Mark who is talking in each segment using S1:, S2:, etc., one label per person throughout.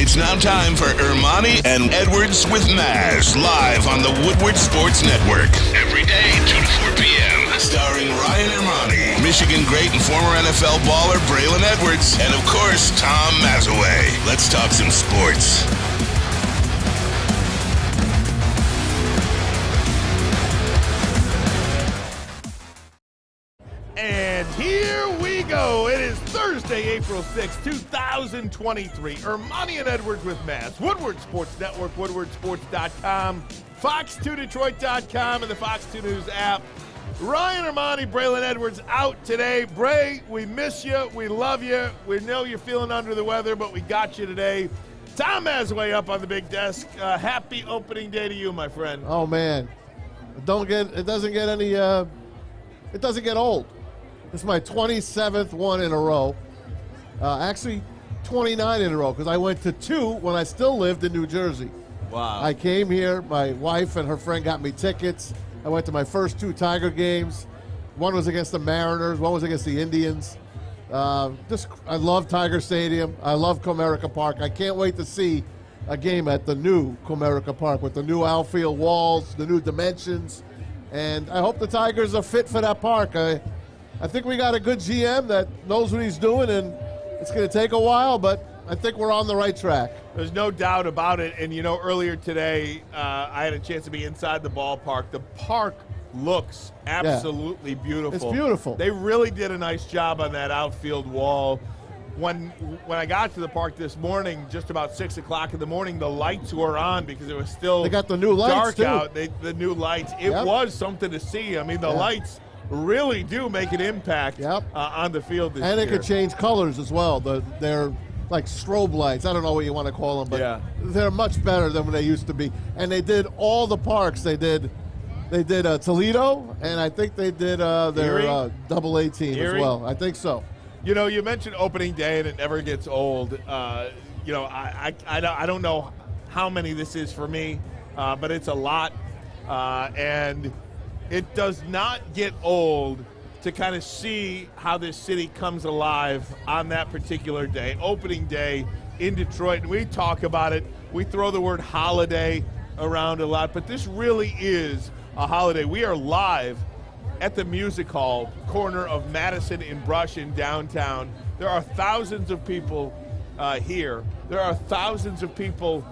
S1: It's now time for Ermanni and Edwards with Maz, live on the Woodward Sports Network. Every day, 2 to 4 p.m. Starring Ryan Ermanni, Michigan great and former NFL baller Braylon Edwards, and of course, Tom Mazawey. Let's talk some sports.
S2: And here we go. It is Thursday, April 6, 2023. Ermanni and Edwards with Maz. Woodward Sports Network, woodwardsports.com, fox2detroit.com, and the Fox 2 News app. Ryan Ermanni, Braylon Edwards out today. Bray, we miss you. We love you. We know you're feeling under the weather, but we got you today. Tom Mazawey up on the big desk. Happy opening day to you, my friend.
S3: Oh, man. It doesn't get old. This is my 27th one in a row. Actually, 29 in a row, because I went to 2 when I still lived in New Jersey.
S2: Wow.
S3: I came here. My wife and her friend got me tickets. I went to my first 2 Tiger games. One was against the Mariners. One was against the Indians. I love Tiger Stadium. I love Comerica Park. I can't wait to see a game at the new Comerica Park with the new outfield walls, the new dimensions. And I hope the Tigers are fit for that park. I think we got a good GM that knows what he's doing, and it's going to take a while, but I think we're on the right track.
S2: There's no doubt about it. And, you know, earlier today, I had a chance to be inside the ballpark. The park looks absolutely beautiful.
S3: It's beautiful.
S2: They really did a nice job on that outfield wall. When I got to the park this morning, just about 6 o'clock in the morning, the lights were on because it was still
S3: they got the new lights
S2: dark
S3: too.
S2: out. The new lights. It was something to see. I mean, the lights really do make an impact on the field this year.
S3: And it could change colors as well. They're like strobe lights. I don't know what you want to call them, but they're much better than when they used to be. And they did all the parks. They did Toledo, and I think they did their Double-A team as well. I think so.
S2: You know, you mentioned opening day, and it never gets old. You know, I don't know how many this is for me, but it's a lot. And it does not get old to kind of see how this city comes alive on that particular day, opening day in Detroit. And we talk about it. We throw the word holiday around a lot, but this really is a holiday. We are live at the Music Hall, corner of Madison and Brush in downtown. There are thousands of people here. There are thousands of people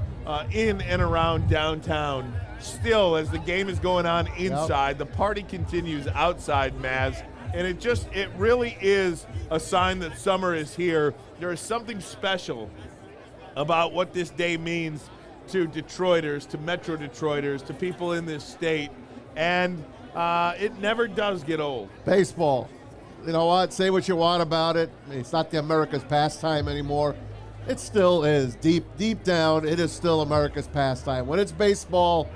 S2: in and around downtown. Still, as the game is going on inside, the party continues outside, Maz. And it really is a sign that summer is here. There is something special about what this day means to Detroiters, to Metro Detroiters, to people in this state. And it never does get old.
S3: Baseball. You know what? Say what you want about it. It's not the America's pastime anymore. It still is. Deep down, it is still America's pastime. When it's baseball,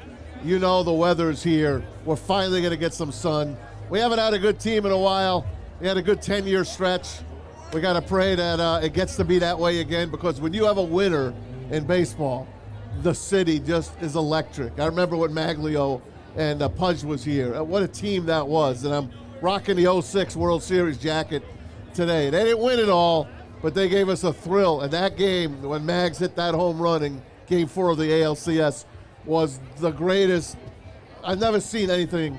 S3: you know the weather's here. We're finally going to get some sun. We haven't had a good team in a while. We had a good 10-year stretch. We got to pray that it gets to be that way again, because when you have a winner in baseball, the city just is electric. I remember when Maglio and Pudge was here. What a team that was. And I'm rocking the 06 World Series jacket today. They didn't win it all, but they gave us a thrill. And that game, when Mags hit that home run in Game 4 of the ALCS, was the greatest. I've never seen anything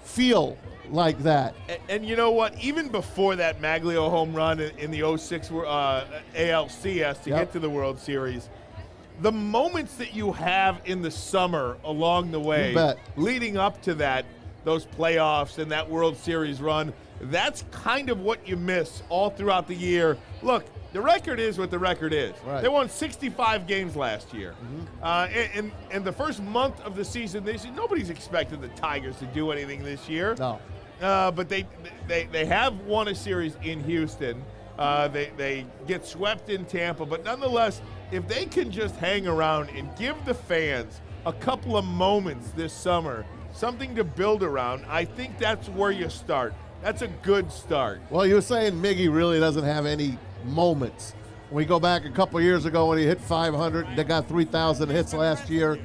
S3: feel like that.
S2: And you know what? Even before that Maglio home run in the 06 ALCS to get to the World Series, the moments that you have in the summer along the way, leading up to those playoffs and that World Series run, that's kind of what you miss all throughout the year. Look, the record is what the record is.
S3: Right.
S2: They won 65 games last year. And the first month of the season, nobody's expected the Tigers to do anything this year.
S3: No.
S2: But they have won a series in Houston. They get swept in Tampa. But nonetheless, if they can just hang around and give the fans a couple of moments this summer, something to build around, I think that's where you start. That's a good start.
S3: Well, you were saying Miggy really doesn't have any moments. When we go back a couple of years ago when he hit 500, they got 3,000 hits last year.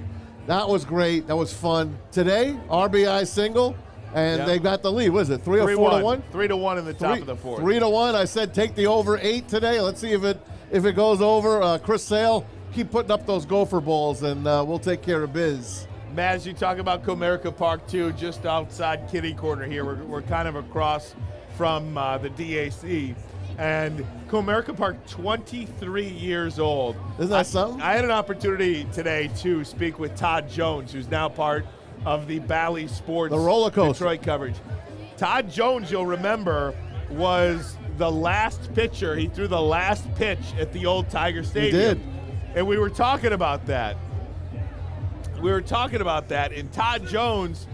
S3: That was great. That was fun. Today, RBI single, and they got the lead. What is it, 3 or 4 to 1?
S2: 3 to 1 in the top of the fourth.
S3: 3 to 1. I said take the over 8 today. Let's see if it goes over. Chris Sale keep putting up those gopher balls, and we'll take care of biz.
S2: Maz, you talk about Comerica Park, too, just outside kitty corner here. We're kind of across from the DAC. And Comerica Park, 23 years old.
S3: Isn't that something?
S2: I had an opportunity today to speak with Todd Jones, who's now part of the Bally Sports
S3: the roller coaster
S2: Detroit coverage. Todd Jones, you'll remember, was the last pitcher. He threw the last pitch at the old Tiger Stadium.
S3: He did.
S2: And we were talking about that. And Todd Jones,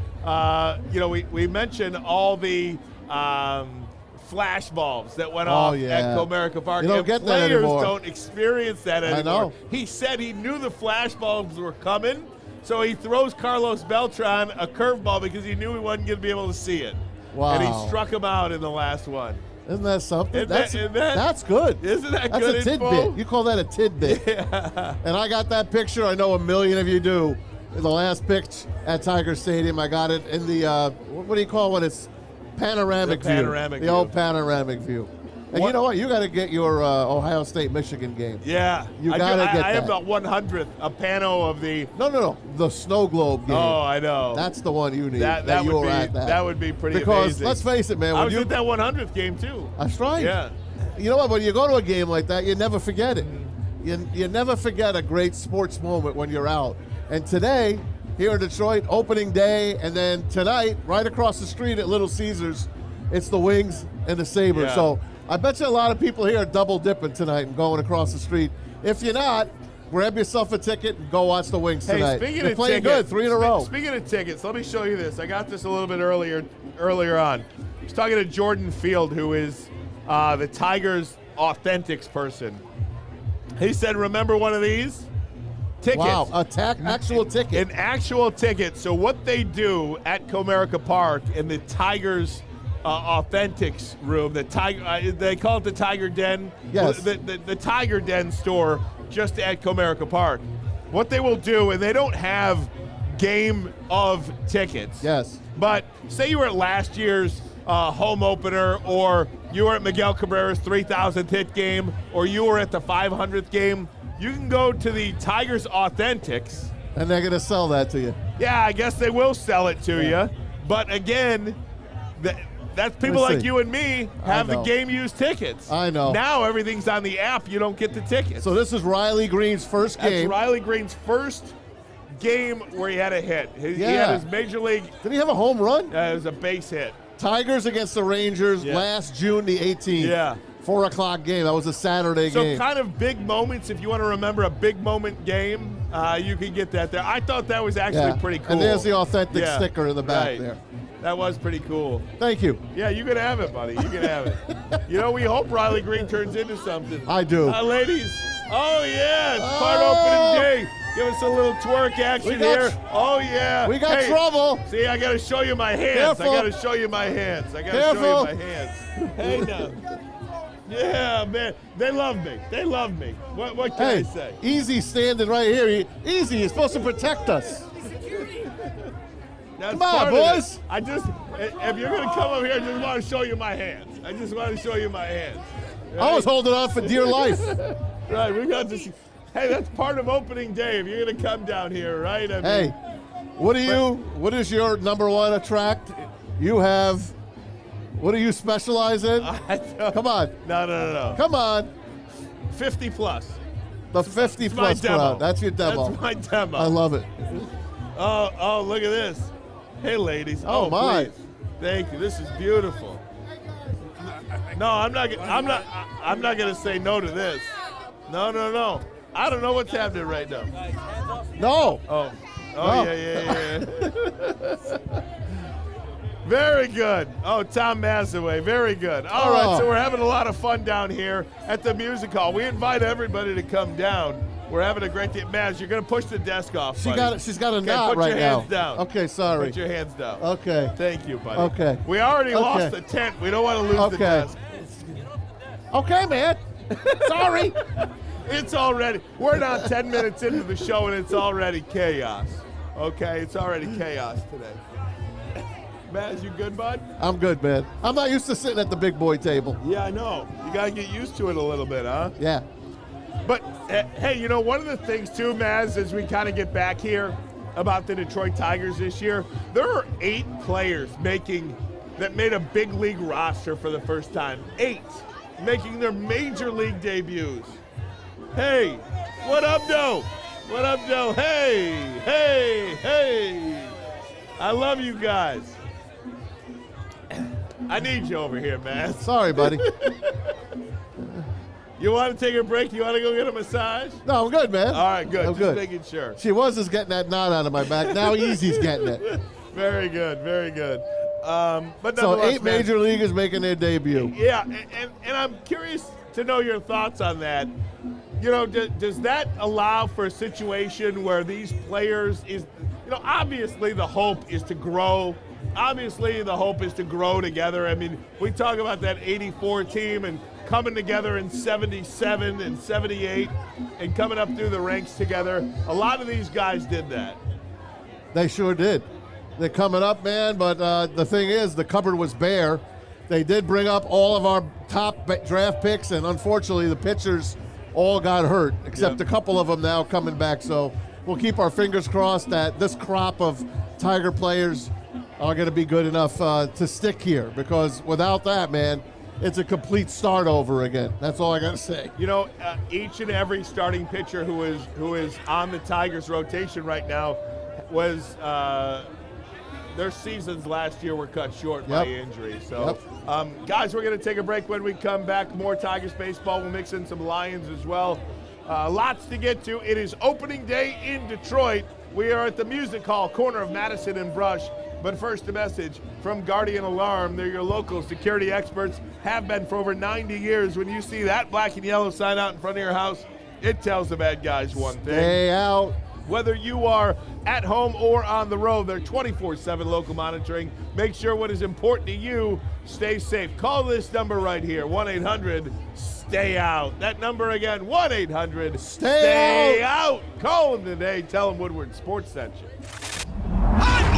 S2: we mentioned all the flash bulbs that went off at Comerica Park.
S3: You don't get that anymore.
S2: Players don't experience that anymore.
S3: I know.
S2: He said he knew the flash bulbs were coming, so he throws Carlos Beltran a curveball because he knew he wasn't going to be able to see it.
S3: Wow.
S2: And he struck him out in the last one.
S3: Isn't that something?
S2: That's
S3: good.
S2: Isn't that
S3: That's
S2: good
S3: a tidbit.
S2: info?
S3: You call that a tidbit.
S2: Yeah.
S3: And I got that picture. I know a million of you do. The last pitch at Tiger Stadium, I got it in the, what do you call it? It's panoramic view.
S2: Panoramic
S3: the
S2: view.
S3: old panoramic view. And you know what? You got to get your Ohio State-Michigan game.
S2: Yeah.
S3: You got to get that.
S2: I have the 100th, a pano of the...
S3: No. The snow globe game.
S2: Oh, I know.
S3: That's the one you need.
S2: That
S3: you
S2: would
S3: were
S2: be,
S3: at that.
S2: That would be pretty
S3: because,
S2: amazing.
S3: let's face it, man.
S2: I was at that 100th game, too.
S3: That's right.
S2: Yeah.
S3: You know what? When you go to a game like that, you never forget it. You never forget a great sports moment when you're out. And today, here in Detroit, opening day, and then tonight, right across the street at Little Caesars, it's the Wings and the Sabres.
S2: Yeah.
S3: So I bet you a lot of people here are double dipping tonight and going across the street. If you're not, grab yourself a ticket and go watch the Wings tonight.
S2: Speaking
S3: They're
S2: of
S3: playing
S2: tickets,
S3: good, 3 in a row.
S2: Speaking of tickets, let me show you this. I got this a little bit earlier on. I was talking to Jordan Field, who is the Tigers' authentics person. He said, remember one of these? Tickets.
S3: Wow, actual ticket.
S2: An actual ticket. So what they do at Comerica Park in the Tigers' authentics room, they call it the Tiger Den.
S3: Yes.
S2: The Tiger Den store just at Comerica Park. What they will do, and they don't have game of tickets.
S3: Yes.
S2: But say you were at last year's home opener, or you were at Miguel Cabrera's 3,000th hit game, or you were at the 500th game, you can go to the Tigers Authentics.
S3: And they're going to sell that to you.
S2: Yeah, I guess they will sell it to you. But again, that's people like you and me have the game-used tickets.
S3: I know.
S2: Now everything's on the app. You don't get the tickets.
S3: So this is Riley Green's first game.
S2: That's Riley Green's first game where he had a hit. He had his major league.
S3: Did he have a home run?
S2: It was a base hit.
S3: Tigers against the Rangers last June the 18th.
S2: Yeah.
S3: 4 o'clock game. That was a Saturday game.
S2: So kind of big moments, if you want to remember a big moment game, you can get that there. I thought that was actually pretty cool.
S3: And there's the authentic sticker in the back there.
S2: That was pretty cool.
S3: Thank you.
S2: Yeah, you can have it, buddy. You can have it. You know, we hope Riley Green turns into something.
S3: I do.
S2: Ladies. Oh, yeah. It's part opening day. Give us a little twerk action here. Oh, yeah.
S3: We got trouble.
S2: See, I got to show you my hands.
S3: Careful.
S2: I got to show you my hands. Hey, now. Yeah, man. They love me. They love me. What can I say?
S3: Easy standing right here. Easy. You're supposed to protect us.
S2: That's
S3: come on, boys.
S2: If you're going to come over here, I just want to show you my hands. I just want to show you my hands. Right?
S3: I was holding on for dear life.
S2: Right, we got this. Hey, that's part of opening day. If you're going to come down here, right? I mean,
S3: what is your number one attract? You have, what do you specialize in? Come on.
S2: No.
S3: Come on.
S2: 50 plus.
S3: The 50 plus crowd. That's your demo.
S2: That's my demo.
S3: I love it.
S2: Oh, look at this. Hey, ladies.
S3: Oh my.
S2: Please. Thank you. This is beautiful. No, I'm not going to say no to this. No. I don't know what's happening right now.
S3: No.
S2: Oh,
S3: no.
S2: Yeah. Very good. Oh, Tom Mazawey. Very good. All right, so we're having a lot of fun down here at the music hall. We invite everybody to come down. We're having a great day. Maz, you're going to push the desk off, buddy.
S3: She's got a knot right now.
S2: Put your hands down.
S3: Okay, sorry.
S2: Put your hands down.
S3: Okay.
S2: Thank you, buddy.
S3: Okay.
S2: We already lost the tent. We don't want to lose the desk.
S3: Okay, man. Sorry.
S2: It's already, we're not 10 minutes into the show and it's already chaos. Okay, it's already chaos today. Maz, you good, bud?
S3: I'm good, man. I'm not used to sitting at the big boy table.
S2: Yeah, I know. You got to get used to it a little bit, huh?
S3: Yeah.
S2: But, hey, one of the things, too, Maz, as we kind of get back here about the Detroit Tigers this year, there are 8 players that made a big league roster for the first time. 8 making their major league debuts. Hey, what up, Doe? What up, Doe? Hey, hey, hey. I love you guys. I need you over here, man.
S3: Sorry, buddy.
S2: You want to take a break? You want to go get a massage?
S3: No, I'm good, man.
S2: All right, good.
S3: I'm
S2: Just
S3: good.
S2: making sure.
S3: She was just getting that knot out of my back. Now Easy's getting it.
S2: Very good, very good. But
S3: So 8
S2: man,
S3: major leaguers making their debut.
S2: Yeah, and I'm curious to know your thoughts on that. Does that allow for a situation where these players obviously the hope is to grow. Obviously the hope is to grow together. I mean, we talk about that 84 team and coming together in 77 and 78 and coming up through the ranks together. A lot of these guys did that.
S3: They sure did. They're coming up, man, but the thing is, the cupboard was bare. They did bring up all of our top draft picks, and unfortunately the pitchers all got hurt, except a couple of them now coming back. So we'll keep our fingers crossed that this crop of Tiger players are going to be good enough to stick here, because without that, man, it's a complete start over again. That's all I got to say.
S2: Each and every starting pitcher who is on the Tigers rotation right now was their seasons last year were cut short by injury. So, guys, we're going to take a break. When we come back, more Tigers baseball. We'll mix in some Lions as well. Lots to get to. It is opening day in Detroit. We are at the Music Hall, corner of Madison and Brush. But first, a message from Guardian Alarm. They're your local security experts, have been for over 90 years. When you see that black and yellow sign out in front of your house, it tells the bad guys one thing.
S3: Stay out.
S2: Whether you are at home or on the road, they're 24/7 local monitoring. Make sure what is important to you stays safe. Call this number right here, 1-800-STAY-OUT. That number again, 1-800-STAY-OUT. Call them today. Tell them Woodward Sports sent you.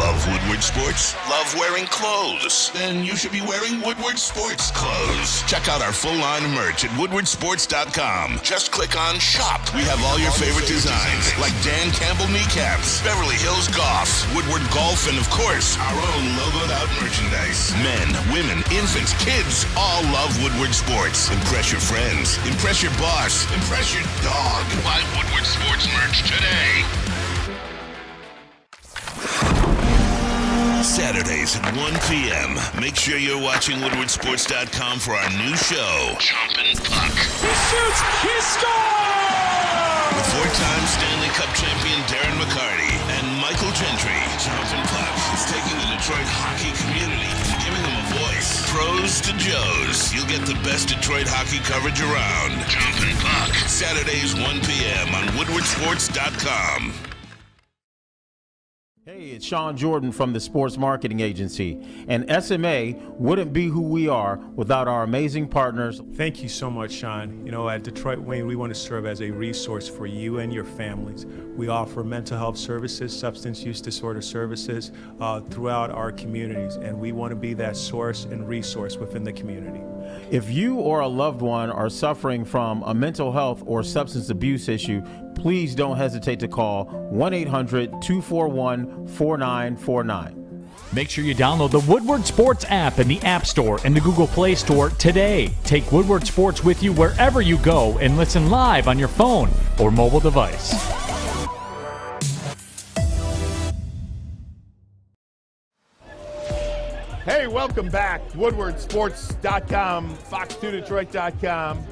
S1: Love Woodward Sports? Love wearing clothes? Then you should be wearing Woodward Sports clothes. Check out our full line of merch at woodwardsports.com. Just click on Shop. We have all your favorite designs, like Dan Campbell kneecaps, Beverly Hills Golf, Woodward Golf, and of course, our own logoed out merchandise. Men, women, infants, kids all love Woodward Sports. Impress your friends. Impress your boss. Impress your dog. Buy Woodward Sports merch today. Saturdays at 1 p.m. Make sure you're watching WoodwardSports.com for our new show, Chompin' Puck.
S4: He shoots! He scores!
S1: With 4-time Stanley Cup champion Darren McCarty and Michael Gentry, Chompin' Puck is taking the Detroit hockey community and giving them a voice. Pros to Joes. You'll get the best Detroit hockey coverage around. Chompin' Puck. Saturdays 1 p.m. on WoodwardSports.com.
S5: Hey, it's Sean Jordan from the Sports Marketing Agency, and SMA wouldn't be who we are without our amazing partners.
S6: Thank you so much, Sean. At Detroit Wayne, we want to serve as a resource for you and your families. We offer mental health services, substance use disorder services throughout our communities, and we want to be that source and resource within the community.
S5: If you or a loved one are suffering from a mental health or substance abuse issue, please don't hesitate to call 1-800-241-4949.
S4: Make sure you download the Woodward Sports app in the App Store and the Google Play Store today. Take Woodward Sports with you wherever you go and listen live on your phone or mobile device.
S2: Hey, welcome back. WoodwardSports.com, Fox2Detroit.com.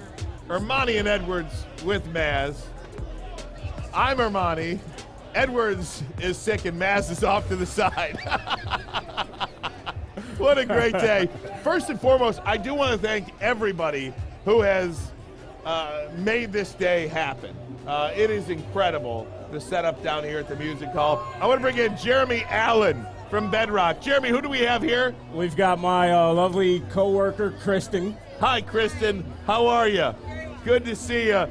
S2: Ermanni and Edwards with Maz. I'm Ermanni. Edwards is sick and Maz is off to the side. What a great day. First and foremost, I do want to thank everybody who has made this day happen. It is incredible, the setup down here at the Music Hall. I want to bring in Jeremy Allen from Bedrock. Jeremy, who do we have here?
S7: We've got my lovely coworker, Kristen.
S2: Hi, Kristen. How are you? Good to see you.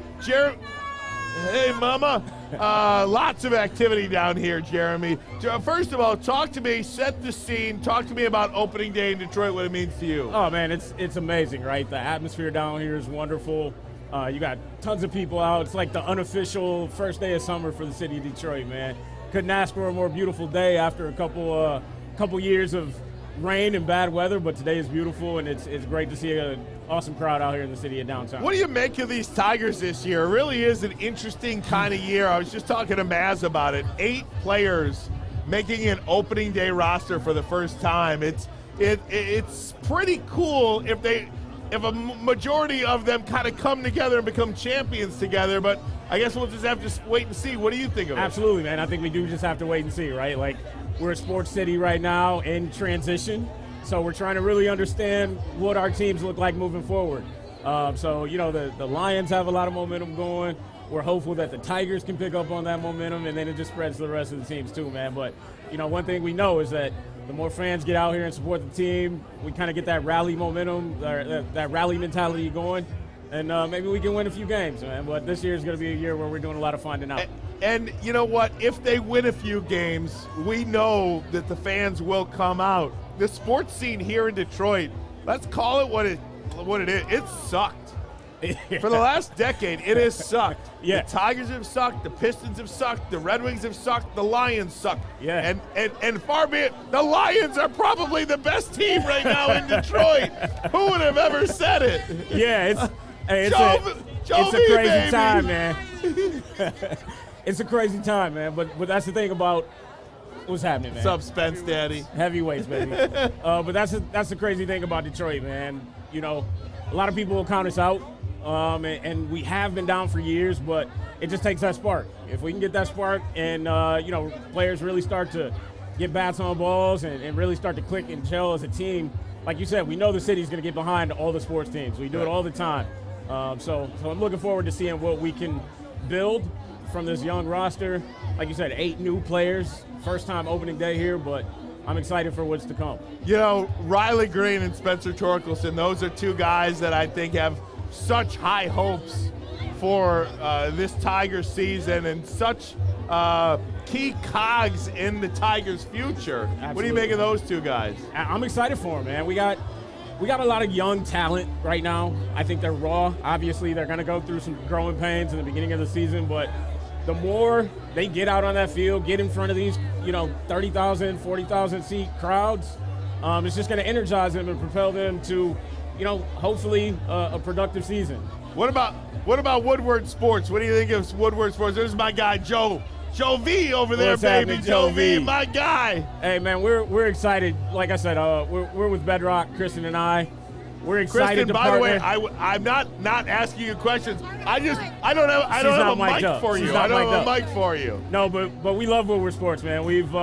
S2: Hey, Mama. Lots of activity down here, Jeremy. First of all, talk to me, set the scene. Talk to me about opening day in Detroit, what it means to you.
S7: Oh, man, it's amazing, right? The atmosphere down here is wonderful. You got tons of people out. It's like the unofficial first day of summer for the city of Detroit, man. Couldn't ask for a more beautiful day after a couple years of rain and bad weather, but today is beautiful, and it's great to see an awesome crowd out here in the city of downtown.
S2: What do you make of these Tigers this year? It really is an interesting kind of year. I was just talking to Maz about it. 8 players making an opening day roster for the first time. It's pretty cool if a majority of them kind of come together and become champions together, but I guess we'll just have to wait and see. What do you think of it?
S7: Absolutely, man. I think we do just have to wait and see, right? Like, we're a sports city right now in transition, so we're trying to really understand what our teams look like moving forward. The Lions have a lot of momentum going. We're hopeful that the Tigers can pick up on that momentum, and then it just spreads to the rest of the teams too, man. But, one thing we know is that the more fans get out here and support the team, we kind of get that rally momentum, that rally mentality going, and maybe we can win a few games, man. But this year is going to be a year where we're doing a lot of finding out.
S2: And you know what? If they win a few games, we know that the fans will come out. The sports scene here in Detroit, let's call it what it is. It sucked. For the last decade, it has sucked.
S7: Yeah.
S2: The Tigers have sucked. The Pistons have sucked. The Red Wings have sucked. The Lions suck.
S7: Yeah.
S2: And far be it, the Lions are probably the best team right now in Detroit. Who would have ever said it?
S7: Yeah, it's a crazy
S2: baby.
S7: time, man. It's a crazy time, man. But that's the thing about what's happening, man.
S2: What's up, Spence, Daddy?
S7: Heavyweights, baby. But that's the crazy thing about Detroit, man. A lot of people will count us out. And we have been down for years, but it just takes that spark. If we can get that spark and, players really start to get bats on balls and really start to click and gel as a team, like you said, we know the city's going to get behind all the sports teams. We do it all the time. So I'm looking forward to seeing what we can build from this young roster. Like you said, 8 new players, first time opening day here, but I'm excited for what's to come.
S2: Riley Green and Spencer Torkelson, those are 2 guys that I think have such high hopes for this Tigers season and such key cogs in the Tigers' future.
S7: Absolutely.
S2: What do you make of those 2 guys?
S7: I'm excited for them, man. We got a lot of young talent right now. I think they're raw. Obviously, they're going to go through some growing pains in the beginning of the season, but the more they get out on that field, get in front of these, 30,000, 40,000 seat crowds, it's just going to energize them and propel them to, hopefully a productive season.
S2: What about Woodward Sports? What do you think of Woodward Sports? There's my guy Joe V over there,
S7: What's
S2: baby.
S7: happening,
S2: Joe V,
S7: V,
S2: my guy.
S7: Hey, man, we're excited. Like I said, we're with Bedrock, Kristen and I. We're excited
S2: Kristen,
S7: to
S2: by
S7: partner.
S2: the way, I'm not asking you questions. I don't have a mic for you. I don't have a mic for you.
S7: No, but we love Woodward Sports, man. We've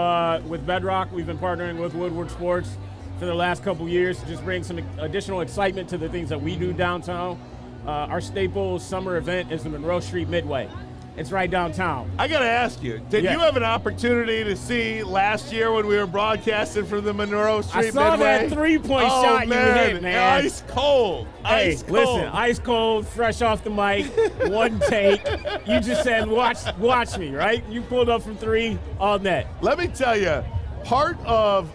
S7: with Bedrock, we've been partnering with Woodward Sports for the last couple years to just bring some additional excitement to the things that we do downtown. Our staple summer event is the Monroe Street Midway. It's right downtown.
S2: I got to ask you, did you have an opportunity to see last year when we were broadcasting from the Monroe Street
S7: I saw
S2: Midway?
S7: that three-point shot
S2: man.
S7: you hit, man.
S2: Ice cold.
S7: Hey,
S2: Ice cold.
S7: listen, ice cold, fresh off the mic, one take. You just said, watch me, right? You pulled up from 3 all net.
S2: Let me tell you, part of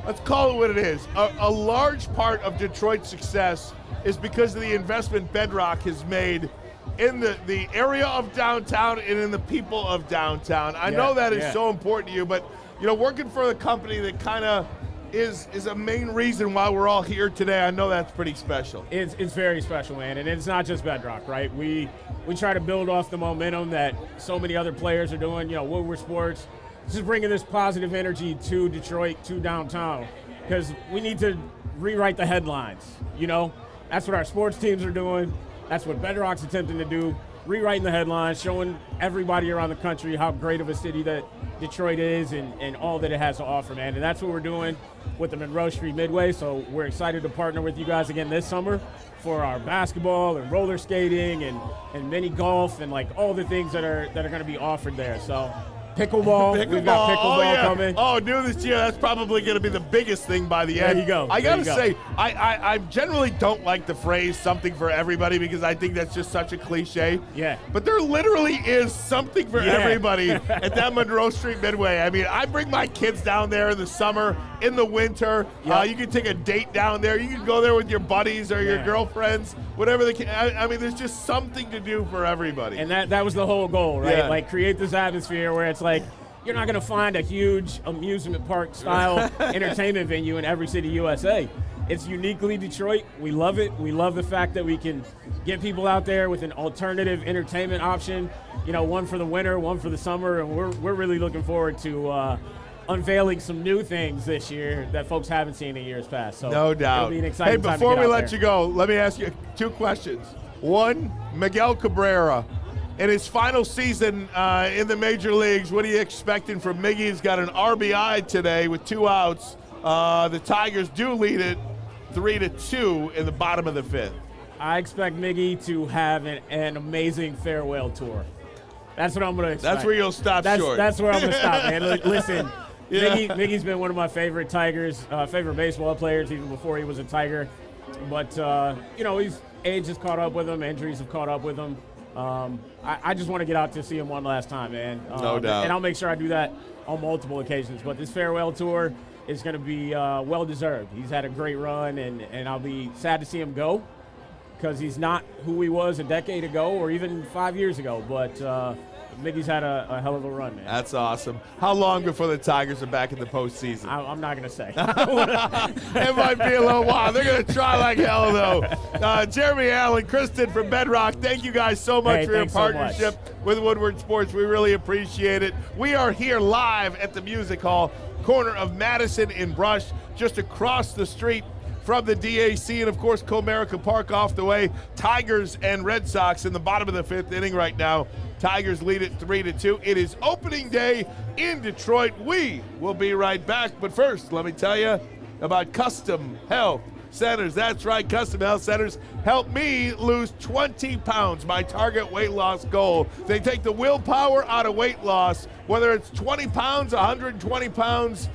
S2: let's call it what it is. A large part of Detroit's success is because of the investment Bedrock has made in the area of downtown and in the people of downtown. I know that is so important to you, but working for the company that kind of is a main reason why we're all here today. I know that's pretty special.
S7: It's very special, man, and it's not just Bedrock, right? We try to build off the momentum that so many other players are doing. Woodward Sports, just bringing this positive energy to Detroit, to downtown, because we need to rewrite the headlines. That's what our sports teams are doing. That's what Bedrock's attempting to do, rewriting the headlines, showing everybody around the country how great of a city that Detroit is and all that it has to offer, man. And that's what we're doing with the Monroe Street Midway. So we're excited to partner with you guys again this summer for our basketball and roller skating and mini golf and like all the things that are going to be offered there. So Pickleball. We've got pickleball coming.
S2: Oh, new this year. That's probably going to be the biggest thing by the end.
S7: There you go.
S2: I got to say, I generally don't like the phrase something for everybody because I think that's just such a cliche.
S7: Yeah.
S2: But there literally is something for everybody at that Monroe Street Midway. I mean, I bring my kids down there in the summer, in the winter.
S7: Yep.
S2: You can take a date down there. You can go there with your buddies or your girlfriends, whatever they can. I mean, there's just something to do for everybody.
S7: And that was the whole goal, right?
S2: Yeah.
S7: Like, create this atmosphere where it's like, you're not going to find a huge amusement park style entertainment venue in every city USA. It's uniquely Detroit. We love it. We love the fact that we can get people out there with an alternative entertainment option, one for the winter, one for the summer, and we're really looking forward to unveiling some new things this year that folks haven't seen in years past. So
S2: no doubt.
S7: It'll be an exciting time to
S2: before
S7: get
S2: we
S7: out
S2: let
S7: there.
S2: you go, let me ask you 2 questions. One, Miguel Cabrera. In his final season in the major leagues, what are you expecting from Miggy? He's got an RBI today with 2 outs. The Tigers do lead it 3-2 in the bottom of the 5th.
S7: I expect Miggy to have an amazing farewell tour. That's what I'm going to expect.
S2: That's where you'll stop short.
S7: That's where I'm going to stop, man. Listen, Miggy's been one of my favorite Tigers, favorite baseball players, even before he was a Tiger. But, his age has caught up with him. Injuries have caught up with him. I just want to get out to see him one last time, man.
S2: No doubt.
S7: And I'll make sure I do that on multiple occasions. But this farewell tour is going to be well-deserved. He's had a great run, and I'll be sad to see him go because he's not who he was a decade ago or even 5 years ago. But Miggy's had a hell of a run, man.
S2: That's awesome. How long before the Tigers are back in the postseason?
S7: I'm not going to say.
S2: It might be a little while. They're going to try like hell, though. Jeremy Allen, Kristen from Bedrock, thank you guys so much for your partnership with Woodward Sports. We really appreciate it. We are here live at the Music Hall, corner of Madison and Brush, just across the street from the DAC, and of course Comerica Park off the way. Tigers and Red Sox in the bottom of the 5th inning right now. Tigers lead it 3-2. It is opening day in Detroit. We will be right back, but first let me tell you about Custom Health Centers. That's right, Custom Health Centers help me lose 20 pounds, my target weight loss goal. They take the willpower out of weight loss, whether it's 20 pounds, 120 pounds.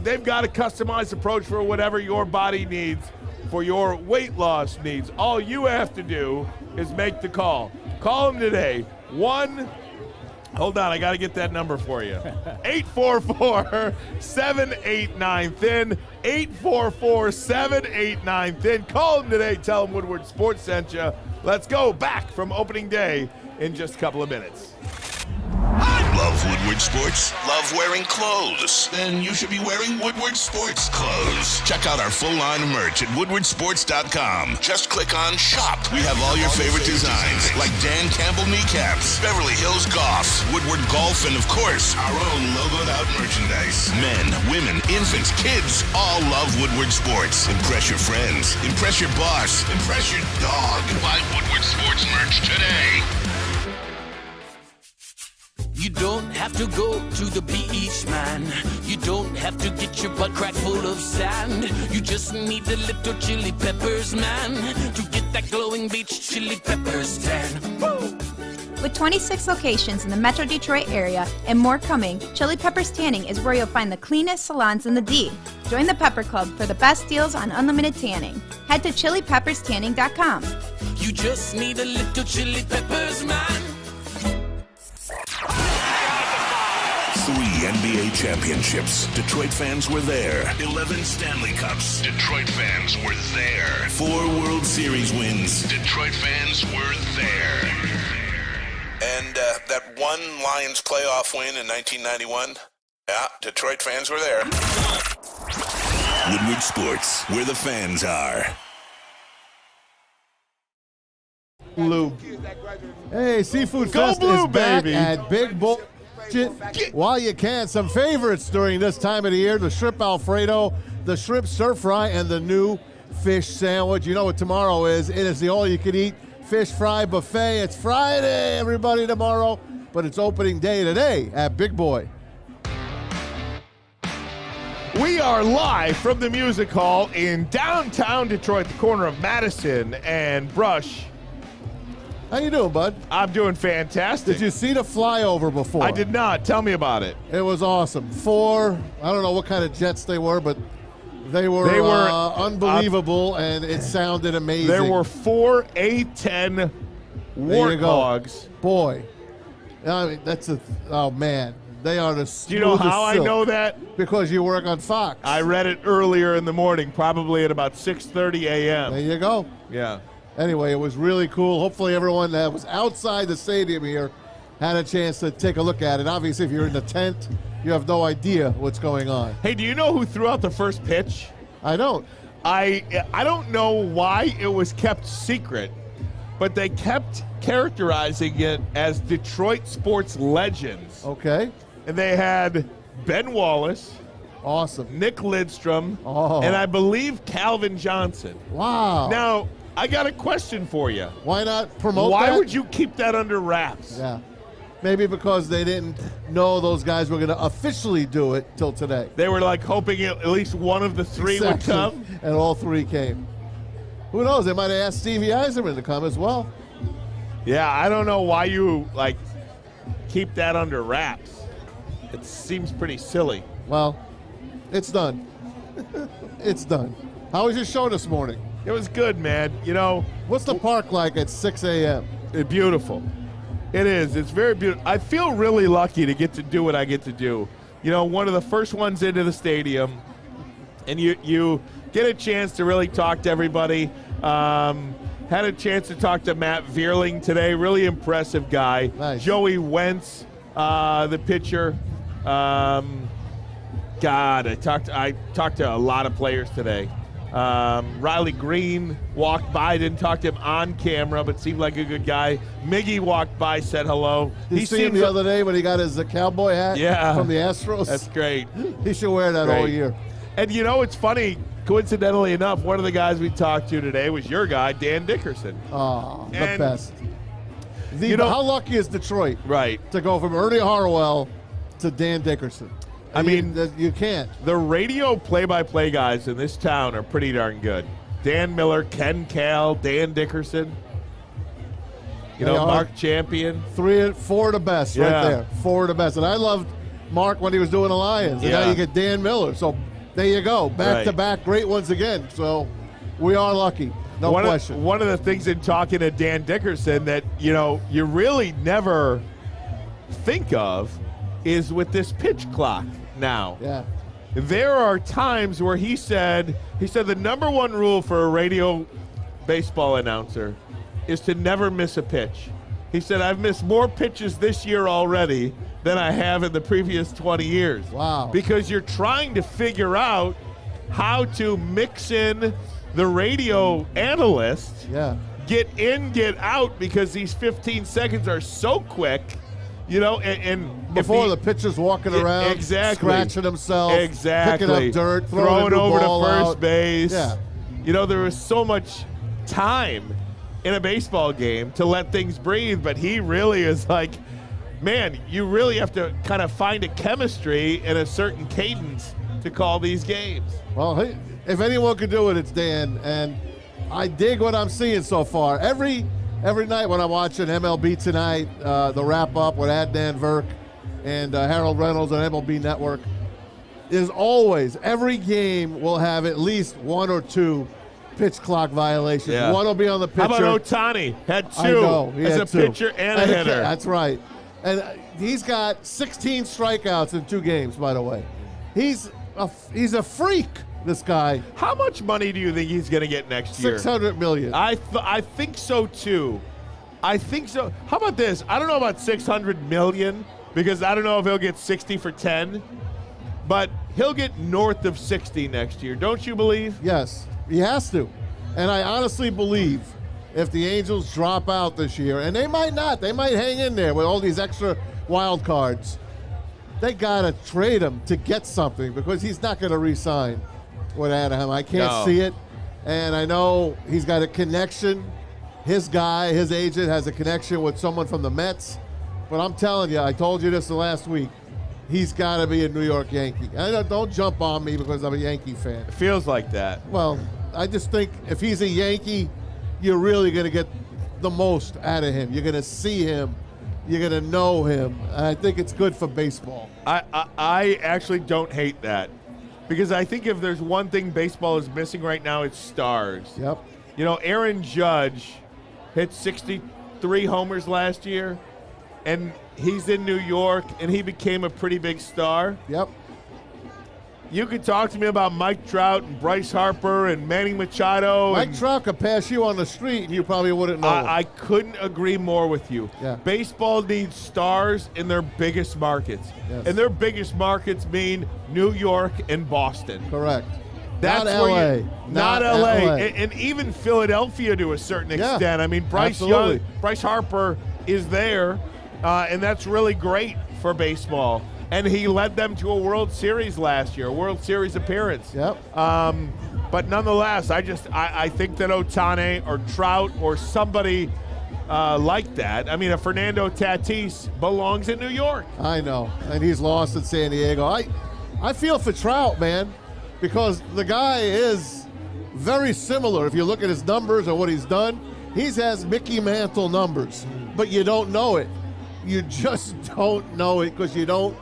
S2: They've got a customized approach for whatever your body needs for your weight loss needs. All you have to do is make the call. Call them today. Hold on, I got to get that number for you. 844-789-THIN. 844-789-THIN. Call them today. Tell them Woodward Sports sent you. Let's go back from opening day in just a couple of minutes.
S1: Love Woodward Sports? Love wearing clothes? Then you should be wearing Woodward Sports clothes. Check out our full line of merch at woodwardsports.com. Just click on Shop. We have all your favorite designs, like Dan Campbell kneecaps, Beverly Hills Golf, Woodward Golf, and of course, our own logoed out merchandise. Men, women, infants, kids all love Woodward Sports. Impress your friends. Impress your boss. Impress your dog. Buy Woodward Sports merch today.
S8: You don't have to go to the beach, man. You don't have to get your butt crack full of sand. You just need a little chili peppers, man, to get that glowing beach chili peppers tan. Woo!
S9: With 26 locations in the Metro Detroit area and more coming, Chili Peppers Tanning is where you'll find the cleanest salons in the D. Join the Pepper Club for the best deals on unlimited tanning. Head to chilipepperstanning.com.
S8: You just need a little chili peppers, man.
S1: 3 NBA championships. Detroit fans were there. 11 Stanley Cups. Detroit fans were there. 4 World Series wins. Detroit fans were there. And that one Lions playoff win in 1991. Yeah, Detroit fans were there. Woodward Sports, where the fans are.
S2: Blue.
S3: Hey, Seafood
S2: Go
S3: Fest
S2: Blue,
S3: is back
S2: baby.
S3: at Big Bull. While you can, some favorites during this time of the year: the shrimp Alfredo, the shrimp stir fry, and the new fish sandwich. You know what tomorrow is? It is the all-you-can-eat fish fry buffet. It's Friday, everybody, tomorrow, but it's opening day today at Big Boy.
S2: We are live from the Music Hall in downtown Detroit, the corner of Madison and Brush.
S3: How you doing, bud?
S2: I'm doing fantastic.
S3: Did you see the flyover before?
S2: I did not. Tell me about it.
S3: It was awesome. 4, I don't know what kind of jets they were, but they were unbelievable, and it sounded amazing.
S2: There were 4 A-10 Warthogs.
S3: Boy. I mean, oh, man. They are the smoothest.
S2: Do you know how I know that?
S3: Because you work on Fox.
S2: I read it earlier in the morning, probably at about 6:30 a.m.
S3: There you go.
S2: Yeah.
S3: Anyway, it was really cool. Hopefully everyone that was outside the stadium here had a chance to take a look at it. Obviously, if you're in the tent, you have no idea what's going on.
S2: Hey, do you know who threw out the first pitch?
S3: I don't.
S2: I don't know why it was kept secret, but they kept characterizing it as Detroit sports legends.
S3: Okay.
S2: And they had Ben Wallace,
S3: awesome,
S2: Nick Lidstrom, and I believe Calvin Johnson.
S3: Wow.
S2: Now, I got a question for you.
S3: Why not promote
S2: Why
S3: that?
S2: would you keep that under wraps?
S3: Yeah. Maybe because they didn't know those guys were going to officially do it till today.
S2: They were like hoping at least one of the 3 would come.
S3: And all 3 came. Who knows? They might have asked Stevie Eiserman to come as well.
S2: Yeah, I don't know why you keep that under wraps. It seems pretty silly.
S3: Well, it's done. It's done. How was your show this morning?
S2: It was good, man. You know,
S3: what's the park like at 6 a.m.?
S2: It's beautiful. It is. It's very beautiful. I feel really lucky to get to do what I get to do. You know, one of the first ones into the stadium, and you get a chance to really talk to everybody. Had a chance to talk to Matt Vierling today. Really impressive guy.
S3: Nice.
S2: Joey Wentz, the pitcher. I talked to a lot of players today. Riley Green walked by, didn't talk to him on camera, but seemed like a good guy. Miggy walked by, said hello.
S3: Did you see him the other day when he got his cowboy hat from the Astros?
S2: That's great.
S3: He should wear that all year.
S2: And you know, it's funny, coincidentally enough, one of the guys we talked to today was your guy, Dan Dickerson.
S3: Oh, the best. How lucky is Detroit to go from Ernie Harwell to Dan Dickerson?
S2: I mean,
S3: you can't.
S2: The radio play-by-play guys in this town are pretty darn good. Dan Miller, Ken Kal, Dan Dickerson. You know, Mark Champion.
S3: 4 of the best right there. 4 of the best. And I loved Mark when he was doing the Lions. And now you get Dan Miller. So there you go. Back-to-back great ones again. So we are lucky. No question.
S2: One of the things in talking to Dan Dickerson that, you know, you really never think of is with this pitch clock now.
S3: Yeah.
S2: There are times where he said the number one rule for a radio baseball announcer is to never miss a pitch. He said, I've missed more pitches this year already than I have in the previous 20 years.
S3: Wow.
S2: Because you're trying to figure out how to mix in the radio analyst, get in, get out, because these 15 seconds are so quick. You know, and
S3: before the pitcher's walking around, scratching himself, picking up dirt, throwing
S2: over to first
S3: out.
S2: base.
S3: Yeah.
S2: You know, there was so much time in a baseball game to let things breathe, but he really is like, man, you really have to kind of find a chemistry and a certain cadence to call these games.
S3: Well, if anyone could do it, it's Dan, and I dig what I'm seeing so far. Every night when I'm watching MLB Tonight, the wrap-up with Adnan Virk and Harold Reynolds on MLB Network, is always, every game will have at least 1 or 2 pitch clock violations.
S2: Yeah.
S3: One will be on the pitcher.
S2: How about Ohtani? Had 2
S3: I know, he
S2: as
S3: had
S2: a
S3: 2.
S2: pitcher and a hitter.
S3: That's right. And he's got 16 strikeouts in 2 games, by the way. He's a freak. This guy.
S2: How much money do you think he's going to get next year?
S3: $600 million.
S2: I think so too. I think so. How about this? I don't know about $600 million because I don't know if he'll get 60 for 10, but he'll get north of 60 next year. Don't you believe?
S3: Yes, he has to. And I honestly believe if the Angels drop out this year, and they might not, they might hang in there with all these extra wild cards, they got to trade him to get something because he's not going to re-sign with Anaheim. I can't see it. And I know he's got a connection. His guy, his agent, has a connection with someone from the Mets. But I'm telling you, I told you this the last week, he's got to be a New York Yankee. And don't jump on me because I'm a Yankee fan.
S2: It feels like that.
S3: Well, I just think if he's a Yankee, you're really going to get the most out of him. You're going to see him. You're going to know him. And I think it's good for baseball.
S2: I actually don't hate that, because I think if there's one thing baseball is missing right now, it's stars.
S3: Yep.
S2: You know, Aaron Judge hit 63 homers last year, and he's in New York, and he became a pretty big star.
S3: Yep.
S2: You could talk to me about Mike Trout and Bryce Harper and Manny Machado.
S3: Mike Trout could pass you on the street, and you probably wouldn't know.
S2: I couldn't agree more with you.
S3: Yeah.
S2: Baseball needs stars in their biggest markets.
S3: Yes.
S2: And their biggest markets mean New York and Boston.
S3: Correct.
S2: That's
S3: not
S2: where
S3: L.A.
S2: Not LA. And even Philadelphia to a certain extent.
S3: Yeah,
S2: I mean, Bryce Harper is there, and that's really great for baseball. And he led them to a World Series last year, a World Series appearance.
S3: Yep.
S2: But nonetheless, I think that Ohtani or Trout or somebody like that, I mean, a Fernando Tatis belongs in New York.
S3: I know, and he's lost in San Diego. I feel for Trout, man, because the guy is very similar. If you look at his numbers and what he's done, he has Mickey Mantle numbers, but you don't know it. You just don't know it because you don't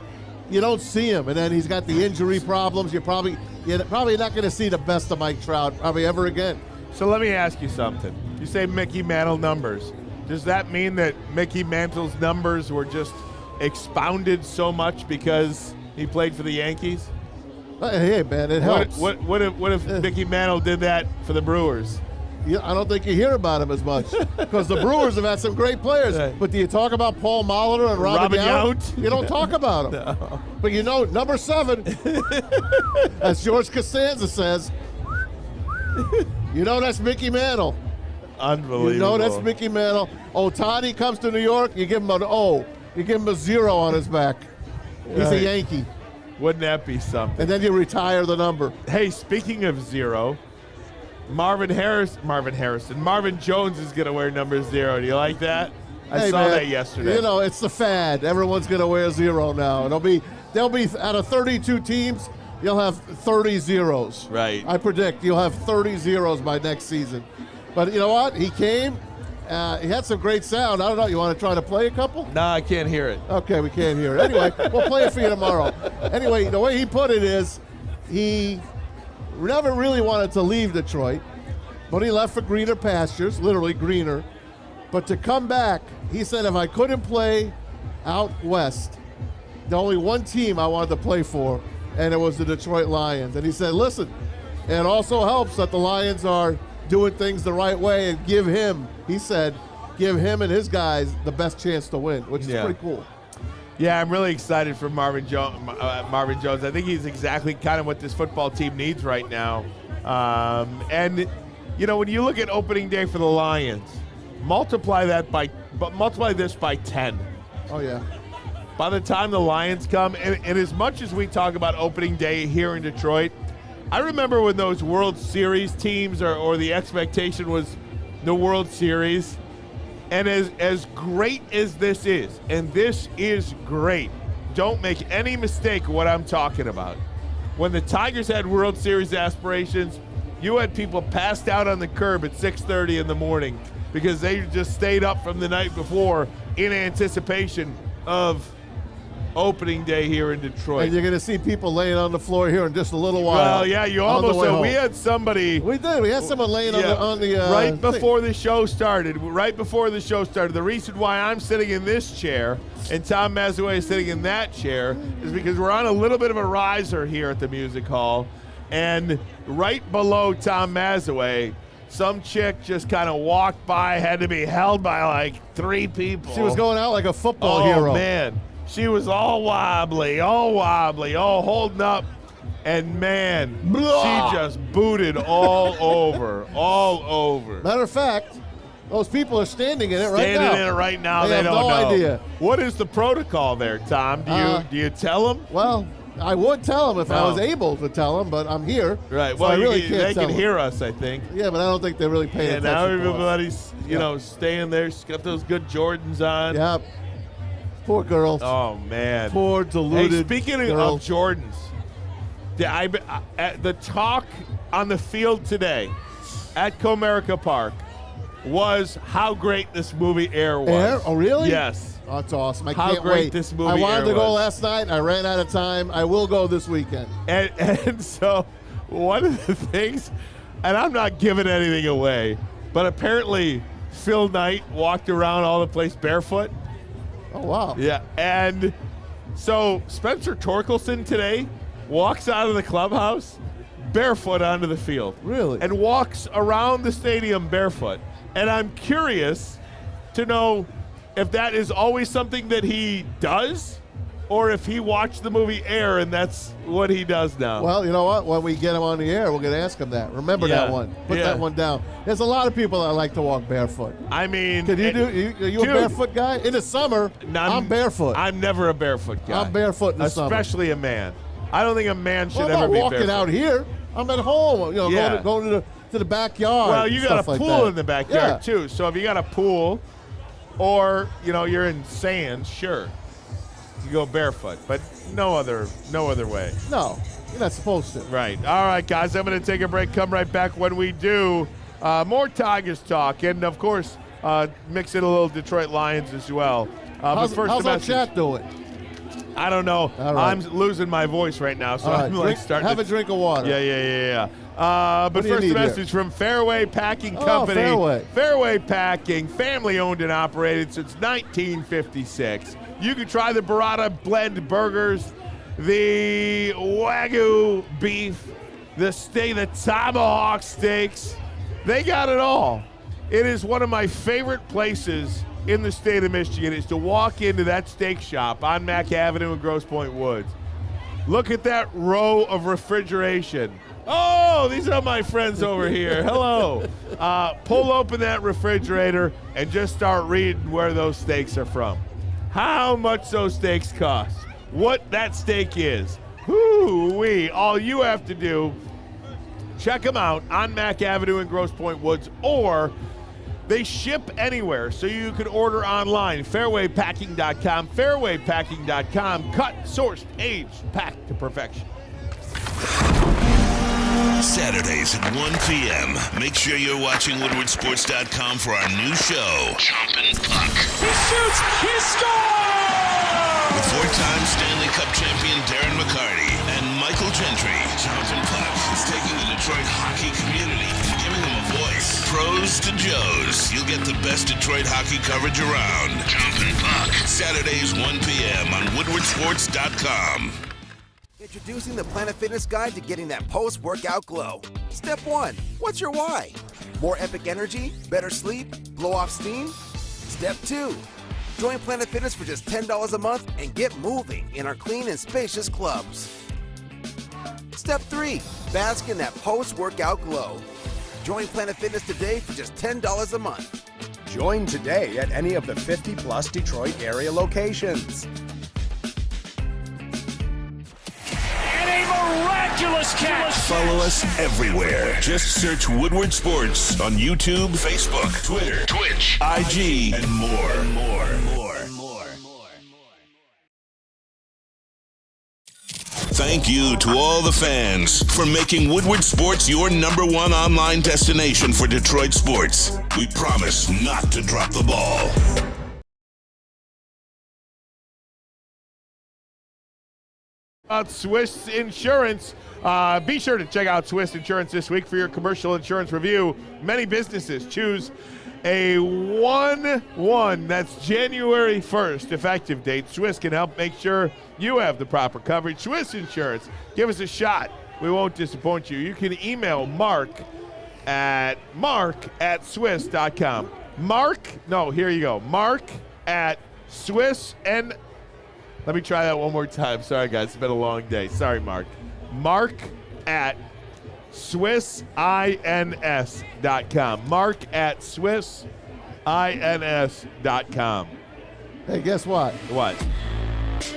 S3: see him. And then he's got the injury problems. You're probably not going to see the best of Mike Trout probably ever again.
S2: So let me ask you something. You say Mickey Mantle numbers. Does that mean that Mickey Mantle's numbers were just expounded so much because he played for the Yankees?
S3: Hey, man, it helps.
S2: What if Mickey Mantle did that for the Brewers?
S3: I don't think you hear about him as much because the Brewers have had some great players. But do you talk about Paul Molitor and Robin Yount? You don't talk about them. No. But you know, number 7, as George Costanza says, you know that's Mickey Mantle.
S2: Unbelievable.
S3: You know that's Mickey Mantle. Ohtani comes to New York, you give him an O. You give him a 0 on his back. He's a Yankee.
S2: Wouldn't that be something?
S3: And then you retire the number.
S2: Hey, speaking of 0, Marvin Jones is going to wear number 0. Do you like that? I saw that yesterday.
S3: You know, it's the fad. Everyone's going to wear 0 now. They'll be out of 32 teams, you'll have 30 zeros.
S2: Right.
S3: I predict you'll have 30 zeros by next season. But you know what? He came. He had some great sound. I don't know. You want to try to play a couple?
S2: No, I can't hear it.
S3: Okay, we can't hear it. Anyway, we'll play it for you tomorrow. Anyway, the way he put it is he never really wanted to leave Detroit, but he left for greener pastures, literally greener. But to come back, he said, if I couldn't play out west, the only one team I wanted to play for, and it was the Detroit Lions. And he said, listen, it also helps that the Lions are doing things the right way and give him and his guys the best chance to win, which is pretty cool.
S2: Yeah, I'm really excited for Marvin Jones. I think he's exactly kind of what this football team needs right now. And you know, when you look at opening day for the Lions, multiply this by 10.
S3: Oh yeah.
S2: By the time the Lions come, and as much as we talk about opening day here in Detroit, I remember when those World Series teams or the expectation was the World Series. And as great as this is, and this is great, don't make any mistake of what I'm talking about. When the Tigers had World Series aspirations, you had people passed out on the curb at 6:30 in the morning because they just stayed up from the night before in anticipation of opening day here in Detroit.
S3: And you're going to see people laying on the floor here in just a little while.
S2: Well, yeah, you almost said we had somebody.
S3: We did. We had someone laying on the
S2: right before the show started. Right before the show started. The reason why I'm sitting in this chair and Tom Mazawey is sitting in that chair is because we're on a little bit of a riser here at the Music Hall. And right below Tom Mazawey, some chick just kind of walked by, had to be held by like 3 people.
S3: She was going out like a football hero.
S2: Oh, man. She was all wobbly, all holding up. And, man, she just booted all over.
S3: Matter of fact, those people are standing in it right now.
S2: Standing in it right now.
S3: They have
S2: don't
S3: no
S2: know.
S3: idea.
S2: What is the protocol there, Tom? Do you tell them?
S3: Well, I would tell them if I was able to tell them, but I'm here.
S2: Right.
S3: So
S2: Well,
S3: I really
S2: they
S3: can't
S2: can hear us, I think.
S3: Yeah, but I don't think they're really paying attention.
S2: Now
S3: to us.
S2: everybody's, staying there. She's got those good Jordans on.
S3: Yep. Poor girls.
S2: Oh, man.
S3: Poor deluded
S2: Hey, speaking
S3: girls.
S2: of Jordans, the talk on the field today at Comerica Park was how great this movie Air was.
S3: Air? Oh, really?
S2: Yes.
S3: Oh, that's awesome. I
S2: How
S3: can't
S2: great
S3: wait.
S2: this movie
S3: I wanted
S2: Air
S3: to go
S2: was.
S3: last night. I ran out of time. I will go this weekend.
S2: And so one of the things, and I'm not giving anything away, but apparently Phil Knight walked around all the place barefoot.
S3: Oh, wow.
S2: Yeah. And so Spencer Torkelson today walks out of the clubhouse barefoot onto the field.
S3: Really?
S2: And walks around the stadium barefoot. And I'm curious to know if that is always something that he does or if he watched the movie Air and that's what he does now.
S3: Well, you know what? When we get him on the air, we're going to ask him that. Remember that one. Put that one down. There's a lot of people that like to walk barefoot.
S2: I mean,
S3: Can you are you a barefoot guy? In the summer, I'm barefoot.
S2: I'm never a barefoot guy.
S3: I'm barefoot in the summer.
S2: Especially a man. I don't think a man should
S3: I'm
S2: ever
S3: not
S2: be
S3: walking
S2: barefoot.
S3: out here. I'm at home. You know, going to the backyard.
S2: Well, you got a
S3: stuff like
S2: pool
S3: that.
S2: in the backyard too. So if you got a pool, or you're in sand, sure, you go barefoot. But no other way.
S3: No, you're not supposed to.
S2: Right. All right, guys. I'm going to take a break. Come right back when we do. More Tigers talk, and of course, mix in a little Detroit Lions as well.
S3: How's our
S2: message.
S3: chat doing?
S2: I don't know.
S3: All right.
S2: I'm losing my voice right now, so I'm starting
S3: have
S2: to
S3: a drink of water.
S2: Yeah. But
S3: do you
S2: first, a
S3: need
S2: message from Fairway Packing Company. Fairway Packing, family owned and operated since 1956. You can try the Burrata blend burgers, the Wagyu beef, the tomahawk steaks. They got it all. It is one of my favorite places in the state of Michigan is to walk into that steak shop on Mack Avenue in Grosse Pointe Woods. Look at that row of refrigeration. Oh, these are my friends over here. Hello. Pull open that refrigerator and just start reading where those steaks are from. How much those steaks cost. What that steak is. Whoo-wee. All you have to do, check them out on Mack Avenue in Grosse Pointe Woods, or they ship anywhere, so you can order online. Fairwaypacking.com. Fairwaypacking.com. Cut, sourced, aged, packed to perfection.
S1: Saturdays at 1 p.m. Make sure you're watching WoodwardSports.com for our new show, Chompin' Puck.
S10: He shoots! He scores!
S1: With four-time Stanley Cup champion Darren McCarty and Michael Gentry, Chompin' Puck is taking the Detroit hockey community and giving them a voice. Pros to Joes. You'll get the best Detroit hockey coverage around. Chompin' Puck. Saturdays 1 p.m. on WoodwardSports.com.
S11: Introducing the Planet Fitness Guide to getting that post-workout glow. Step 1. What's your why? More epic energy? Better sleep? Blow off steam? Step 2. Join Planet Fitness for just $10 a month and get moving in our clean and spacious clubs. Step 3. Bask in that post-workout glow. Join Planet Fitness today for just $10 a month.
S12: Join today at any of the 50-plus Detroit area locations.
S10: Miraculous catch!
S1: Follow us everywhere. Just search Woodward Sports on YouTube, Facebook, Twitter, Twitch, IG, and more. Thank you to all the fans for making Woodward Sports your #1 online destination for Detroit sports. We promise not to drop the ball.
S2: Swiss Insurance. Be sure to check out Swiss Insurance this week for your commercial insurance review. Many businesses choose a 1/1, that's January 1st effective date. Swiss can help make sure you have the proper coverage. Swiss Insurance, give us a shot. We won't disappoint you. You can email Mark at swiss.com. Mark at Swiss and let me try that one more time. Sorry, guys. It's been a long day. Sorry, Mark. Mark at SwissINS.com. Mark at SwissINS.com.
S3: Hey, guess what?
S2: What?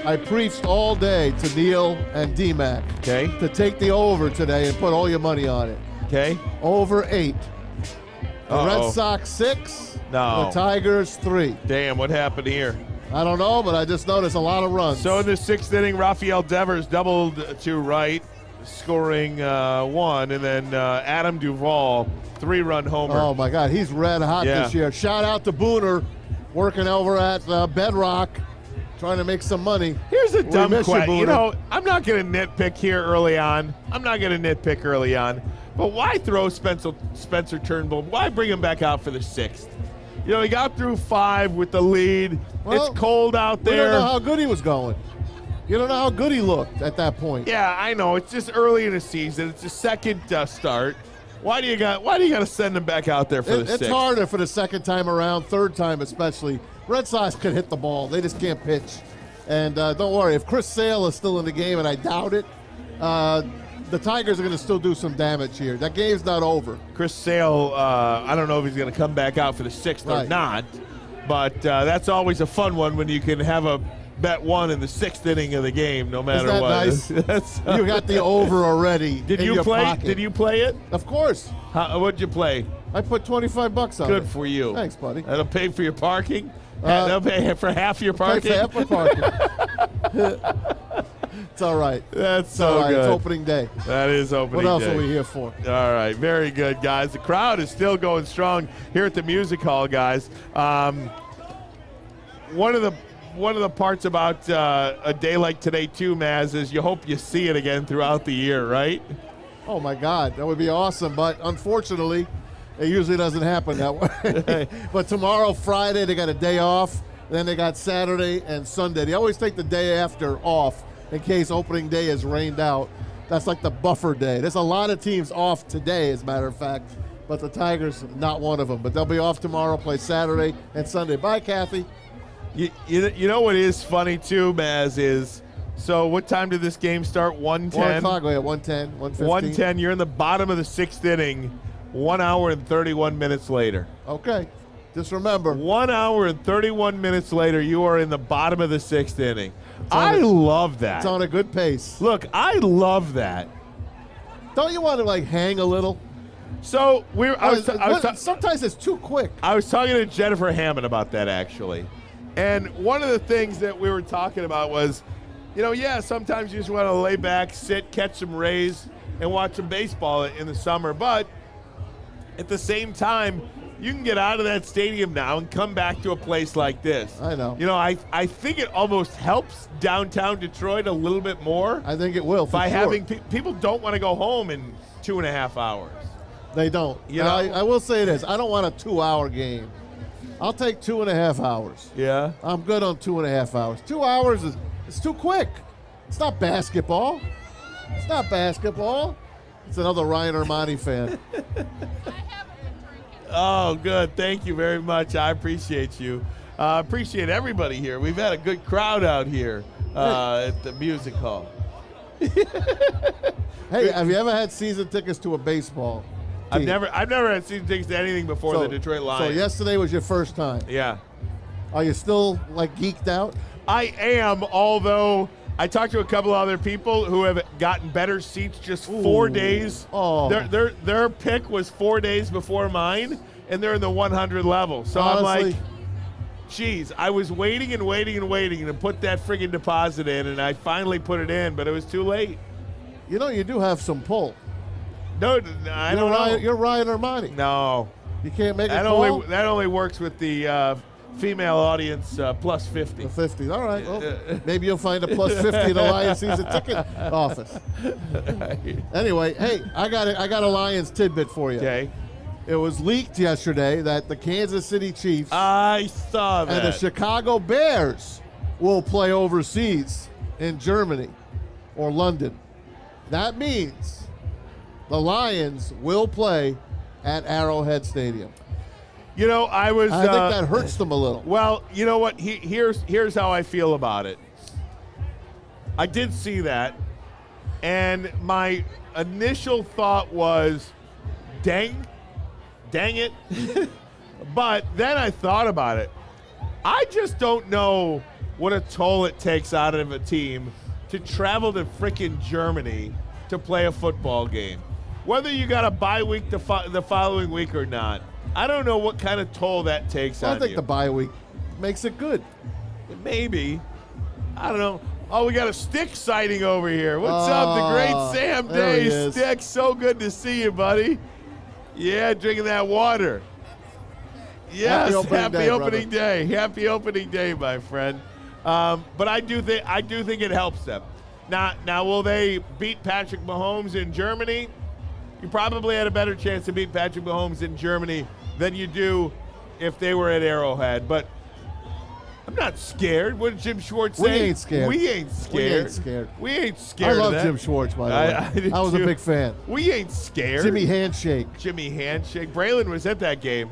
S3: I preached all day to Neil and D-Mac.
S2: Okay.
S3: To take the over today and put all your money on it.
S2: Okay.
S3: Over 8. The Red Sox 6.
S2: No.
S3: The Tigers 3.
S2: Damn, what happened here?
S3: I don't know, but I just noticed a lot of runs.
S2: So in the 6th inning, Rafael Devers doubled to right. scoring 1, and then Adam Duvall, 3-run homer.
S3: Oh, my God. He's red hot this year. Shout out to Booner, working over at Bedrock, trying to make some money.
S2: Here's a dumb question.
S3: You know,
S2: I'm not going to nitpick here early on. But why throw Spencer Turnbull? Why bring him back out for the 6th? You know, he got through 5 with the lead. Well, it's cold out there.
S3: We don't know how good he was going. You don't know how good he looked at that point.
S2: Yeah, I know. It's just early in the season. It's a second start. Why do you got to send him back out there for the 6th?
S3: It's harder for the second time around, third time especially. Red Sox can hit the ball. They just can't pitch. And don't worry, if Chris Sale is still in the game, and I doubt it, the Tigers are going to still do some damage here. That game's not over.
S2: Chris Sale, I don't know if he's going to come back out for the 6th or not, but that's always a fun one when you can have a bet 1 in the 6th inning of the game, no matter what.
S3: Isn't that nice? You got the over already.
S2: Did you play it?
S3: Of course.
S2: What'd you play?
S3: I put $25 on it.
S2: Good for you.
S3: Thanks, buddy.
S2: That'll pay for your parking? That'll pay for half your parking?
S3: Pay for half my parking. It's all right.
S2: That's so
S3: good.
S2: Good.
S3: It's opening day.
S2: That is opening day.
S3: What else are we here for?
S2: All right. Very good, guys. The crowd is still going strong here at the Music Hall, guys. One of the parts about a day like today, too, Maz, is you hope you see it again throughout the year, right?
S3: Oh, my God. That would be awesome. But unfortunately, it usually doesn't happen that way. But tomorrow, Friday, they got a day off. Then they got Saturday and Sunday. They always take the day after off in case opening day is rained out. That's like the buffer day. There's a lot of teams off today, as a matter of fact, but the Tigers, not one of them. But they'll be off tomorrow, play Saturday and Sunday. Bye, Kathy.
S2: You know what is funny, too, Maz, is so what time did this game start? 1:10?
S3: 1 o'clock, 1:10, 1:15.
S2: 1:10, you're in the bottom of the 6th inning, 1 hour and 31 minutes later.
S3: Okay. Just remember.
S2: 1 hour and 31 minutes later, you are in the bottom of the 6th inning. I love that.
S3: It's on a good pace.
S2: Look, I love that.
S3: Don't you want to, hang a little?
S2: So,
S3: sometimes it's too quick.
S2: I was talking to Jennifer Hammond about that, actually. And one of the things that we were talking about was, sometimes you just want to lay back, sit, catch some rays, and watch some baseball in the summer. But at the same time, you can get out of that stadium now and come back to a place like this.
S3: I know.
S2: I think it almost helps downtown Detroit a little bit more.
S3: I think it will,
S2: by having people don't want to go home in 2.5 hours.
S3: They don't. I will say this. I don't want a 2-hour game. I'll take 2.5 hours.
S2: Yeah?
S3: I'm good on 2.5 hours. 2 hours is too quick. It's not basketball. It's another Ryan Ermanni fan.
S2: Oh, good. Thank you very much. I appreciate you. Appreciate everybody here. We've had a good crowd out here at the Music Hall.
S3: Hey, have you ever had season tickets to a baseball team?
S2: I've never had season tickets to anything before the Detroit Lions.
S3: So yesterday was your first time.
S2: Yeah.
S3: Are you still geeked out?
S2: I am, although I talked to a couple other people who have gotten better seats just 4 days.
S3: Oh.
S2: Their pick was 4 days before mine, and they're in the 100 level. So honestly, I'm like, geez, I was waiting and put that friggin' deposit in, and I finally put it in, but it was too late.
S3: You do have some pull.
S2: No, I don't know.
S3: You're Ryan Ermanni.
S2: No.
S3: You can't make a call?
S2: That only works with the female audience plus 50.
S3: The 50. All right. Well, maybe you'll find a plus 50 in the Lions season ticket office. Anyway, hey, I got a Lions tidbit for you.
S2: Okay.
S3: It was leaked yesterday that the Kansas City Chiefs
S2: I saw that.
S3: and the Chicago Bears will play overseas in Germany or London. That means the Lions will play at Arrowhead Stadium. I think that hurts them a little.
S2: Well, you know what? Here's how I feel about it. I did see that, and my initial thought was, dang it. But then I thought about it. I just don't know what a toll it takes out of a team to travel to frickin' Germany to play a football game. Whether you got a bye week the following week or not, I don't know what kind of toll that takes on you.
S3: I think the bye week makes it good.
S2: Maybe. I don't know. Oh, we got a Stick sighting over here. What's up, the great Sam Day? Stick, so good to see you, buddy. Yeah, drinking that water. Yes, happy opening day. Happy opening day, my friend. But I do think it helps them. Now, will they beat Patrick Mahomes in Germany? You probably had a better chance to beat Patrick Mahomes in Germany than you do if they were at Arrowhead. But I'm not scared. What did Jim Schwartz say?
S3: We ain't scared.
S2: We ain't scared. We ain't scared.
S3: I love Jim Schwartz, by the way. I was a big fan.
S2: We ain't scared.
S3: Jimmy Handshake.
S2: Braylon was at that game.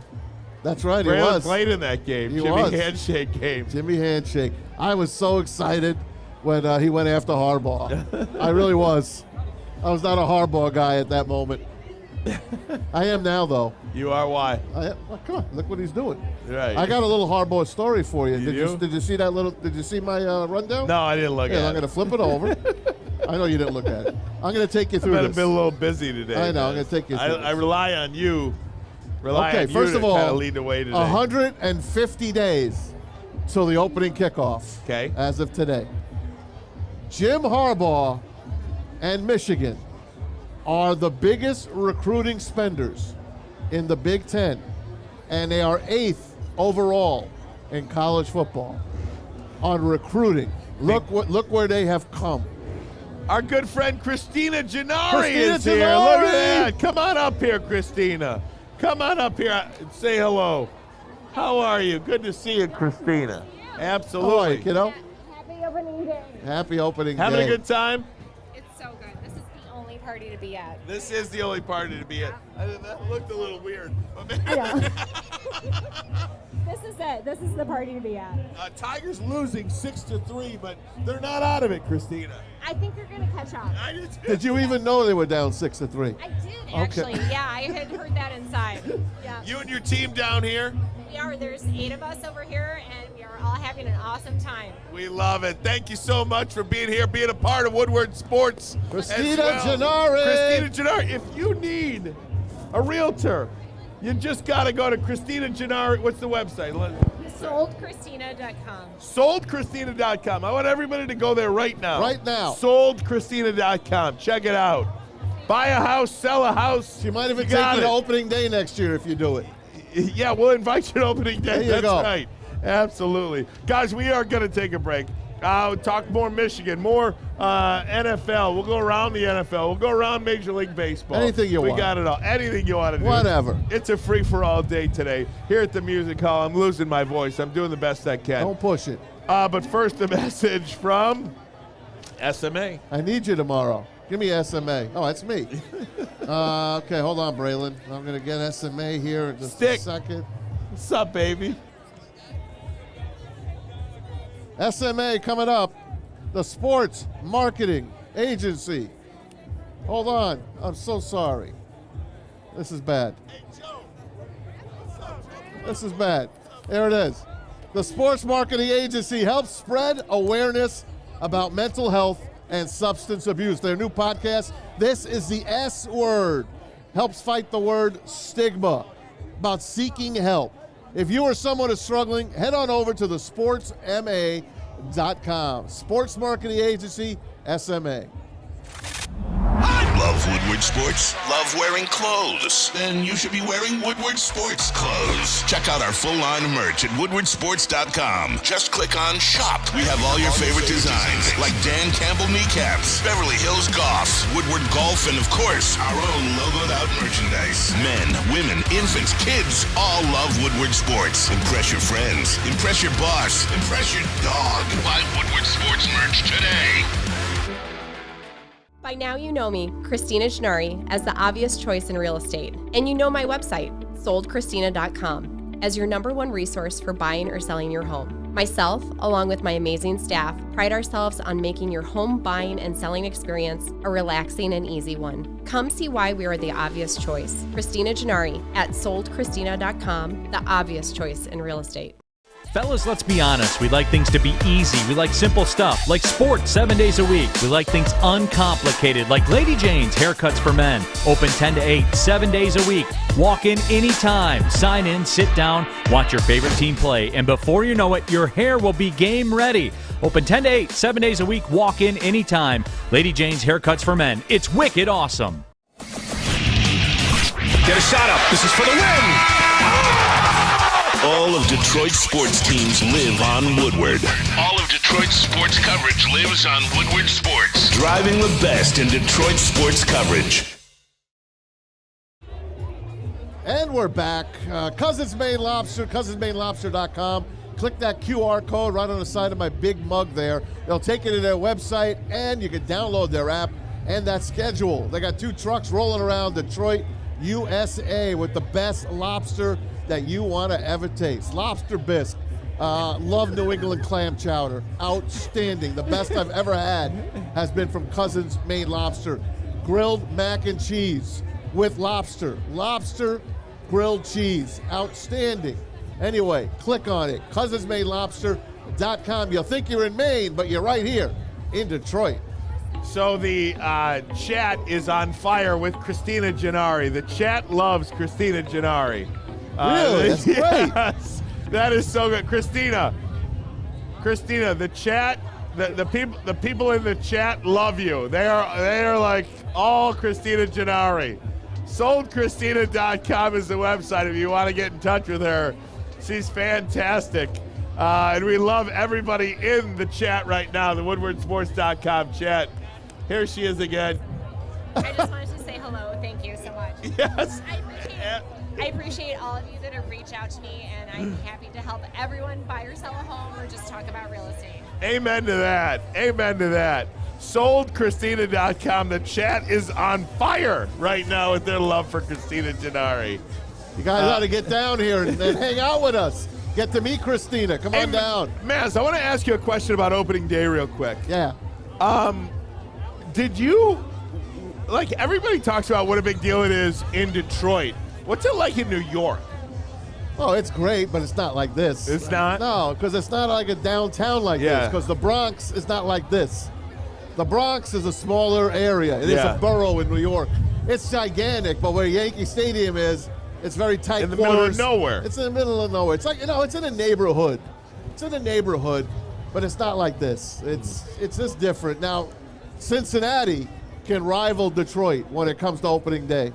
S3: That's right,
S2: Braylon
S3: he was.
S2: Played in that game. Handshake game.
S3: Jimmy Handshake. I was so excited when he went after Harbaugh. I really was. I was not a Harbaugh guy at that moment. I am now, though.
S2: You are why?
S3: Come on, look what he's doing.
S2: Right.
S3: I got a little Harbaugh story for you.
S2: Did
S3: you see that little? Did you see my rundown?
S2: No, I didn't look at it.
S3: I'm going to flip it over. I know you didn't look at it. I'm going to take you through this.
S2: I've been a little busy today.
S3: I know. I'm going to take you through this.
S2: I rely on you.
S3: First of all,
S2: lead the way today.
S3: 150 days till the opening kickoff.
S2: Okay.
S3: As of today. Jim Harbaugh and Michigan are the biggest recruiting spenders in the Big Ten, and they are 8th overall in college football on recruiting. Look where they have come.
S2: Our good friend Christina Gennari is here. Look at that. Come on up here, Christina. Come on up here and say hello. How are you? Good to see you, Christina. Absolutely.
S3: How are you, kiddo?
S13: Happy opening day.
S3: Happy opening day.
S2: Having a good time?
S13: It's so good. This is the only party to be at.
S2: This is the only party to be at. That looked a little weird.
S13: This is it. This is the party to be at.
S2: Tigers losing 6-3, but they're not out of it, Christina.
S13: I think they're going to catch up.
S3: Did you even know they were down 6-3?
S13: I did, actually.
S3: Okay.
S13: Yeah, I had heard that inside. Yeah.
S2: You and your team down here?
S13: We are. There's 8 of us over here, and we are all having an awesome time.
S2: We love it. Thank you so much for being here, being a part of Woodward Sports.
S3: Christina Gennari.
S2: Christina Gennari. If you need a realtor, you just got to go to Christina Gennari. What's the website?
S13: SoldChristina.com.
S2: SoldChristina.com. I want everybody to go there right now.
S3: Right now.
S2: SoldChristina.com. Check it out. Buy a house, sell a house.
S3: She might even take you to opening day next year if you do it.
S2: Yeah, we'll invite you to opening day.
S3: There you go.
S2: Right. Absolutely. Guys, we are going to take a break. Talk more Michigan, more NFL. We'll go around the NFL. We'll go around Major League Baseball.
S3: Anything you want.
S2: We got it all. Anything you want to do.
S3: Whatever.
S2: It's a free-for-all day today. Here at the Music Hall, I'm losing my voice. I'm doing the best I can.
S3: Don't push it.
S2: But first, a message from SMA.
S3: I need you tomorrow. Give me SMA. Oh, that's me. Okay, hold on, Braylon. I'm going to get SMA here in just a second.
S2: What's up, baby?
S3: SMA coming up. The Sports Marketing Agency. Hold on. I'm so sorry. This is bad. This is bad. There it is. The Sports Marketing Agency helps spread awareness about mental health and substance abuse. Their new podcast, This is the S Word, helps fight the word stigma about seeking help. If you or someone is struggling, head on over to thesportsma.com. Sports Marketing Agency, SMA.
S1: Love Woodward Sports? Love wearing clothes? Then you should be wearing Woodward Sports clothes. Check out our full line of merch at woodwardsports.com. Just click on Shop. We have all your favorite designs, like Dan Campbell kneecaps, Beverly Hills Golf, Woodward Golf, and of course, our own logoed out merchandise. Men, women, infants, kids all love Woodward Sports. Impress your friends. Impress your boss. Impress your dog. Buy Woodward Sports merch today.
S14: By now you know me, Christina Gennari, as the obvious choice in real estate. And you know my website, soldchristina.com, as your #1 resource for buying or selling your home. Myself, along with my amazing staff, pride ourselves on making your home buying and selling experience a relaxing and easy one. Come see why we are the obvious choice. Christina Gennari at soldchristina.com, the obvious choice in real estate.
S4: Fellas, let's be honest. We like things to be easy. We like simple stuff, like sports 7 days a week. We like things uncomplicated, like Lady Jane's Haircuts for Men. Open 10 to 8, 7 days a week. Walk in anytime. Sign in, sit down, watch your favorite team play, and before you know it, your hair will be game ready. Open 10 to 8, 7 days a week. Walk in anytime. Lady Jane's Haircuts for Men. It's wicked awesome.
S10: Get a shot up. This is for the win.
S1: All of Detroit's sports teams live on Woodward. All of Detroit's sports coverage lives on Woodward Sports. Driving the best in Detroit sports coverage.
S3: And we're back. Cousins Maine Lobster, cousinsmainelobster.com. Click that QR code right on the side of my big mug there. They'll take you to their website, and you can download their app and that schedule. They got 2 trucks rolling around Detroit, USA, with the best lobster that you want to ever taste. Lobster bisque. Love New England clam chowder. Outstanding. The best I've ever had has been from Cousins Maine Lobster. Grilled mac and cheese with lobster. Lobster grilled cheese. Outstanding. Anyway, click on it. cousinsmainelobster.com. You'll think you're in Maine, but you're right here in Detroit.
S2: So the chat is on fire with Christina Gennari. The chat loves Christina Gennari.
S3: Really? That's great.
S2: Yes, that is so good. Christina, the chat, the people in the chat love you. They are like all Christina Gennari. SoldChristina.com is the website if you want to get in touch with her. She's fantastic. And we love everybody in the chat right now, the WoodwardSports.com chat. Here she is again.
S13: I just wanted to say hello. Thank you so much.
S2: Yes.
S13: I appreciate all of you that have reached out to me, and I'm happy to help everyone buy or sell a home or just talk about real estate.
S2: Amen to that. Amen to that. SoldChristina.com. The chat is on fire right now with their love for Christina Gennari.
S3: You guys ought to get down here and hang out with us. Get to meet Christina. Come on down.
S2: Maz, I want to ask you a question about opening day real quick.
S3: Yeah.
S2: Did you, like, everybody talks about what a big deal it is in Detroit. What's it like in New York?
S3: Oh, it's great, but it's not like this.
S2: It's not?
S3: No, because it's not like a downtown like this, because the Bronx is not like this. The Bronx is a smaller area. It is a borough in New York. It's gigantic, but where Yankee Stadium is, it's very tight
S2: in the
S3: quarters.
S2: middle of nowhere.
S3: It's in the middle of nowhere. It's like, it's in a neighborhood. It's in a neighborhood, but it's not like this. It's just different. Now, Cincinnati can rival Detroit when it comes to opening day.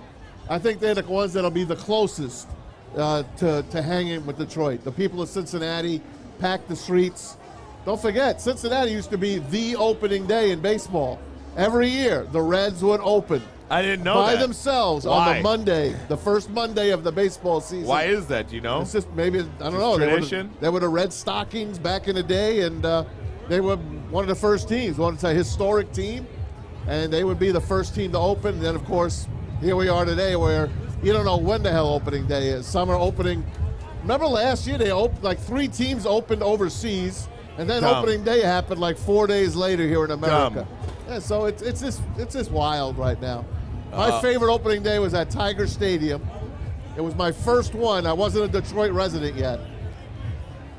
S3: I think they're the ones that'll be the closest to hanging with Detroit. The people of Cincinnati pack the streets. Don't forget, Cincinnati used to be the opening day in baseball. Every year, the Reds would open.
S2: I didn't know
S3: by
S2: that.
S3: themselves
S2: Why?
S3: on the Monday, the first Monday of the baseball season.
S2: Why is that? Do you know?
S3: It's just maybe, I don't know.
S2: Tradition?
S3: They were the Red Stockings back in the day, and they were one of the first teams. It's a historic team, and they would be the first team to open. And then, of course, here we are today where you don't know when the hell opening day is. Some are opening. Remember last year, they opened, like 3 teams opened overseas, and then opening day happened like 4 days later here in America. Yeah, so it's just wild right now. My favorite opening day was at Tiger Stadium. It was my first one. I wasn't a Detroit resident yet.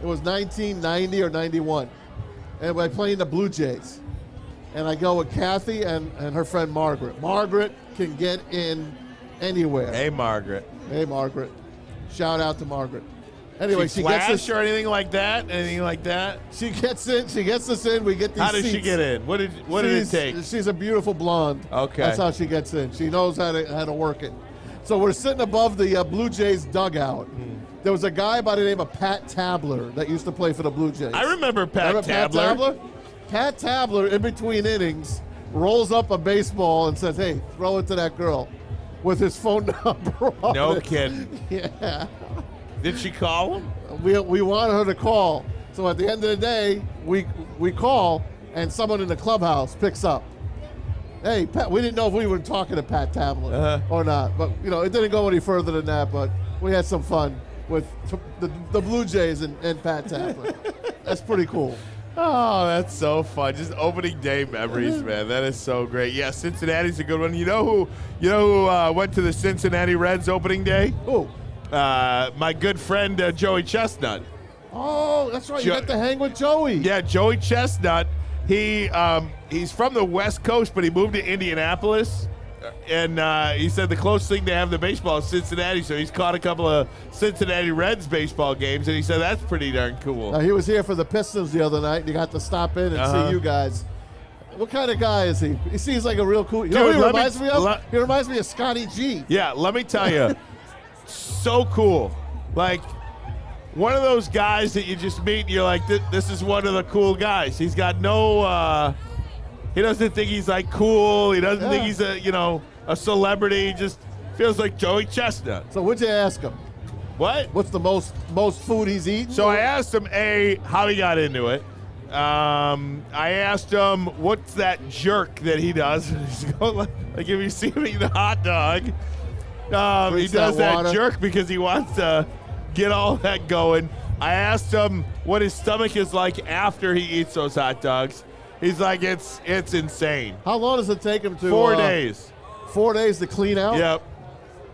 S3: It was 1990 or 91. And I played the Blue Jays. And I go with Kathy and her friend Margaret. Margaret can get in anywhere.
S2: Hey, Margaret.
S3: Hey, Margaret. Shout out to Margaret. Anyway, she
S2: gets
S3: us
S2: or anything like that? Anything like that?
S3: She gets in. She gets us in. We get these
S2: How did she
S3: seats.
S2: get in? What did it take?
S3: She's a beautiful blonde.
S2: Okay.
S3: That's how she gets in. She knows how to work it. So we're sitting above the Blue Jays dugout. There was a guy by the name of Pat Tabler that used to play for the Blue Jays.
S2: I remember Pat Tabler.
S3: Pat Tabler, in between innings, rolls up a baseball and says, "Hey, throw it to that girl," with his phone number on
S2: No
S3: it.
S2: kidding.
S3: Yeah.
S2: Did she call him?
S3: We wanted her to call. So at the end of the day, we call, and someone in the clubhouse picks up. Hey, Pat, we didn't know if we were talking to Pat Tabler or not. But, it didn't go any further than that. But we had some fun with the Blue Jays and Pat Tabler. That's pretty cool.
S2: Oh, that's so fun. Just opening day memories, man. That is so great. Yeah, Cincinnati's a good one. You know who went to the Cincinnati Reds opening day?
S3: Who?
S2: My good friend Joey Chestnut.
S3: Oh, that's right. You got to hang with Joey.
S2: Yeah, Joey Chestnut. He's from the West Coast, but he moved to Indianapolis And he said the closest thing to have the baseball is Cincinnati, so he's caught a couple of Cincinnati Reds baseball games, and he said that's pretty darn cool.
S3: He was here for the Pistons the other night, and he got to stop in and see you guys. What kind of guy is he? He seems like a real cool. You know what he reminds me of? He reminds me of Scotty G.
S2: Yeah, let me tell you, so cool. Like one of those guys that you just meet, and you're like, this is one of the cool guys. He's got no. He doesn't think he's like cool. He doesn't think he's a celebrity. He just feels like Joey Chestnut.
S3: So what'd you ask him?
S2: What?
S3: What's the most food he's eaten?
S2: So I asked him how he got into it. I asked him what's that jerk that he does. He's going like if you see him eating a hot dog, he does that jerk because he wants to get all that going. I asked him what his stomach is like after he eats those hot dogs. He's like, it's insane.
S3: How long does it take him to?
S2: 4 days.
S3: 4 days to clean out?
S2: Yep.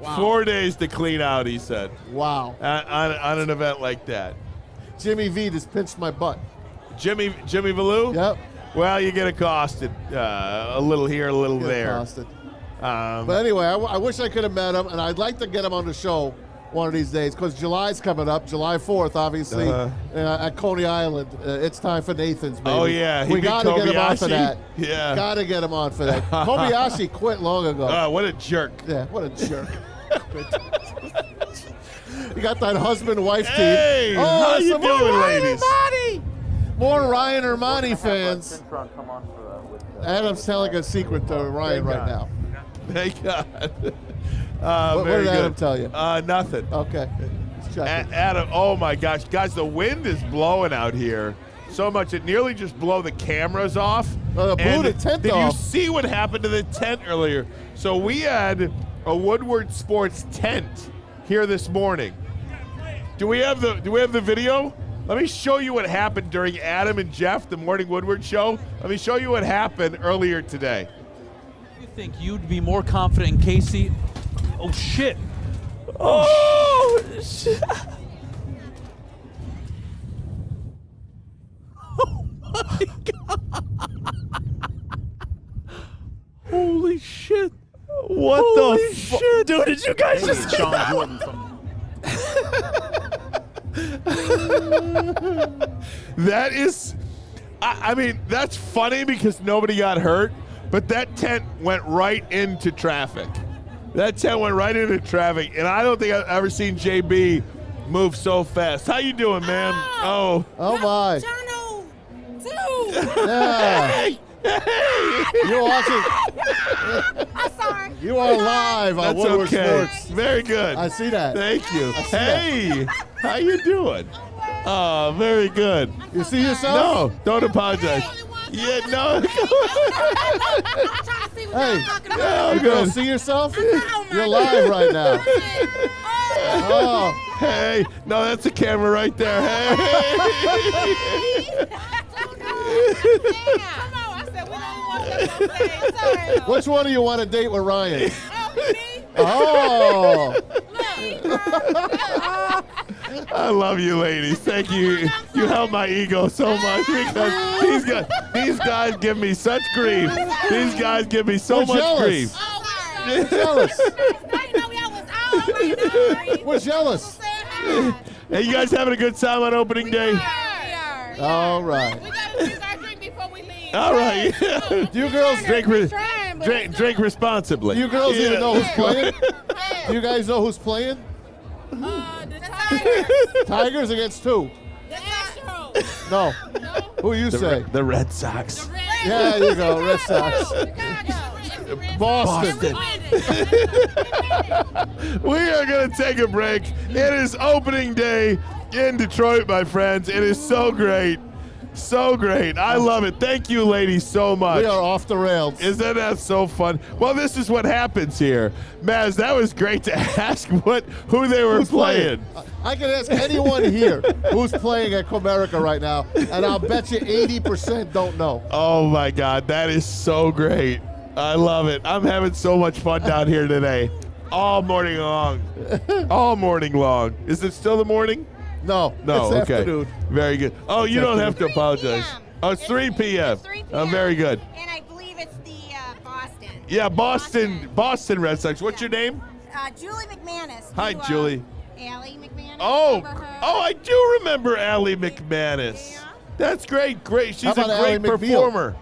S3: Wow.
S2: 4 days to clean out, he said.
S3: Wow.
S2: On an event like that.
S3: Jimmy V just pinched my butt.
S2: Jimmy Valou?
S3: Yep.
S2: Well, you get accosted a little here, a little there.
S3: Accosted. But anyway, I wish I could have met him, and I'd like to get him on the show one of these days because July's coming up, July 4th, obviously, at Coney Island. It's time for Nathan's, baby.
S2: Oh, yeah.
S3: We got to get him on for that.
S2: Yeah.
S3: Got to get him on for that. Kobayashi quit long ago.
S2: Oh, what a jerk.
S3: Yeah, what a jerk. You got that husband-wife team.
S2: Hey, how you doing, ladies?
S3: Ermanni! More Ryan Ermanni fans. Adam's telling a secret to Ryan right now.
S2: Thank God.
S3: What did Adam tell you?
S2: Nothing.
S3: Okay.
S2: Adam, oh my gosh. Guys, the wind is blowing out here so much it nearly just blew the cameras off.
S3: Blew the tent
S2: did
S3: off.
S2: You see what happened to the tent earlier? So we had a Woodward Sports tent here this morning. Do we have the video? Let me show you what happened during Adam and Jeff, the Morning Woodward show. Let me show you what happened earlier today.
S15: You think you'd be more confident in Casey? Oh, shit. Oh, shit. Oh, my God. Holy shit.
S2: What the
S15: shit? Dude, did you guys just get
S5: Sean Jordan from
S2: That is, I mean, that's funny because nobody got hurt, but that tent went right into traffic. That tent went right into traffic, and I don't think I've ever seen JB move so fast. How you doing, man?
S3: Oh my. Yeah. You're watching.
S13: I'm sorry.
S3: You are live on
S2: That's
S3: Woodward
S2: okay.
S3: Sports.
S2: Very good.
S3: I see that.
S2: Thank you.
S3: I see
S2: Hey, how you doing? Oh, very good.
S3: You see yourself?
S2: No, don't apologize. Yeah, no.
S3: Hey,
S2: Oh,
S3: you
S2: good.
S3: gonna see yourself? You're live right now. Oh,
S2: Hey, no, that's a camera right there. Hey.
S3: which one do you want to date with Ryan? Oh.
S2: I love you, ladies. Thank you. You help my ego so much because these guys give me such grief. These guys give me so much grief.
S3: We're jealous. We're jealous.
S2: Hey, you guys having a good time on opening day?
S3: All right.
S2: All right.
S3: Do you girls
S2: drink responsibly?
S3: Do you girls even know who's playing? Do you guys know who's playing?
S13: The Tigers.
S3: Tigers against who?
S13: The Astros.
S3: No. Who you say?
S2: The Red Sox.
S3: Yeah, there you go. Red Sox. Boston.
S2: We are going to take a break. It is opening day in Detroit, my friends. It is so great. So great. I love it. Thank you, ladies, so much.
S3: We are off the rails.
S2: Isn't that so fun? Well, this is what happens here. Maz, that was great to ask who they were playing.
S3: I can ask anyone here who's playing at Comerica right now, and I'll bet you 80% don't know.
S2: Oh, my God. That is so great. I love it. I'm having so much fun down here today. All morning long. All morning long. Is it still the morning?
S3: No,
S2: it's okay.
S3: Afternoon.
S2: Very good. Oh, you don't have to apologize.
S13: PM.
S2: Oh, it's 3 p.m.
S13: It's 3 p.m.
S2: Oh, very good.
S13: And I believe it's the Boston.
S2: Yeah, Boston Red Sox. What's your name?
S16: Julie McManus.
S2: Hi, Julie.
S16: Allie McManus.
S2: Oh, I do remember Allie McManus. Yeah. That's great. She's a great performer.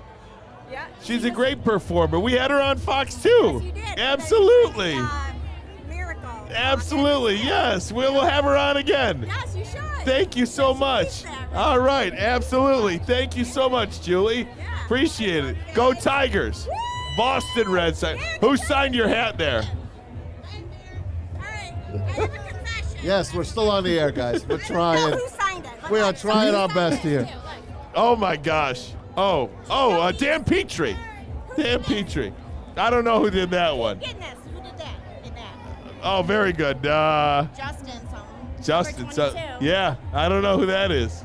S16: Yeah.
S2: She's a great performer. We had her on Fox too.
S16: Yes, you did.
S2: Absolutely.
S16: Miracle.
S2: Absolutely. Yes. We'll have her on again.
S16: Yes, you should.
S2: Thank you so much. All right. Absolutely. Thank you so much, Julie.
S16: Yeah.
S2: Appreciate it. Go Tigers. Woo! Boston Red Sox. Who signed your hat there?
S16: All right. I have a confession.
S3: Yes, we're still on the air, guys. We're trying.
S16: Who signed it?
S3: We are trying our best here.
S2: Oh my gosh. Dan Petrie. Dan Petrie. I don't know who did that one.
S16: Who did that?
S2: Oh, very good. Justin. Yeah, I don't know who that is.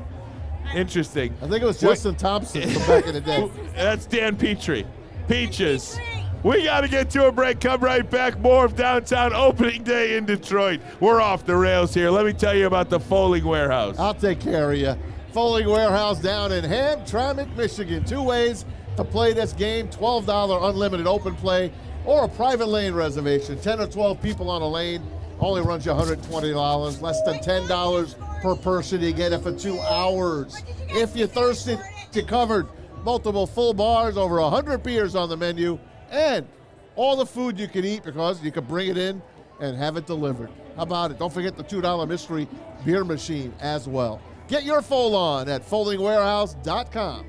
S2: Interesting.
S3: I think it was Justin Thompson from back in the day.
S2: That's Dan Petrie. Peaches. We got to get to a break. Come right back. More of Downtown Opening Day in Detroit. We're off the rails here. Let me tell you about the Folding Warehouse.
S3: I'll take care of you. Folding Warehouse down in Hamtramck, Michigan. 2 ways to play this game. $12 unlimited open play or a private lane reservation. 10 or 12 people on a lane. Only runs you $120. Less than $10 per person. You get it for 2 hours. If you're thirsty, you're covered. Multiple full bars, over 100 beers on the menu, and all the food you can eat because you can bring it in and have it delivered. How about it? Don't forget the $2 mystery beer machine as well. Get your fold on at foldingwarehouse.com.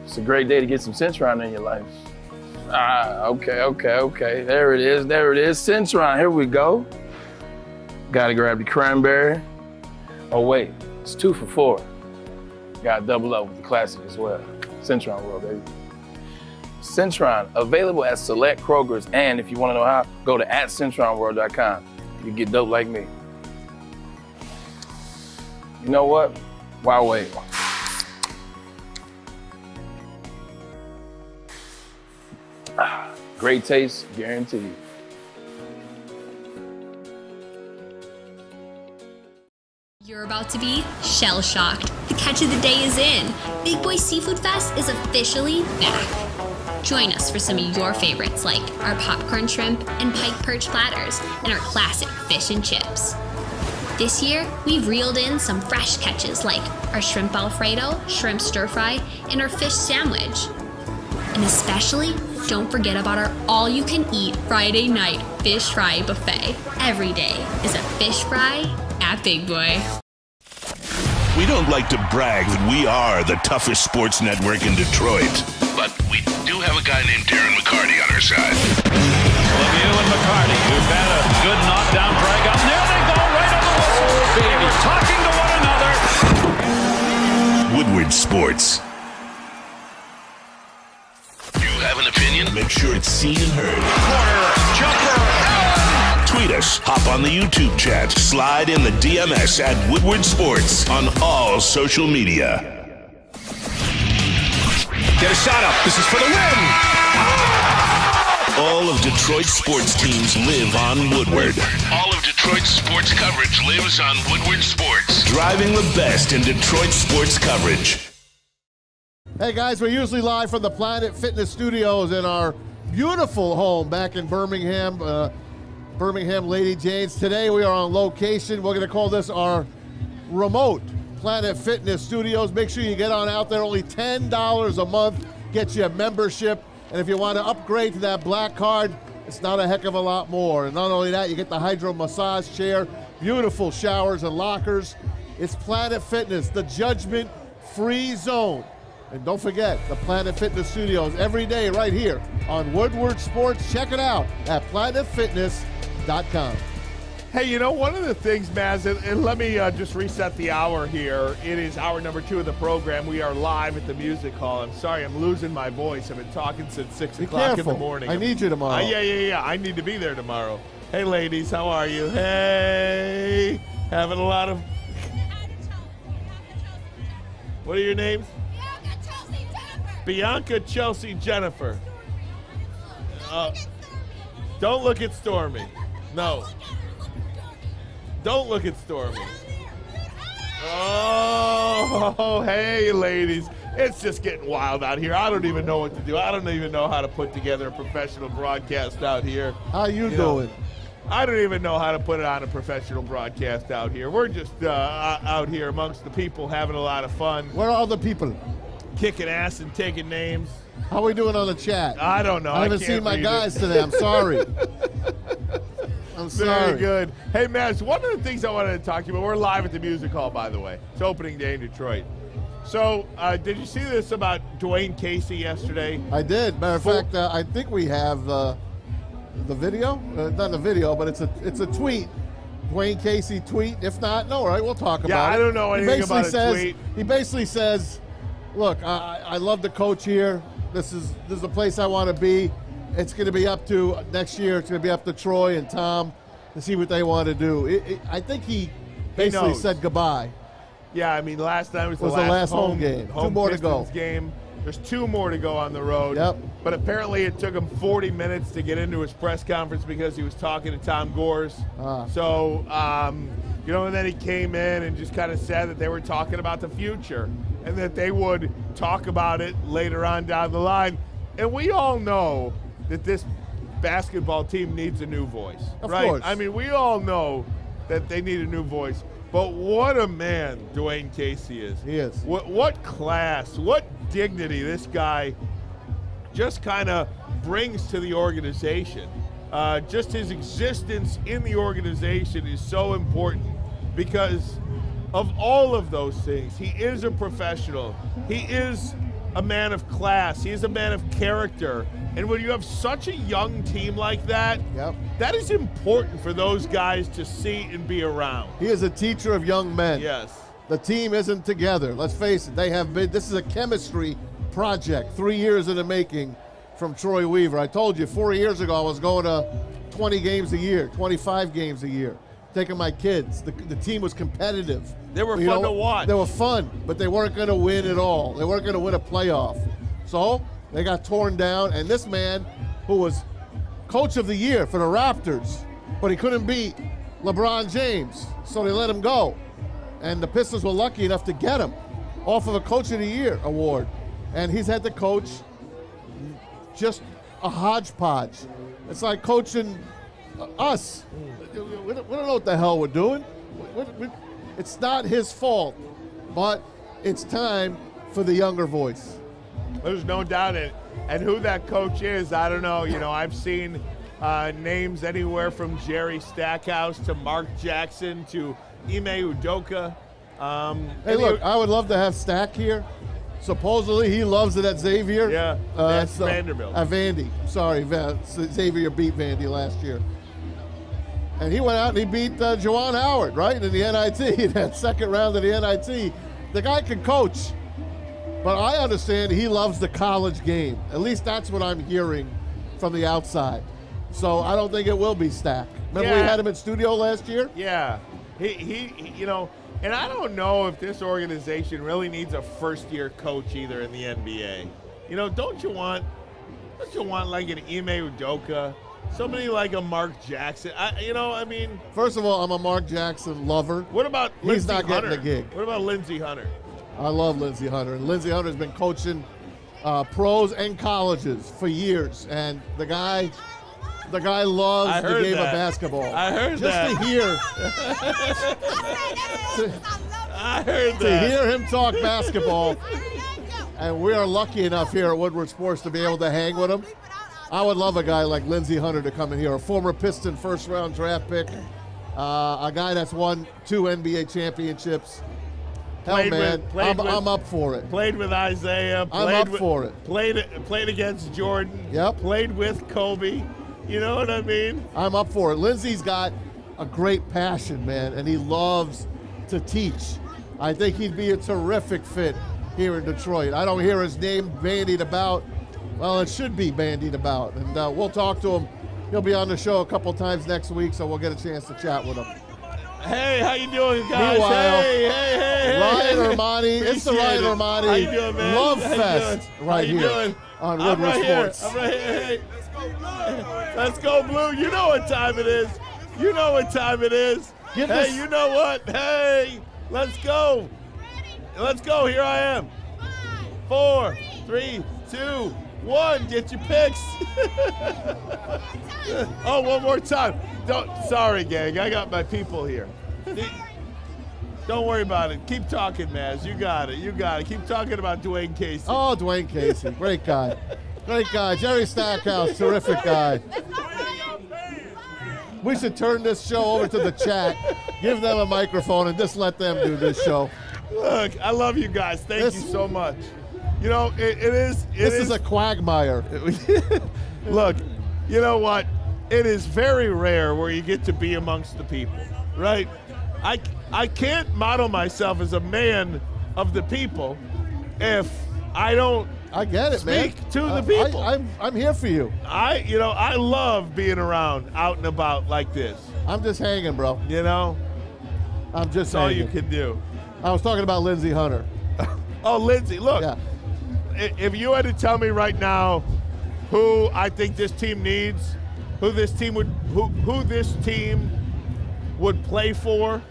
S17: It's a great day to get some Centron in your life. Okay. There it is. Centron, here we go. Gotta grab the cranberry. Oh wait, it's 2 for $4. Gotta double up with the classic as well. Centron World, baby. Centron, available at select Krogers, and if you wanna know how, go to @CentronWorld.com. You get dope like me. You know what? Why wait? Great taste, guaranteed.
S18: You're about to be shell-shocked. The catch of the day is in. Big Boy Seafood Fest is officially back. Join us for some of your favorites like our popcorn shrimp and pike perch platters and our classic fish and chips. This year, we've reeled in some fresh catches like our shrimp Alfredo, shrimp stir-fry, and our fish sandwich. And especially, don't forget about our all-you-can-eat Friday night fish fry buffet. Every day is a fish fry at Big Boy.
S1: We don't like to brag that we are the toughest sports network in Detroit, but we do have a guy named Darren McCarty on our side.
S10: Lemieux and McCarty, who've had a good knockdown drag up. There they go, right on the whistle. They were talking to one another.
S1: Woodward Sports. You have an opinion? Make sure it's seen and heard.
S10: Corner, jumper,
S1: Tweet us, hop on the YouTube chat, slide in the DMS at Woodward Sports on all social media.
S10: Get a shot up. This is for the win.
S1: All of Detroit's sports teams live on Woodward. All of Detroit's sports coverage lives on Woodward Sports. Driving the best in Detroit sports coverage.
S3: Hey guys, we're usually live from the Planet Fitness Studios in our beautiful home back in Birmingham, Lady Jane's. Today we are on location. We're going to call this our remote Planet Fitness Studios. Make sure you get on out there. Only $10 a month gets you a membership. And if you want to upgrade to that black card, it's not a heck of a lot more. And not only that, you get the hydro massage chair, beautiful showers and lockers. It's Planet Fitness, the judgment-free zone. And don't forget, the Planet Fitness Studios every day right here on Woodward Sports. Check it out at planetfitness.com.
S2: Hey, you know, one of the things, Maz, and let me just reset the hour here. It is hour number 2 of the program. We are live at the Music Hall. I'm sorry, I'm losing my voice. I've been talking since 6 o'clock in the morning.
S3: I need you tomorrow.
S2: Yeah. I need to be there tomorrow. Hey, ladies, how are you? Hey, having a lot of... What are your names? Bianca, Chelsea, Jennifer. Don't look at Stormy. No. Don't look at Stormy. Oh, hey, ladies. It's just getting wild out here. I don't even know what to do. I don't even know how to put together a professional broadcast out here.
S3: How you doing?
S2: I don't even know how to put it on a professional broadcast out here. We're just out here amongst the people having a lot of fun.
S3: Where are all the people?
S2: Kicking ass and taking names.
S3: How are we doing on the chat?
S2: I don't know.
S3: I haven't seen my guys today. I'm sorry. I'm sorry.
S2: Very good. Hey, Matt, one of the things I wanted to talk to you about, we're live at the Music Hall, by the way. It's opening day in Detroit. So, did you see this about Dwayne Casey yesterday?
S3: I did. Matter of fact, I think we have the video. Not the video, but it's a tweet. Dwayne Casey tweet. If not, no, right? We'll talk about it.
S2: Yeah, I don't know anything about a tweet.
S3: He basically says, look, I love to coach here. This is the place I want to be. It's going to be up to next year. It's going to be up to Troy and Tom to see what they want to do. I think he basically said goodbye.
S2: Yeah, I mean, last time was the
S3: last home game. 2 more to go.
S2: Game. There's 2 more to go on the road.
S3: Yep.
S2: But apparently it took him 40 minutes to get into his press conference because he was talking to Tom Gores. So, and then he came in and just kind of said that they were talking about the future and that they would talk about it later on down the line. And we all know that this basketball team needs a new voice, right?
S3: Of course.
S2: I mean, we all know that they need a new voice. But what a man Dwayne Casey is.
S3: He is.
S2: What class, what dignity this guy just kind of brings to the organization. Just his existence in the organization is so important because of all of those things. He is a professional. He is a man of class. He is a man of character. And when you have such a young team like that, that is important for those guys to see and be around.
S3: He is a teacher of young men.
S2: Yes.
S3: The team isn't together. Let's face it. This is a chemistry project, 3 years in the making from Troy Weaver. I told you 4 years ago I was going to 20 games a year, 25 games a year, taking my kids. The team was competitive.
S2: They were fun to watch.
S3: They were fun, but they weren't going to win at all. They weren't going to win a playoff. So they got torn down, and this man, who was coach of the year for the Raptors, but he couldn't beat LeBron James, so they let him go. And the Pistons were lucky enough to get him off of a Coach of the Year award. And he's had to coach just a hodgepodge. It's like coaching us. We don't know what the hell we're doing. It's not his fault, but it's time for the younger voice.
S2: There's no doubt in it. And who that coach is, I don't know. I've seen names anywhere from Jerry Stackhouse to Mark Jackson to Ime Udoka.
S3: Hey, look, I would love to have Stack here. Supposedly he loves it at Xavier.
S2: Yeah, that's Vanderbilt.
S3: Vandy. Sorry, Xavier beat Vandy last year. And he went out and he beat Juwan Howard, right, in the NIT, in that second round of the NIT. The guy can coach, but I understand he loves the college game. At least that's what I'm hearing from the outside. So I don't think it will be Stack. Remember we had him in studio last year?
S2: Yeah. He and I don't know if this organization really needs a first-year coach either in the NBA. Don't you want like an Ime Udoka, somebody like a Mark Jackson?
S3: First of all, I'm a Mark Jackson lover.
S2: What about
S3: He's
S2: Lindsey
S3: not
S2: Hunter?
S3: getting the gig.
S2: What about Lindsey Hunter?
S3: I love Lindsey Hunter, and Lindsey Hunter's been coaching pros and colleges for years, and the guy loves the game of basketball.
S2: I heard that.
S3: Just to hear.
S2: I heard that.
S3: To hear him talk basketball, and we are lucky enough here at Woodward Sports to be able to hang with him. I would love a guy like Lindsey Hunter to come in here, a former Piston first-round draft pick, a guy that's won 2 NBA championships. Hell, man, I'm up for it.
S2: Played with Isaiah.
S3: I'm up for it.
S2: Played against Jordan.
S3: Yep.
S2: Played with Kobe. You know what I mean?
S3: I'm up for it. Lindsey's got a great passion, man, and he loves to teach. I think he'd be a terrific fit here in Detroit. I don't hear his name bandied about. Well, it should be bandied about, and we'll talk to him. He'll be on the show a couple times next week, so we'll get a chance to chat with him.
S2: Hey, how you doing, guys?
S3: Meanwhile,
S2: hey.
S3: Ryan Ermanni, it's the Ryan Ermanni
S2: How you doing, man?
S3: Love
S2: How you
S3: Fest
S2: doing?
S3: right
S2: How you
S3: here
S2: doing?
S3: on
S2: I'm
S3: Woodward
S2: right
S3: Sports.
S2: Here. I'm right here. Hey. Let's go, Blue. You know what time it is. You know what time it is. You know what? Hey, let's go. Let's go. Here I am. 4, 3, 2, 1. Get your picks. Oh, one more time. Sorry, gang. I got my people here. Don't worry about it. Keep talking, Maz. You got it. Keep talking about Dwayne Casey.
S3: Oh, Dwayne Casey. Great guy. Great guy. Jerry Stackhouse, terrific guy. We should turn this show over to the chat, give them a microphone, and just let them do this show.
S2: Look, I love you guys. Thank you so much. You know, this is a
S3: quagmire.
S2: Look, you know what? It is very rare where you get to be amongst the people, right? I can't model myself as a man of the people if I don't
S3: get it,
S2: speak
S3: man.
S2: to the people.
S3: I'm here for you.
S2: I love being around, out and about like this.
S3: I'm just hanging, bro.
S2: You know?
S3: I'm just
S2: That's all
S3: hanging.
S2: you can do.
S3: I was talking about Lindsey Hunter.
S2: Oh, Lindsey, look.
S3: Yeah.
S2: If you had to tell me right now who I think this team needs, who this team would play for,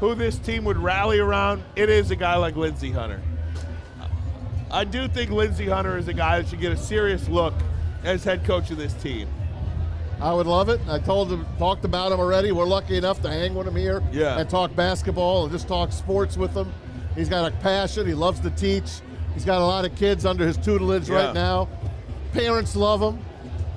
S2: who this team would rally around, it is a guy like Lindsey Hunter. I do think Lindsey Hunter is a guy that should get a serious look as head coach of this team.
S3: I would love it. I talked about him already. We're lucky enough to hang with him here and talk basketball and just talk sports with him. He's got a passion. He loves to teach. He's got a lot of kids under his tutelage right now. Parents love him.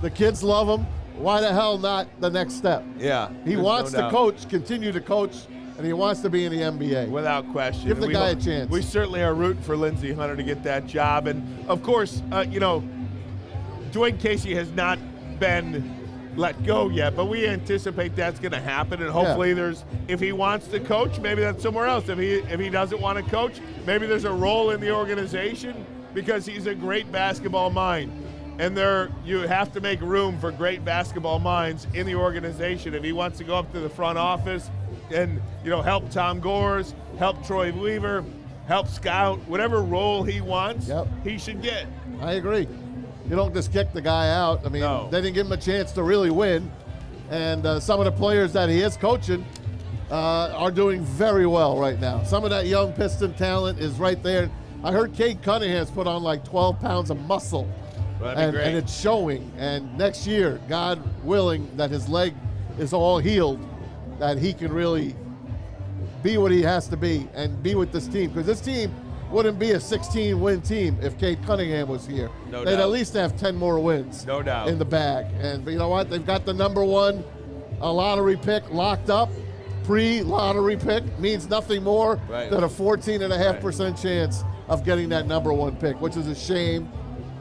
S3: The kids love him. Why the hell not the next step?
S2: Yeah.
S3: He wants to coach, continue to coach, and he wants to be in the NBA.
S2: Without question.
S3: Give the guy a chance.
S2: We certainly are rooting for Lindsey Hunter to get that job. And, of course, Dwayne Casey has not been let go yet, but we anticipate that's going to happen. And hopefully if he wants to coach, maybe that's somewhere else. If he doesn't want to coach, maybe there's a role in the organization because he's a great basketball mind. And you have to make room for great basketball minds in the organization. If he wants to go up to the front office and help Tom Gores, help Troy Weaver, help scout, whatever role he wants, he should get.
S3: I agree. You don't just kick the guy out. I mean, they didn't give him a chance to really win. And some of the players that he is coaching are doing very well right now. Some of that young Piston talent is right there. I heard Cade Cunningham's put on like 12 pounds of muscle. And it's showing. And next year, God willing, that his leg is all healed, that he can really be what he has to be and be with this team. Because this team wouldn't be a 16-win team if Cade Cunningham was here. They'd at least have 10 more wins in the bag. And you know what? They've got the #1 lottery pick locked up. Pre-lottery pick means nothing more than a 14.5% chance of getting that #1 pick, which is a shame.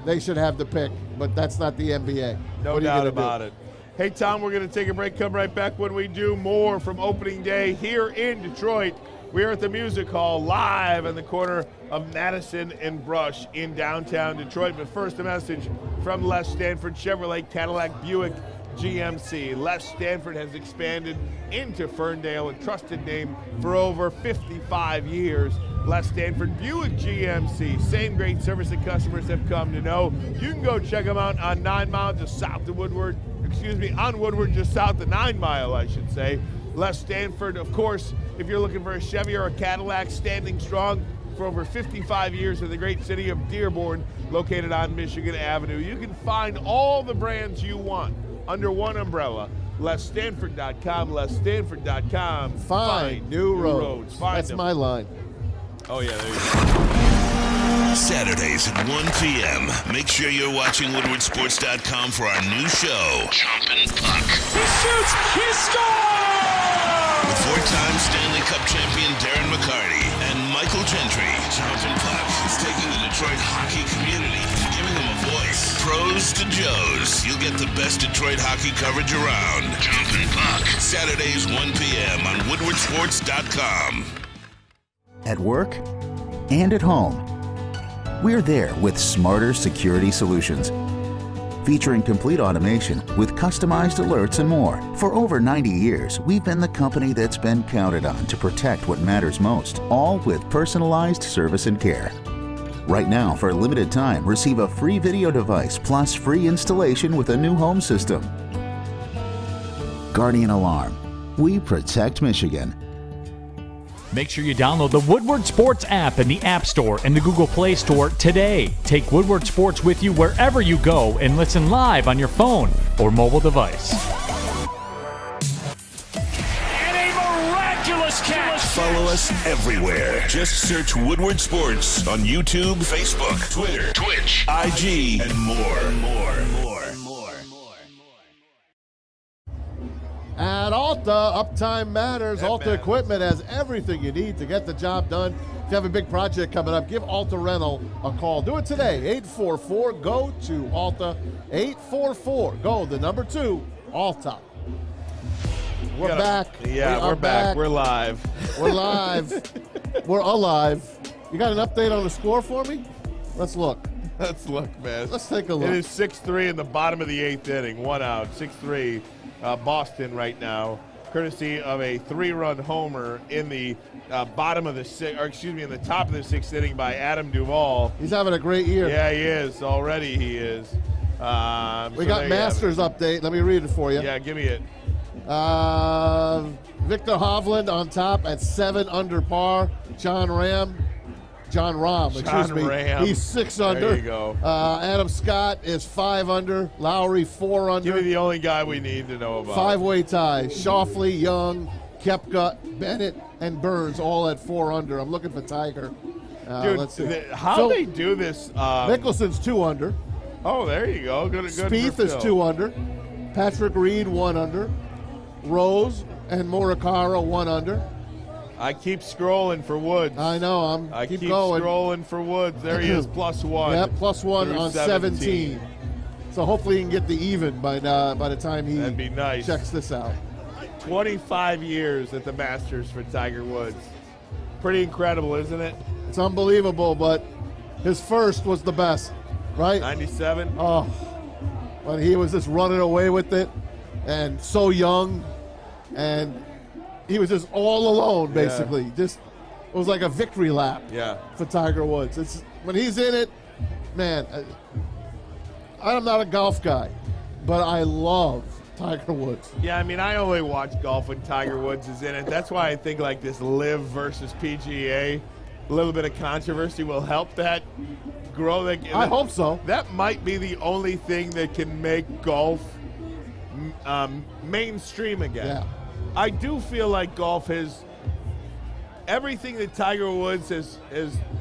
S3: They should have the pick, but that's not the NBA.
S2: No doubt about it. Hey, Tom, we're going to take a break. Come right back when we do more from opening day here in Detroit. We're at the Music Hall live in the corner of Madison and Brush in downtown Detroit. But first, a message from Les Stanford Chevrolet Cadillac Buick GMC. Les Stanford has expanded into Ferndale, a trusted name for over 55 years. Les Stanford Buick GMC, same great service that customers have come to know. You can go check them out on 9 Mile just south of Woodward. On Woodward just south of 9 Mile, I should say. Les Stanford, of course, if you're looking for a Chevy or a Cadillac, standing strong for over 55 years in the great city of Dearborn, located on Michigan Avenue. You can find all the brands you want under one umbrella. LesStanford.com, LesStanford.com.
S3: Find new roads. That's my line.
S2: Oh, yeah, there you go.
S1: Saturdays at 1 p.m. Make sure you're watching WoodwardSports.com for our new show, Chompin' Puck.
S10: He shoots! He scores!
S1: With 4-time Stanley Cup champion Darren McCarty and Michael Gentry, Chompin' Puck is taking the Detroit hockey community and giving them a voice. Pros to Joes. You'll get the best Detroit hockey coverage around. Chompin' Puck. Saturdays 1 p.m. on WoodwardSports.com.
S19: At work and at home, we're there with smarter security solutions. Featuring complete automation with customized alerts and more. For over 90 years, we've been the company that's been counted on to protect what matters most, all with personalized service and care. Right now, for a limited time, receive a free video device plus free installation with a new home system. Guardian Alarm. We protect Michigan.
S4: Make sure you download the Woodward Sports app in the App Store and the Google Play Store today. Take Woodward Sports with you wherever you go and listen live on your phone or mobile device.
S10: And a miraculous catch.
S1: Follow us everywhere. Just search Woodward Sports on YouTube, Facebook, Twitter, Twitch, IG, and more.
S3: At Alta, uptime matters.
S2: That
S3: Alta
S2: matters.
S3: Equipment has everything you need to get the job done. If you have a big project coming up, give Alta Rental a call. Do it today. 844-GO-TO-ALTA. 844-GO, the number 2, Alta. We're back.
S2: Yeah, we're back. We're live.
S3: We're live. We're alive. You got an update on the score for me? Let's look.
S2: Let's look, man.
S3: Let's take a look.
S2: It is 6-3 in the bottom of the 8th inning. 1 out. 6-3. Boston right now, courtesy of a 3-run homer in the bottom of the in the top of the 6th inning by Adam Duvall.
S3: He's having a great year.
S2: Yeah, he is. Already he is.
S3: We got Masters update. Let me read it for you.
S2: Yeah, give me it.
S3: Victor Hovland on top at 7 under par. John Rahm. He's 6 under.
S2: There you go.
S3: Adam Scott is 5 under. Lowry 4 under.
S2: Give me the only guy we need to know about.
S3: 5-way tie. Schauffele, Young, Koepka, Bennett, and Burns all at 4 under. I'm looking for Tiger.
S2: Dude,
S3: let's see.
S2: How they do this?
S3: Mickelson's 2 under.
S2: Oh, there you go. Good.
S3: Spieth is 2 under. Patrick Reed 1 under. Rose and Morikawa 1 under.
S2: I keep scrolling for Woods.
S3: I know.
S2: I keep
S3: going.
S2: scrolling for Woods. There he is, +1.
S3: Yep, +1 on 17. So hopefully he can get the even by the time he
S2: That'd be nice.
S3: checks this out.
S2: 25 years at the Masters for Tiger Woods. Pretty incredible, isn't it?
S3: It's unbelievable, but his first was the best, right?
S2: 97.
S3: Oh, when he was just running away with it and so young, and he was just all alone, basically. Just it was like a victory lap for Tiger Woods. It's when he's in it, man. I'm not a golf guy, but I love Tiger Woods.
S2: Yeah, I mean, I only watch golf when Tiger Woods is in it. That's why I think like this LIV versus PGA, a little bit of controversy will help that grow.
S3: I hope so.
S2: That might be the only thing that can make golf mainstream again.
S3: Yeah.
S2: I do feel like golf has everything that Tiger Woods has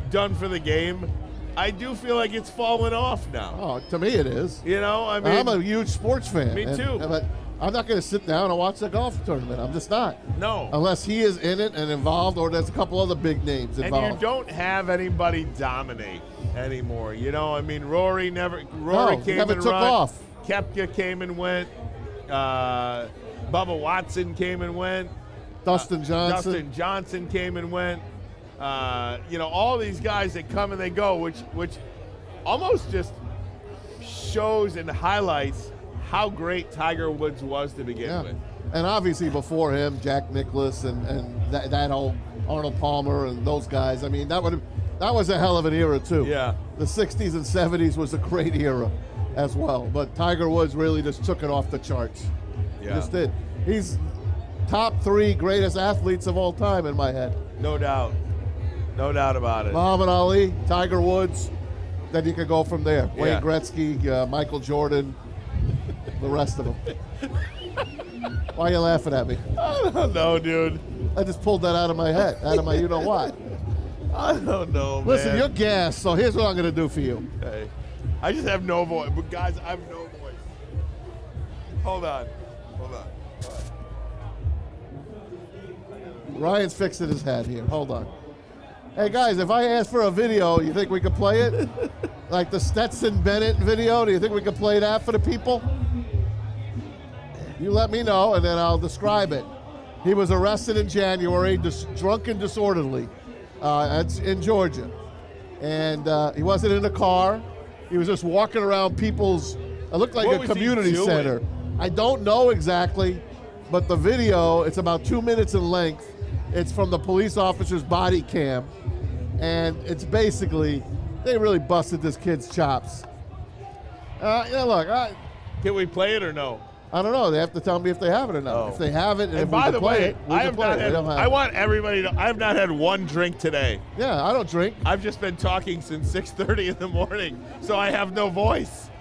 S2: done for the game. I do feel like it's fallen off now.
S3: Oh, to me it is.
S2: You know, I mean,
S3: I'm a huge sports fan.
S2: Me too.
S3: But I'm not going to sit down and watch the golf tournament. I'm just not.
S2: No.
S3: Unless he is in it and involved, or there's a couple other big names involved.
S2: And you don't have anybody dominate anymore. You know, I mean, Rory came
S3: never
S2: and
S3: took
S2: run.
S3: off.
S2: Koepka came and went. Bubba Watson came and went.
S3: Dustin
S2: Johnson came and went. You know, all these guys that come and they go, which almost just shows and highlights how great Tiger Woods was to begin with.
S3: And obviously before him, Jack Nicklaus and that old Arnold Palmer and those guys. I mean, that was a hell of an era too.
S2: Yeah.
S3: The 60s and 70s was a great era as well. But Tiger Woods really just took it off the charts.
S2: Yeah.
S3: He just did. He's top 3 greatest athletes of all time in my head.
S2: No doubt. No doubt about it.
S3: Muhammad Ali, Tiger Woods, then you could go from there.
S2: Yeah.
S3: Wayne Gretzky, Michael Jordan, the rest of them. Why are you laughing at me?
S2: I don't know, dude.
S3: I just pulled that out of my head, out of my you-know-what.
S2: I don't know, man.
S3: Listen, you're gassed, so here's what I'm going to do for you.
S2: Okay. I just have no voice. But guys, I have no voice. Hold on.
S3: Ryan's fixing his head here. Hold on. Hey, guys, if I ask for a video, you think we could play it? Like the Stetson Bennett video? Do you think we could play that for the people? You let me know, and then I'll describe it. He was arrested in January, drunk and disorderly in Georgia. And he wasn't in a car. He was just walking around people's, it looked like a community center. I don't know exactly, but the video, it's about 2 minutes in length. It's from the police officer's body cam. And it's basically, they really busted this kid's chops. Look.
S2: Can we play it or no?
S3: I don't know. They have to tell me if they have it or not.
S2: Oh.
S3: If they have it, and if
S2: by
S3: we
S2: the
S3: can play
S2: way,
S3: it, we can play it.
S2: I want everybody to. I have not had one drink today.
S3: Yeah, I don't drink.
S2: I've just been talking since 6:30 in the morning, so I have no voice.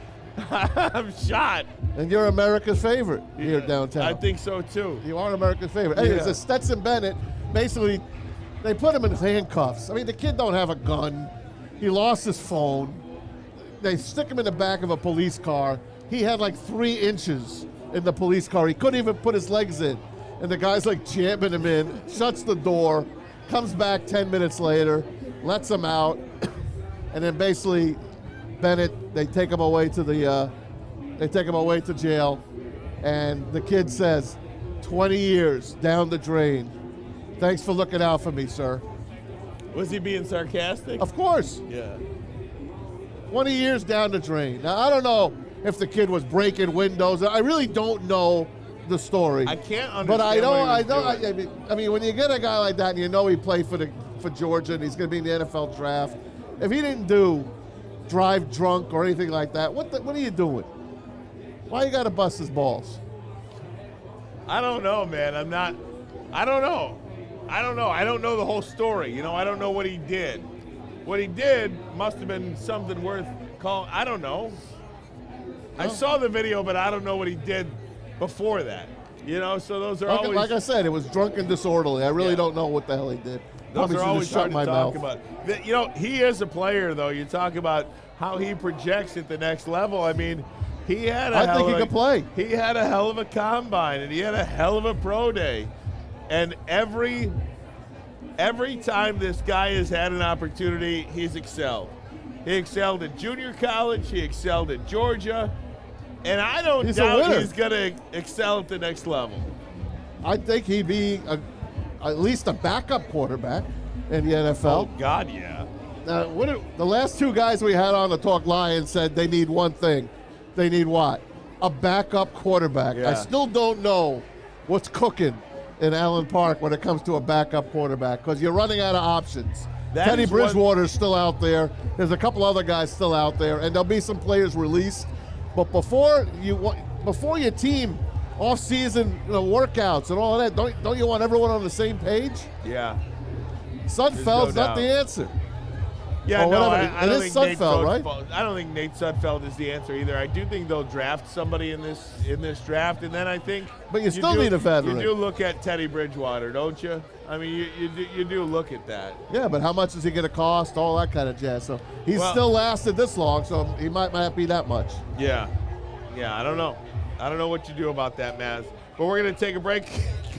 S2: I'm shot.
S3: And you're America's favorite here downtown.
S2: I think so too.
S3: You are America's favorite. Hey,
S2: Yeah.
S3: it's a Stetson Bennett. Basically, they put him in handcuffs. I mean, the kid don't have a gun. He lost his phone. They stick him in the back of a police car. He had like 3 inches in the police car. He couldn't even put his legs in. And the guy's like jamming him in, shuts the door, comes back 10 minutes later, lets him out, and then basically Bennett, they take him away to jail, and the kid says, 20 years down the drain. Thanks for looking out for me, sir.
S2: Was he being sarcastic?
S3: Of course.
S2: Yeah.
S3: 20 years down the drain. Now, I don't know if the kid was breaking windows. I really don't know the story.
S2: I can't understand.
S3: But I
S2: what
S3: know.
S2: he was doing.
S3: I mean, when you get a guy like that and you know he played for Georgia and he's going to be in the NFL draft, if he didn't drive drunk or anything like that, what are you doing? Why you got to bust his balls?
S2: I don't know, man. I don't know. I don't know the whole story. I don't know what he did. What he did must have been something worth calling. I don't know. I saw the video, but I don't know what he did before that. So those are always.
S3: Like I said, it was drunk and disorderly. I really don't know what the hell he did.
S2: Those
S3: Probably
S2: are
S3: should
S2: always
S3: have shut
S2: hard to
S3: my
S2: talk
S3: mouth.
S2: about. He is a player, though. You talk about how he projects at the next level. I mean, he had
S3: I think he could play.
S2: He had a hell of a combine, and he had a hell of a pro day. And every time this guy has had an opportunity, he's excelled. He excelled at junior college. He excelled at Georgia. And I don't doubt he's going to excel at the next level.
S3: I think he'd be at least a backup quarterback in the NFL.
S2: Oh, God, yeah.
S3: The last 2 guys we had on the Talk Lions said they need one thing. They need what? A backup quarterback.
S2: Yeah.
S3: I still don't know what's cooking in Allen Park when it comes to a backup quarterback because you're running out of options. Teddy Bridgewater's still out there. There's a couple other guys still out there, and there'll be some players released. But before your team off-season workouts and all of that, don't you want everyone on the same page?
S2: Yeah.
S3: Sudfeld's not the answer.
S2: Yeah, no, I don't think
S3: Sudfeld, right?
S2: I don't think Nate Sudfeld is the answer either. I do think they'll draft somebody in this draft, and then I think.
S3: But you still need a veteran.
S2: You do look at Teddy Bridgewater, don't you? I mean, you do look at that.
S3: Yeah, but how much is he going to cost? All that kind of jazz. So he's still lasted this long, so he might not be that much.
S2: Yeah, I don't know. I don't know what you do about that, Maz. But we're going to take a break.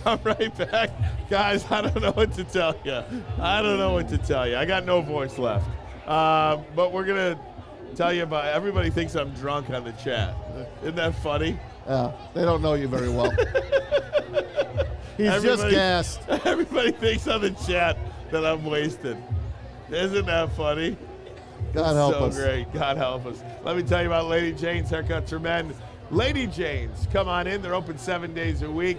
S2: Come right back. Guys, I don't know what to tell you. I got no voice left. But we're going to tell you about everybody thinks I'm drunk on the chat. Isn't that funny?
S3: Yeah, they don't know you very well. He's just gassed.
S2: Everybody thinks on the chat that I'm wasted. Isn't that funny?
S3: God help us.
S2: So great. God help us. Let me tell you about Lady Jane's Haircuts for Men. Lady Jane's, come on in. They're open 7 days a week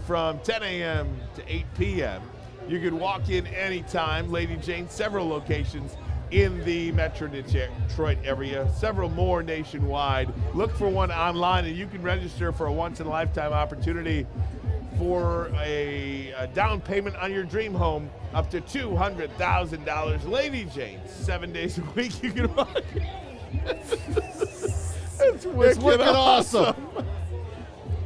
S2: from 10 a.m. to 8 p.m. You can walk in anytime. Lady Jane's, several locations in the Metro Detroit area, several more nationwide. Look for one online, and you can register for a once-in-a-lifetime opportunity for a down payment on your dream home up to $200,000. Lady Jane's, 7 days a week. You can walk in. It's wicked awesome.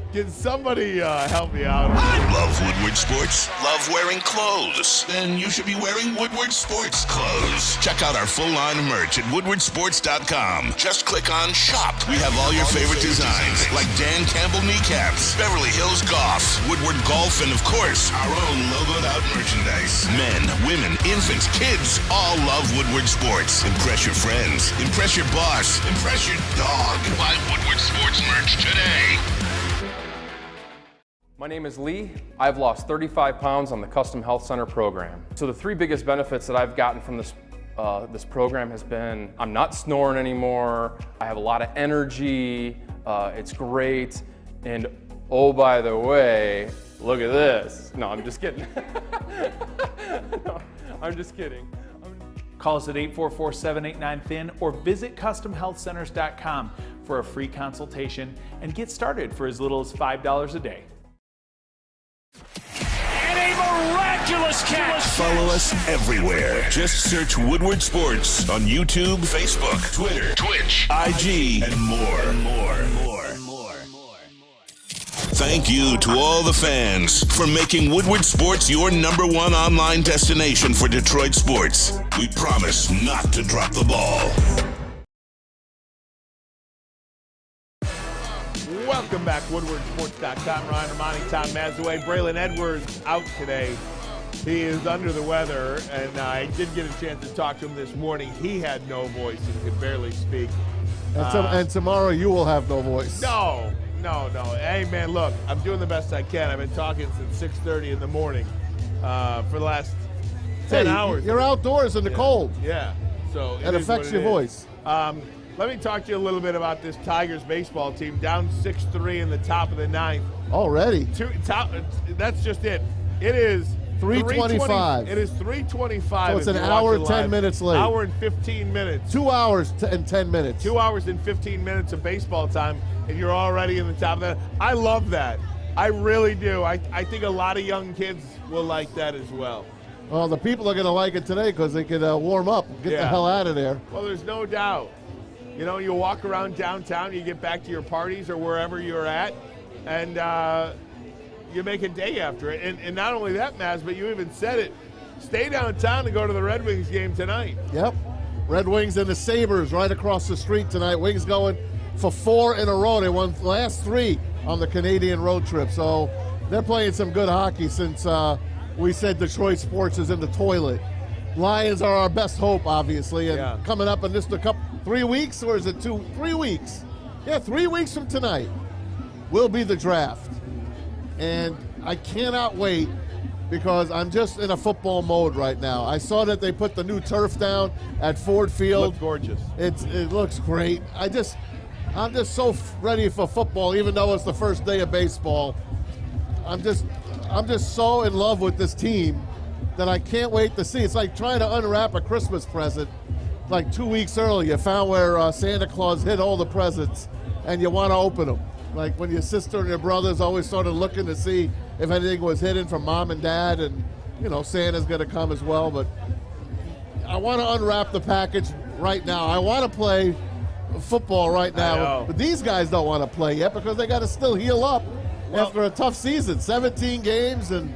S2: Can somebody help me out?
S1: Love Woodward Sports? Love wearing clothes? Then you should be wearing Woodward Sports clothes. Check out our full line of merch at woodwardsports.com. Just click on Shop. We have all your favorite designs, like Dan Campbell kneecaps, Beverly Hills Golf, Woodward Golf, and of course, our own logoed out merchandise. Men, women, infants, kids all love Woodward Sports. Impress your friends. Impress your boss. Impress your dog. Buy Woodward Sports merch today.
S20: My name is Lee. I've lost 35 pounds on the Custom Health Center program. So the 3 biggest benefits that I've gotten from this program has been I'm not snoring anymore, I have a lot of energy, it's great, and oh, by the way, look at this. No, I'm just kidding. No, I'm just kidding.
S15: Call us at 844-789-THIN or visit customhealthcenters.com for a free consultation and get started for as little as $5 a day.
S10: And a miraculous catch.
S1: Follow us everywhere. Just search Woodward Sports on YouTube, Facebook, Twitter, Twitch, IG, and more. Thank you to all the fans for making Woodward Sports your #1 online destination for Detroit sports. We promise not to drop the ball.
S2: Welcome back, WoodwardSports.com. Ryan Ermanni, Tom Mazawey. Braylon Edwards out today. He is under the weather, and I did get a chance to talk to him this morning. He had no voice and could barely speak.
S3: And tomorrow you will have no voice.
S2: No. Hey, man, look, I'm doing the best I can. I've been talking since 6:30 in the morning for the last 10 hours.
S3: You're outdoors in the cold.
S2: Yeah. So
S3: it affects your voice.
S2: Let me talk to you a little bit about this Tigers baseball team. Down 6-3 in the top of the ninth.
S3: Already?
S2: That's just it. It is
S3: 3:25.
S2: It is 3:25.
S3: So it's an hour, 10 minutes late.
S2: Hour and 15 minutes.
S3: 2 hours and 10 minutes.
S2: 2 hours and 15 minutes of baseball time, and you're already in the top of that. I love that. I really do. I think a lot of young kids will like that as well.
S3: Well, the people are going to like it today because they can warm up and get the hell out of there.
S2: Well, there's no doubt. You know, you walk around downtown, you get back to your parties or wherever you're at, and you make a day after it. And not only that, Maz, but you even said it. Stay downtown and go to the Red Wings game tonight.
S3: Yep. Red Wings and the Sabres right across the street tonight. Wings going for 4 in a row. They won the last 3 on the Canadian road trip. So they're playing some good hockey since we said Detroit sports is in the toilet. Lions are our best hope, obviously. And coming up in just 3 weeks, or is it 3 weeks? Yeah, 3 weeks from tonight will be the draft. And I cannot wait because I'm just in a football mode right now. I saw that they put the new turf down at Ford Field.
S2: Looks gorgeous.
S3: It looks great. I'm just so ready for football, even though it's the first day of baseball. I'm just so in love with this team that I can't wait to see. It's like trying to unwrap a Christmas present. Like 2 weeks early, you found where Santa Claus hid all the presents, and you want to open them. Like when your sister and your brothers always started looking to see if anything was hidden from mom and dad, and Santa's going to come as well. But I want to unwrap the package right now. I want to play football right now, but these guys don't want to play yet because they got to still heal up after a tough season. 17 games and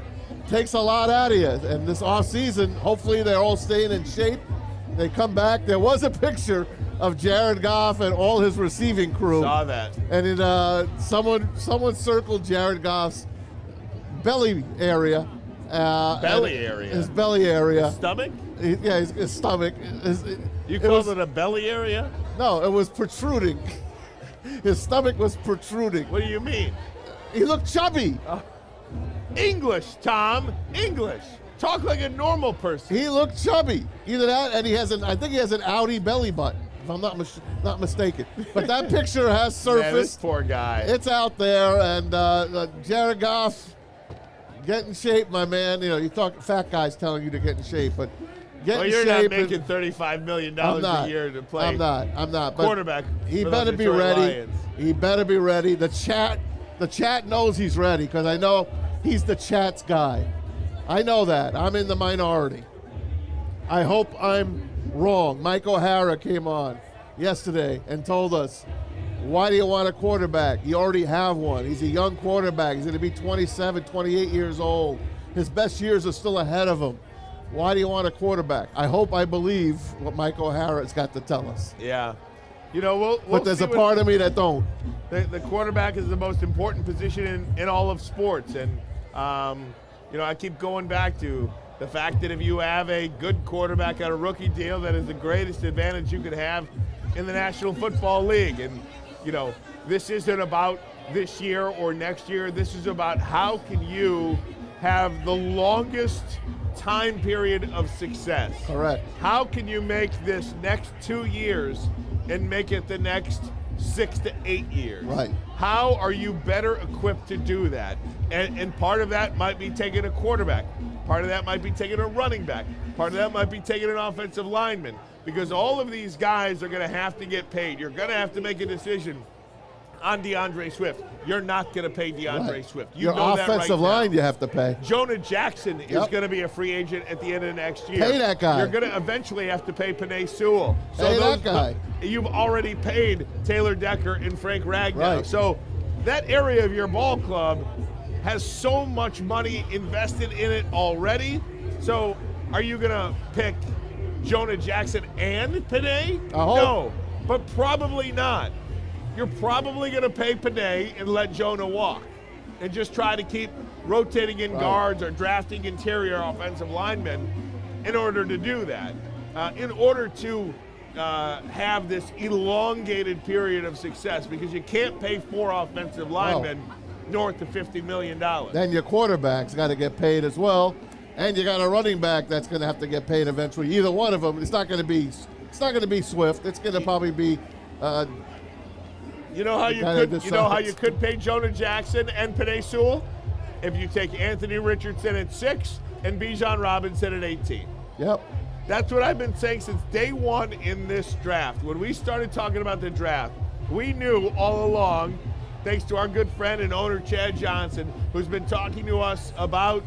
S3: takes a lot out of you. And this off season, hopefully they're all staying in shape. They come back. There was a picture of Jared Goff and all his receiving crew.
S2: Saw that.
S3: And someone circled Jared Goff's belly area. His belly area.
S2: His stomach?
S3: His stomach.
S2: You called it a belly area?
S3: No, it was protruding. His stomach was protruding.
S2: What do you mean?
S3: He looked chubby.
S2: English, Tom. English. Talk like a normal person.
S3: He looked chubby. Either that, and I think he has an Audi belly button, if I'm not mistaken. But that picture has surfaced.
S2: Man, this poor guy.
S3: It's out there, and Jared Goff, get in shape, my man. You talk fat guys telling you to get in shape, but get in shape.
S2: Well, you're not making $35 million a year to play.
S3: I'm not. But
S2: quarterback.
S3: He better be ready. Lions. He better be ready. The chat knows he's ready because I know he's the chat's guy. I know that. I'm in the minority. I hope I'm wrong. Mike O'Hara came on yesterday and told us, why do you want a quarterback? You already have one. He's a young quarterback. He's going to be 27, 28 years old. His best years are still ahead of him. Why do you want a quarterback? I hope I believe what Mike O'Hara's got to tell us.
S2: Yeah. We'll
S3: but there's a part of me that don't.
S2: The quarterback is the most important position in all of sports. And, I keep going back to the fact that if you have a good quarterback on a rookie deal, that is the greatest advantage you could have in the National Football League. And, this isn't about this year or next year. This is about how can you have the longest time period of success.
S3: Correct.
S2: How can you make this next 2 years and make it the next 6 to 8 years?
S3: Right.
S2: How are you better equipped to do that? And part of that might be taking a quarterback. Part of that might be taking a running back. Part of that might be taking an offensive lineman, because all of these guys are going to have to get paid. You're going to have to make a decision on DeAndre Swift. You're not going to pay DeAndre Swift. You
S3: Your
S2: know that
S3: offensive
S2: right
S3: line
S2: now.
S3: you have to pay.
S2: Jonah Jackson is going to be a free agent at the end of next year.
S3: Pay that guy.
S2: You're going to eventually have to pay Penei Sewell.
S3: Pay that guy.
S2: You've already paid Taylor Decker and Frank Ragnow.
S3: Right.
S2: So that area of your ball club has so much money invested in it already. So are you going to pick Jonah Jackson and Penei? No, but probably not. You're probably going to pay Penei and let Jonah walk and just try to keep rotating in guards or drafting interior offensive linemen in order to do that. In order to have this elongated period of success, because you can't pay 4 offensive linemen north of $50 million.
S3: Then your quarterback's got to get paid as well, and you got a running back that's going to have to get paid eventually. Either one of them. It's not going to be Swift. It's going to probably be.
S2: You know how you could pay Jonah Jackson and Penei Sewell? If you take Anthony Richardson at 6 and Bijan Robinson at 18.
S3: Yep.
S2: That's what I've been saying since day one in this draft. When we started talking about the draft, we knew all along, thanks to our good friend and owner Chad Johnson, who's been talking to us about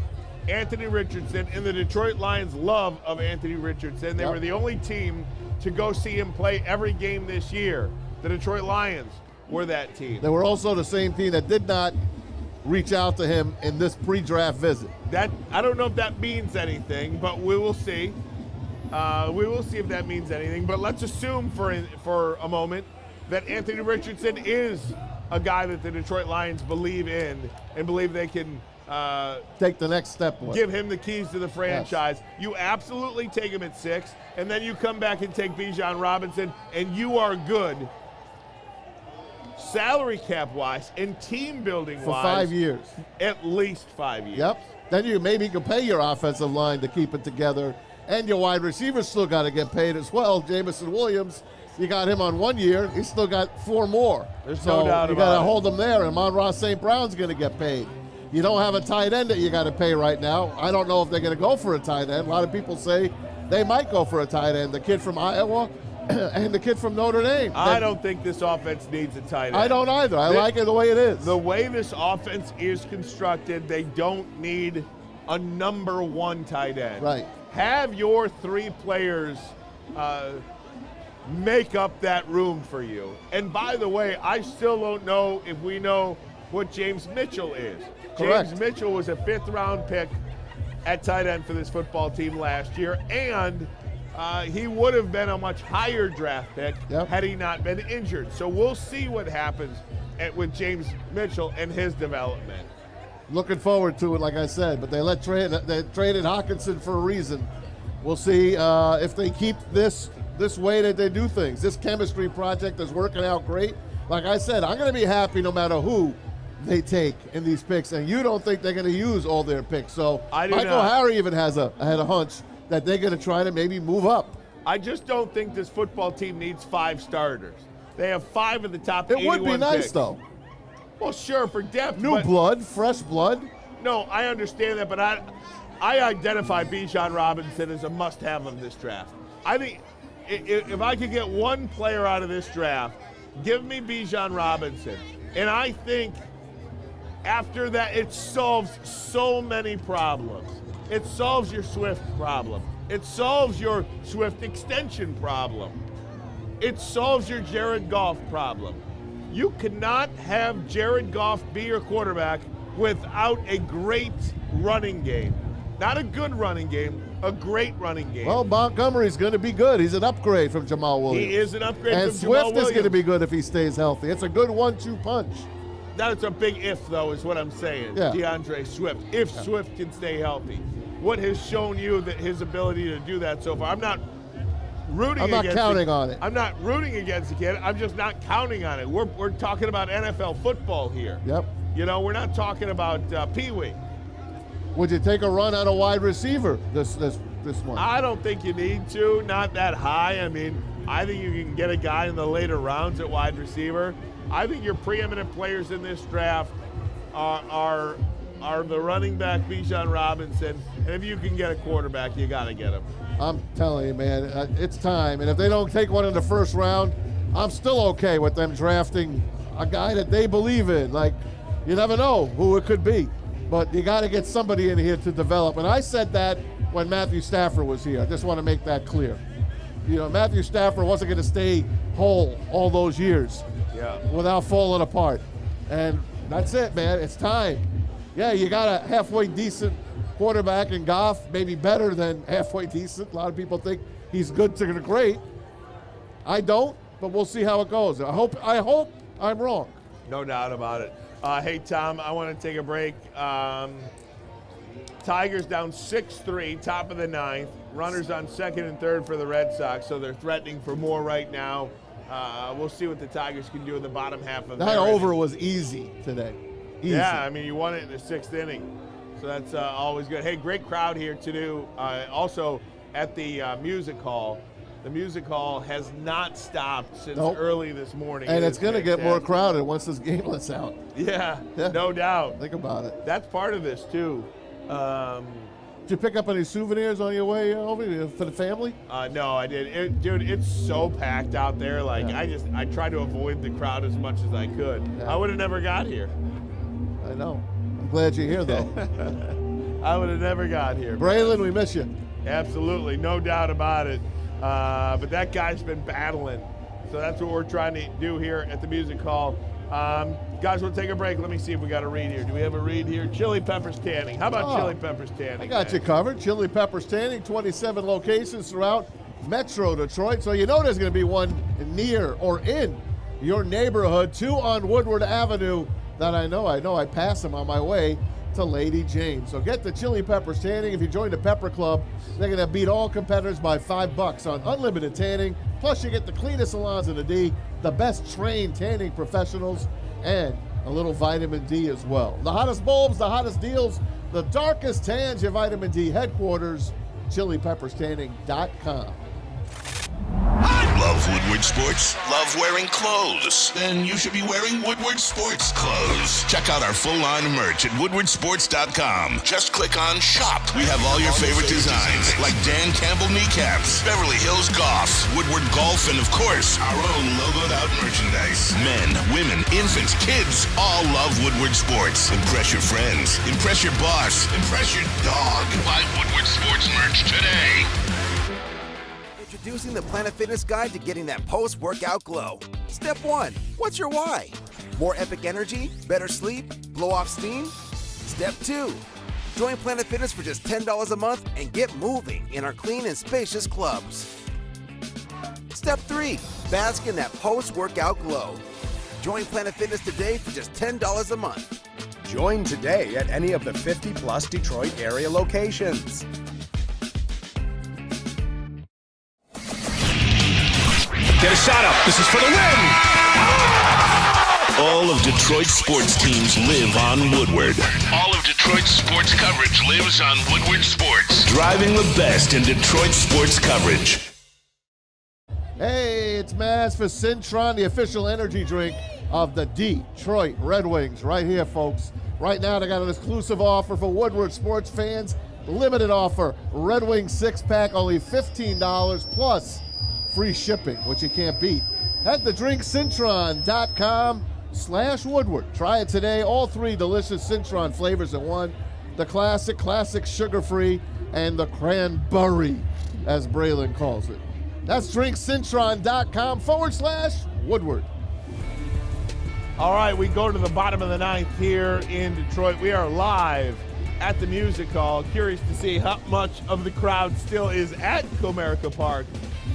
S2: Anthony Richardson and the Detroit Lions' love of Anthony Richardson. They were the only team to go see him play every game this year. The Detroit Lions were that team.
S3: They were also the same team that did not reach out to him in this pre-draft visit.
S2: That I don't know if that means anything, but we will see. We will see if that means anything. But let's assume for a moment that Anthony Richardson is a guy that the Detroit Lions believe in and believe they can
S3: take the next step with.
S2: Give him the keys to the franchise. Yes. You absolutely take him at 6, and then you come back and take Bijan Robinson, and you are good salary cap wise and team building wise
S3: for 5 years.
S2: At least 5 years.
S3: Yep. Then you maybe can pay your offensive line to keep it together, and your wide receivers still got to get paid as well. Jamison Williams, you got him on 1 year. He's still got 4 more.
S2: There's
S3: so
S2: no doubt
S3: you
S2: about
S3: got
S2: it.
S3: to hold him there. And Amon-Ra St. Brown's going to get paid. You don't have a tight end that you got to pay right now. I don't know if they're going to go for a tight end. A lot of people say they might go for a tight end. The kid from Iowa and the kid from Notre Dame.
S2: I don't think this offense needs a tight end.
S3: I don't either. I like it the way it is.
S2: The way this offense is constructed, they don't need a number 1 tight end.
S3: Right.
S2: Have your 3 players make up that room for you. And by the way, I still don't know if we know what James Mitchell is.
S3: Correct.
S2: James Mitchell was a 5th-round pick at tight end for this football team last year, and he would have been a much higher draft pick had he not been injured. So we'll see what happens with James Mitchell and his development.
S3: Looking forward to it, like I said, but they traded Hawkinson for a reason. We'll see if they keep this way that they do things. This chemistry project is working out great. Like I said, I'm going to be happy no matter who they take in these picks, and you don't think they're going to use all their picks. So Michael Harry even had a hunch that they're going to try to maybe move up.
S2: I just don't think this football team needs 5 starters. They have 5 of the top 81
S3: It would be nice,
S2: picks.
S3: though.
S2: Well, sure, for depth.
S3: New blood, fresh blood.
S2: No, I understand that, but I identify Bijan Robinson as a must-have of this draft. I think if I could get one player out of this draft, give me Bijan Robinson. And I think after that, it solves so many problems. It solves your Swift problem. It solves your Swift extension problem. It solves your Jared Goff problem. You cannot have Jared Goff be your quarterback without a great running game. Not a good running game, a great running game.
S3: Well, Montgomery's going to be good. He's an upgrade from Jamal Williams.
S2: He is an upgrade
S3: and
S2: from Jamal Williams.
S3: And Swift is going to be good if he stays healthy. It's a good 1-2 punch.
S2: That's a big if, though, is what I'm saying.
S3: Yeah.
S2: DeAndre Swift, if Swift can stay healthy. What has shown you that his ability to do that so far? I'm not
S3: counting on it.
S2: I'm not rooting against the kid. I'm just not counting on it. We're talking about NFL football here.
S3: Yep.
S2: You know, we're not talking about Pee Wee.
S3: Would you take a run on a wide receiver this one?
S2: I don't think you need to. Not that high. I mean, I think you can get a guy in the later rounds at wide receiver. I think your preeminent players in this draft are are the running back, Bijan Robinson. And if you can get a quarterback, you got to get him.
S3: I'm telling you, man, it's time. And if they don't take one in the first round, I'm still okay with them drafting a guy that they believe in. Like, you never know who it could be. But you got to get somebody in here to develop. And I said that when Matthew Stafford was here. I just want to make that clear. You know, Matthew Stafford wasn't going to stay whole all those years without falling apart. And that's it, man. It's time. Yeah, you got a halfway decent quarterback in Goff, maybe better than halfway decent. A lot of people think he's good to great. I don't, but we'll see how it goes. I hope I'm wrong.
S2: No doubt about it. Hey, Tom, I want to take a break. Tigers down 6-3, top of the ninth. Runners on second and third for the Red Sox, so they're threatening for more right now. We'll see what the Tigers can do in the bottom half of
S3: that over was easy today. Easy.
S2: Yeah, I mean, you won it in the sixth inning, so that's always good. Hey, great crowd here, too. Also at the music hall. The music hall has not stopped since early this morning.
S3: And it's going to get more crowded once this game lets out.
S2: Yeah, no doubt.
S3: Think about it.
S2: That's part of this, too.
S3: Did you pick up any souvenirs on your way over here for the family?
S2: No, I did. Dude, it's so packed out there. Like, I tried to avoid the crowd as much as I could. Yeah. I would have never got here.
S3: I know. I'm glad you're here, though.
S2: I would have never got here.
S3: Braylon, we miss you.
S2: Absolutely, no doubt about it. But that guy's been battling. So that's what we're trying to do here at the music hall. Guys, we'll take a break. Let me see if we got a read here. Do we have a read here? Chili Peppers Tanning. How about Chili Peppers Tanning?
S3: I got you covered. Chili Peppers Tanning, 27 locations throughout Metro Detroit. So you know there's going to be one near or in your neighborhood. 2 on Woodward Avenue that I know. I pass them on my way to Lady Jane. So get the Chili Peppers Tanning. If you join the Pepper Club, they're going to beat all competitors by $5 on unlimited tanning. Plus, you get the cleanest salons in the D, the best trained tanning professionals, and a little vitamin D as well. The hottest bulbs, the hottest deals, the darkest tans, your vitamin D headquarters, chilipepperstanning.com.
S1: Love Woodward Sports? Love wearing clothes? Then you should be wearing Woodward Sports clothes. Check out our full line of merch at woodwardsports.com. Just click on Shop. We have all your favorite designs, like Dan Campbell kneecaps, Beverly Hills Golf, Woodward Golf, and of course, our own logoed out merchandise. Men, women, infants, kids all love Woodward Sports. Impress your friends. Impress your boss. Impress your dog. Buy Woodward Sports merch today.
S11: Introducing the Planet Fitness Guide to getting that post-workout glow. Step 1. What's your why? More epic energy? Better sleep? Blow off steam? Step 2. Join Planet Fitness for just $10 a month and get moving in our clean and spacious clubs. Step 3. Bask in that post-workout glow. Join Planet Fitness today for just $10 a month.
S12: Join today at any of the 50-plus Detroit area locations.
S10: Get a shot up. This is for the win.
S1: All of Detroit's sports teams live on Woodward. All of Detroit's sports coverage lives on Woodward Sports. Driving the best in Detroit sports coverage.
S3: Hey, it's Maz for Cintron, the official energy drink of the Detroit Red Wings. Right here, folks. Right now, they got an exclusive offer for Woodward sports fans. Limited offer. Red Wings 6-pack, only $15 plus free shipping, which you can't beat. Head to drinkcintron.com/Woodward. Try it today. All 3 delicious Cintron flavors in one. The classic sugar-free, and the cranberry, as Braylon calls it. That's drinkcintron.com/Woodward.
S2: All right, we go to the bottom of the ninth here in Detroit. We are live at the music hall. Curious to see how much of the crowd still is at Comerica Park.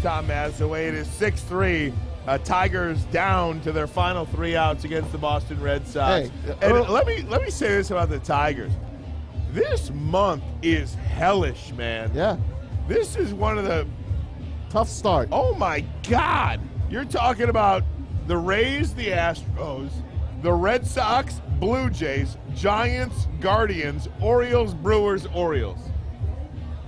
S2: Tom Mazawey, it is 6-3. Tigers down to their final 3 outs against the Boston Red Sox.
S3: Hey,
S2: and let me say this about the Tigers. This month is hellish, man.
S3: Yeah.
S2: This is one of the
S3: tough start.
S2: Oh my God. You're talking about the Rays, the Astros, the Red Sox, Blue Jays, Giants, Guardians, Orioles, Brewers, Orioles.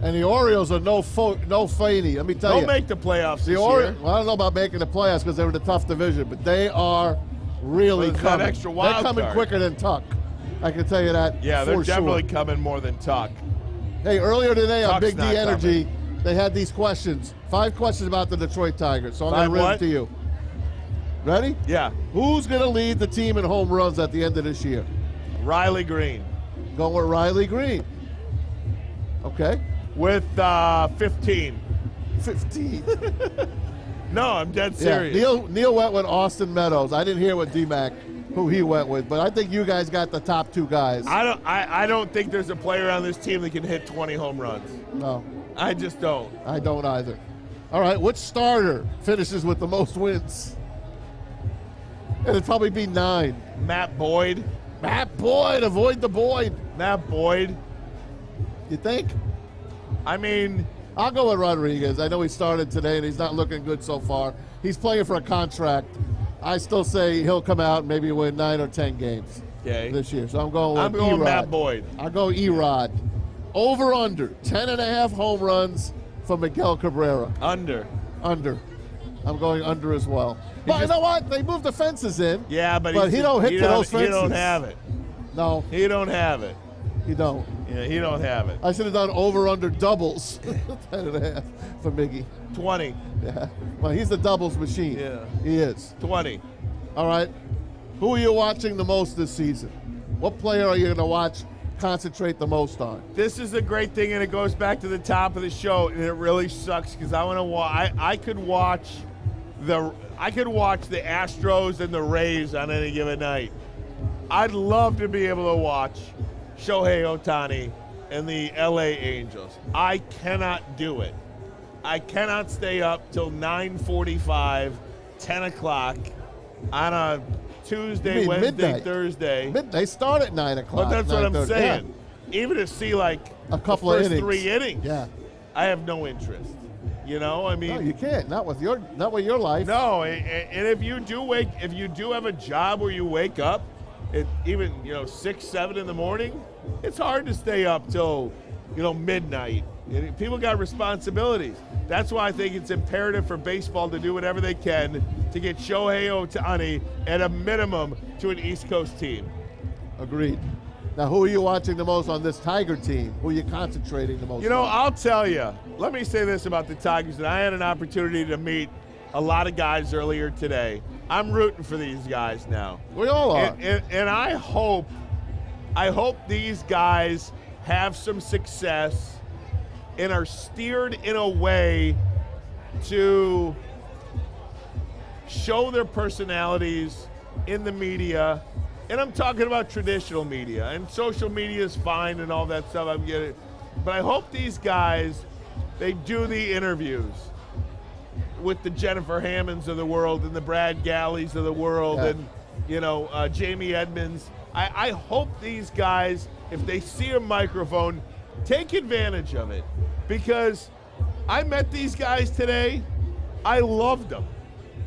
S3: And the Orioles are no faney. Let me tell you.
S2: They'll make the playoffs this year.
S3: Well, I don't know about making the playoffs because they were in a tough division, but they are really coming.
S2: That extra wild
S3: They're coming
S2: card.
S3: quicker than Tuck. I can tell you that.
S2: Yeah, they're
S3: for
S2: definitely
S3: sure.
S2: coming more than Tuck.
S3: Hey, earlier today on
S2: Tuck's
S3: Big D
S2: not
S3: Energy, they had these questions. 5 questions about the Detroit Tigers. So I'm going to read
S2: what?
S3: it to you. Ready?
S2: Yeah.
S3: Who's going to lead the team in home runs at the end of this year?
S2: Riley Green.
S3: Going with Riley Green. Okay.
S2: With 15.
S3: 15.
S2: No, I'm dead
S3: Yeah,
S2: serious.
S3: Neil went with Austin Meadows. I didn't hear what D-Mac, who he went with, but I think you guys got the top 2 guys.
S2: I don't think there's a player on this team that can hit 20 home runs.
S3: No.
S2: I just don't.
S3: I don't either. All right, which starter finishes with the most wins? It'd probably be 9.
S2: Matt Boyd.
S3: Matt Boyd, avoid the Boyd.
S2: Matt Boyd.
S3: You think?
S2: I mean,
S3: I'll go with Rodriguez. I know he started today and he's not looking good so far. He's playing for a contract. I still say he'll come out and maybe win 9 or 10 games this year. So I'm going with E-Rod.
S2: Matt Boyd.
S3: I'll go E-Rod. Over under 10.5 home runs for Miguel Cabrera.
S2: Under.
S3: I'm going under as well. But you know what? They moved the fences in.
S2: Yeah, but
S3: he don't hit to those fences.
S2: He don't have it.
S3: No.
S2: He don't have it.
S3: He don't.
S2: Yeah, he don't have it.
S3: I should have done over-under doubles. 10.5 for Miggy.
S2: 20.
S3: Yeah. Well, he's the doubles machine.
S2: Yeah.
S3: He is.
S2: 20.
S3: All right. Who are you watching the most this season? What player are you going to watch, concentrate the most on?
S2: This is a great thing, and it goes back to the top of the show, and it really sucks because I want to I could watch the Astros and the Rays on any given night. I'd love to be able to watch Shohei Ohtani and the LA Angels. I cannot do it. I cannot stay up till 9:45, 10 o'clock on a Tuesday, Wednesday,
S3: midnight.
S2: Thursday.
S3: They start at 9 o'clock.
S2: But that's what I'm
S3: 9:30.
S2: saying. Even to see like
S3: a couple
S2: the
S3: of
S2: first
S3: innings.
S2: 3 innings,
S3: Yeah.
S2: I have no interest. You know, I mean,
S3: No, you can't. Not with your life.
S2: no, and if you do have a job where you wake up at even 6, 7 in the morning, it's hard to stay up till midnight. And people got responsibilities. That's why I think it's imperative for baseball to do whatever they can to get Shohei Ohtani at a minimum to an East Coast team.
S3: Agreed. Now, who are you watching the most on this Tiger team? Who are you concentrating the most on?
S2: I'll tell you. Let me say this about the Tigers, and I had an opportunity to meet a lot of guys earlier today. I'm rooting for these guys now.
S3: We all are.
S2: And I hope these guys have some success and are steered in a way to show their personalities in the media. And I'm talking about traditional media, and social media is fine and all that stuff. I'm getting, but I hope these guys, they do the interviews with the Jennifer Hammonds of the world and the Brad Galleys of the world, and Jamie Edmonds. I hope these guys, if they see a microphone, take advantage of it, because I met these guys today. I loved them.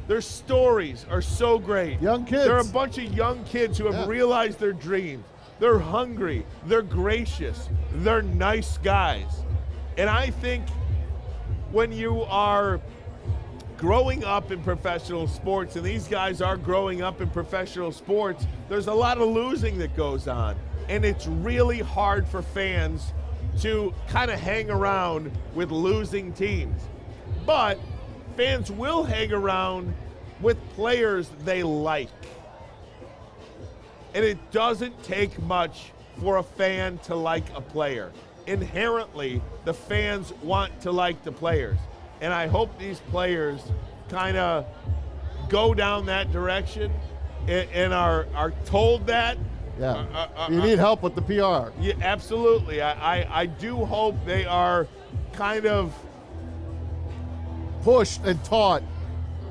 S2: Their stories are so great.
S3: Young kids.
S2: They're a bunch of young kids who have realized their dreams. They're hungry. They're gracious. They're nice guys. And I think when you are growing up in professional sports, and these guys are growing up in professional sports, there's a lot of losing that goes on. And it's really hard for fans to kind of hang around with losing teams. But fans will hang around with players they like. And it doesn't take much for a fan to like a player. Inherently, the fans want to like the players. And I hope these players kind of go down that direction and are told that.
S3: Yeah. You need help with the PR.
S2: Yeah, absolutely. I do hope they kind of
S3: pushed and taught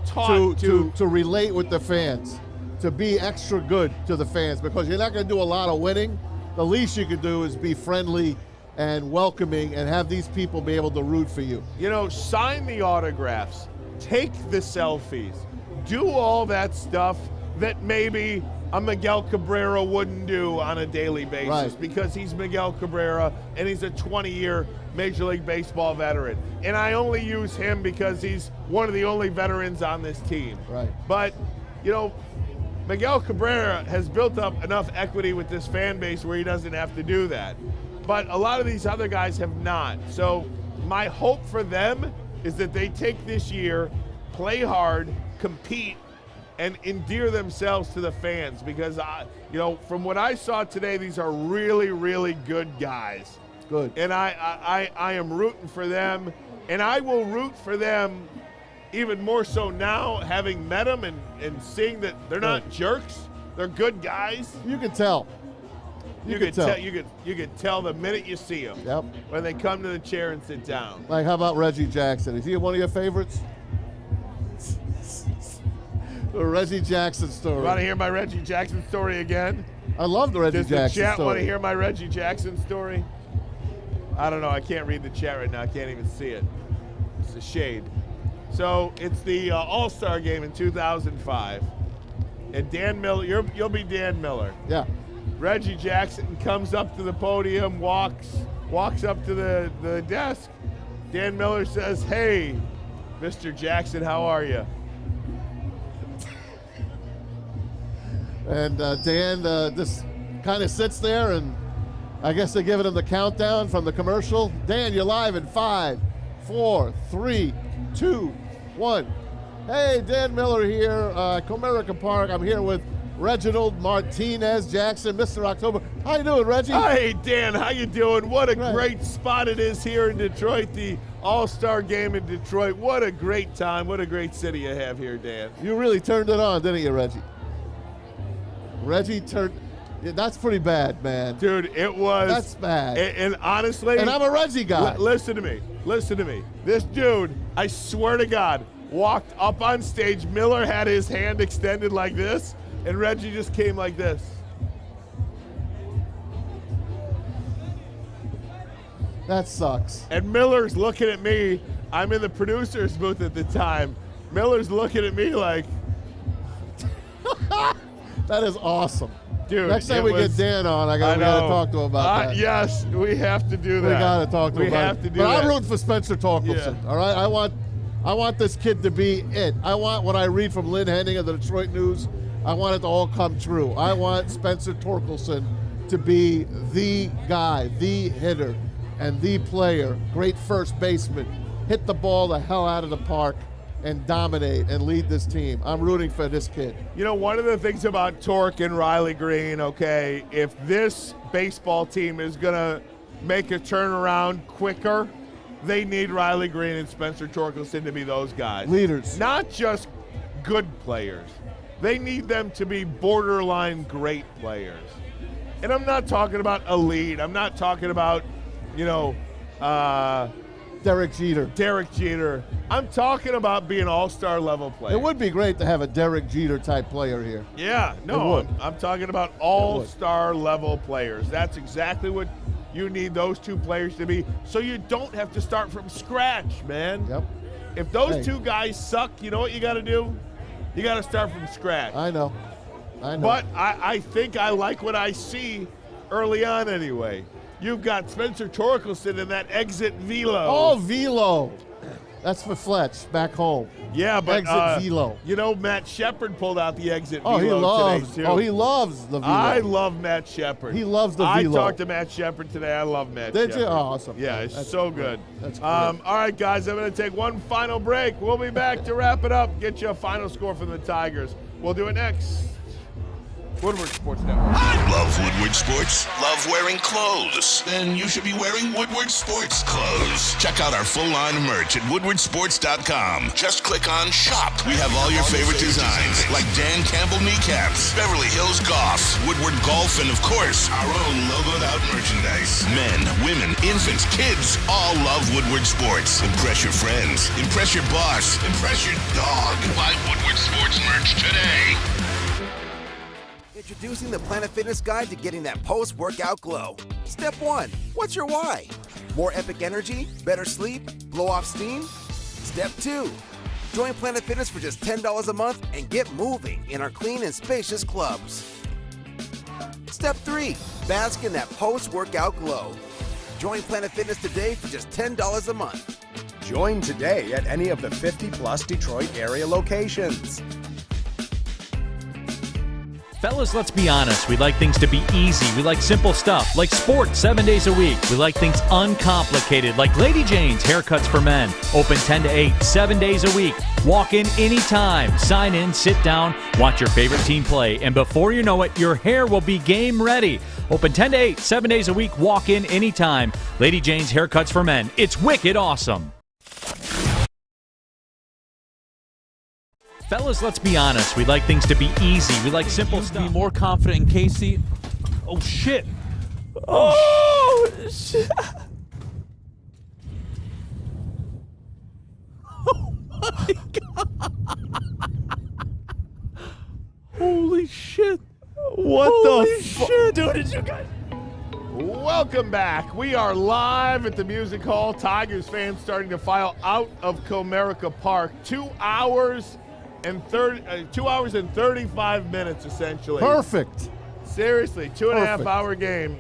S2: to
S3: relate with the fans, to be extra good to the fans, because you're not going to do a lot of winning. The least you could do is be friendly and welcoming and have these people be able to root for you.
S2: You know, sign the autographs, take the selfies, do all that stuff that maybe a Miguel Cabrera wouldn't do on a daily basis,
S3: right,
S2: because he's Miguel Cabrera and he's a 20-year Major League Baseball veteran. And I only use him because he's one of the only veterans on this team.
S3: Right.
S2: But, you know, Miguel Cabrera has built up enough equity with this fan base where he doesn't have to do that. But a lot of these other guys have not. So my hope for them is that they take this year, play hard, compete, and endear themselves to the fans, because from what I saw today, these are really, really good guys.
S3: Good.
S2: And I am rooting for them, and I will root for them even more so now, having met them and seeing that they're not jerks. They're good guys.
S3: You can tell.
S2: You can tell the minute you see them.
S3: Yep.
S2: When they come to the chair and sit down.
S3: Like, how about Reggie Jackson? Is he one of your favorites? The Reggie Jackson story.
S2: You want to hear my Reggie Jackson story again?
S3: I love the Reggie Jackson story.
S2: Does the chat want to hear my Reggie Jackson story? I don't know. I can't read the chat right now. I can't even see it. It's a shade. So it's the All-Star game in 2005. And Dan Miller, you'll be Dan Miller.
S3: Yeah.
S2: Reggie Jackson comes up to the podium, walks up to the desk. Dan Miller says, "Hey, Mr. Jackson, how are you?"
S3: And Dan just kind of sits there, and I guess they're giving him the countdown from the commercial. Dan, you're live in 5, 4, 3, 2, 1. Hey, Dan Miller here, Comerica Park. I'm here with Reginald Martinez Jackson, Mr. October. How you doing, Reggie?
S2: Hey, Dan, how you doing? What a great spot it is here in Detroit, the All-Star game in Detroit. What a great time. What a great city you have here, Dan.
S3: You really turned it on, didn't you, Reggie? Reggie turned. Yeah, that's pretty bad, man.
S2: Dude, it was.
S3: That's bad.
S2: And honestly.
S3: And I'm a Reggie guy.
S2: Listen to me. Listen to me. This dude, I swear to God, walked up on stage. Miller had his hand extended like this, and Reggie just came like this.
S3: That sucks.
S2: And Miller's looking at me. I'm in the producer's booth at the time. Miller's looking at me like.
S3: That is awesome.
S2: Dude,
S3: next time we get Dan on, we got to talk to him about that.
S2: Yes, we have to do that.
S3: We got to talk to him about
S2: We have to do
S3: that.
S2: that.
S3: But I'm rooting for Spencer Torkelson, all right? I want this kid to be it. I want what I read from Lynn Henning of the Detroit News. I want it to all come true. I want Spencer Torkelson to be the guy, the hitter, and the player, great first baseman, hit the ball the hell out of the park, and dominate and lead this team. I'm rooting for this kid.
S2: You know, one of the things about Torque and Riley Green, okay, if this baseball team is going to make a turnaround quicker, they need Riley Green and Spencer Torkelson to be those guys.
S3: Leaders.
S2: Not just good players. They need them to be borderline great players. And I'm not talking about elite. I'm not talking about,
S3: Derek
S2: Jeter. I'm talking about being all-star level player.
S3: It would be great to have a Derek Jeter type player here.
S2: Yeah, no, I'm talking about all-star level players. That's exactly what you need those two players to be, so you don't have to start from scratch, man.
S3: Yep.
S2: If those two guys suck, you know what you got to do? You got to start from scratch.
S3: I know.
S2: But I think I like what I see early on anyway. You've got Spencer Torkelson in that exit velo.
S3: Oh, velo. That's for Fletch back home.
S2: Yeah, but
S3: exit velo.
S2: You know, Matt Shepard pulled out the exit
S3: velo
S2: today, too.
S3: Oh, he loves the velo.
S2: I love Matt Shepard.
S3: He loves the
S2: velo. I talked to Matt Shepard today. I love Matt Shepard.
S3: Did you? Oh, awesome.
S2: Yeah, it's so good.
S3: That's great.
S2: All right, guys, I'm going to take one final break. We'll be back to wrap it up, get you a final score from the Tigers. We'll do it next. Woodward Sports Network.
S1: Love Woodward Sports? Love wearing clothes? Then you should be wearing Woodward Sports clothes. Check out our full line of merch at woodwardsports.com. Just click on Shop. We have all your favorite designs, like Dan Campbell kneecaps, Beverly Hills Golf, Woodward Golf, and of course, our own logoed out merchandise. Men, women, infants, kids all love Woodward Sports. Impress your friends. Impress your boss. Impress your dog. Buy Woodward Sports merch today.
S11: Introducing the Planet Fitness Guide to getting that post-workout glow. Step 1. What's your why? More epic energy? Better sleep? Blow off steam? Step 2. Join Planet Fitness for just $10 a month and get moving in our clean and spacious clubs. Step 3. Bask in that post-workout glow. Join Planet Fitness today for just $10 a month.
S12: Join today at any of the 50-plus Detroit area locations.
S4: Fellas, let's be honest. We like things to be easy. We like simple stuff, like sports 7 days a week. We like things uncomplicated, like Lady Jane's Haircuts for Men. Open 10 to 8, 7 days a week. Walk in anytime. Sign in, sit down, watch your favorite team play, and before you know it, your hair will be game ready. Open 10 to 8, 7 days a week. Walk in anytime. Lady Jane's Haircuts for Men. It's wicked awesome. Fellas, let's be honest. We like things to be easy. We like simple stuff.
S10: Be more confident in Casey. Oh, shit. Oh, shit. Oh, my God. Holy shit.
S2: What
S10: Holy
S2: the
S10: shit, dude, did you guys?
S2: Welcome back. We are live at the Music Hall. Tigers fans starting to file out of Comerica Park. 2 hours and 35 minutes, essentially.
S3: Perfect.
S2: Seriously, 2.5 hour game.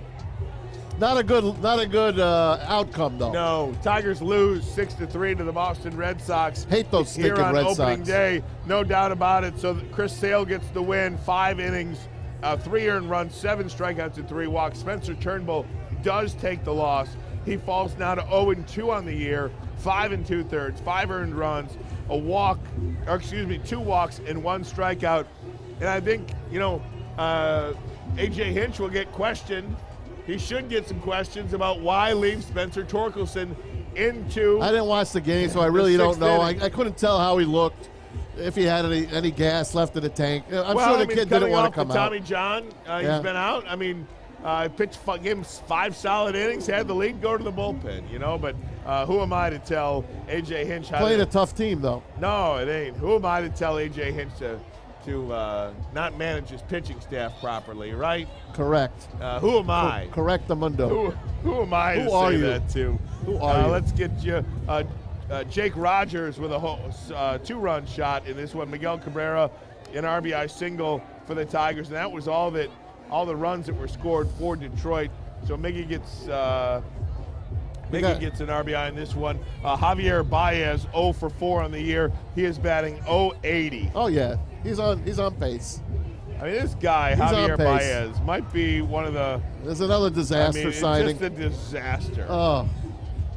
S3: Not a good outcome, though.
S2: No, Tigers lose 6-3 to the Boston Red Sox.
S3: Hate those stinking
S2: here on
S3: Red
S2: opening
S3: Sox.
S2: day, no doubt about it. So Chris Sale gets the win, 5 innings, 3 earned runs, 7 strikeouts, and 3 walks. Spencer Turnbull does take the loss. He falls now to 0-2 on the year, 5 2/3, 5 earned runs, 2 walks and 1 strikeout. And I think, A.J. Hinch will get questioned. He should get some questions about why leave Spencer Torkelson into.
S3: I didn't watch the game, so I really don't know. I couldn't tell how he looked, if he had any gas left in the tank. I'm sure the kid didn't want to come out.
S2: Tommy John, he's been out. I mean, gave him 5 solid innings, had the lead, go to the bullpen, But who am I to tell A.J. Hinch how
S3: Playing a tough team, though.
S2: No, it ain't. Who am I to tell A.J. Hinch to not manage his pitching staff properly, right?
S3: Correct.
S2: Who am I?
S3: Correct the mundo.
S2: Who am I to say that to?
S3: Who are you?
S2: Let's get you Jake Rogers with a 2-run shot in this one. Miguel Cabrera, an RBI single for the Tigers, and that was all the runs that were scored for Detroit. So Miggy gets an RBI in this one. Javier Baez 0 for 4 on the year. He is batting .080.
S3: Oh yeah, he's on pace.
S2: I mean, this guy Javier Baez might be one of the.
S3: There's another disaster signing.
S2: It's just a disaster.
S3: Oh,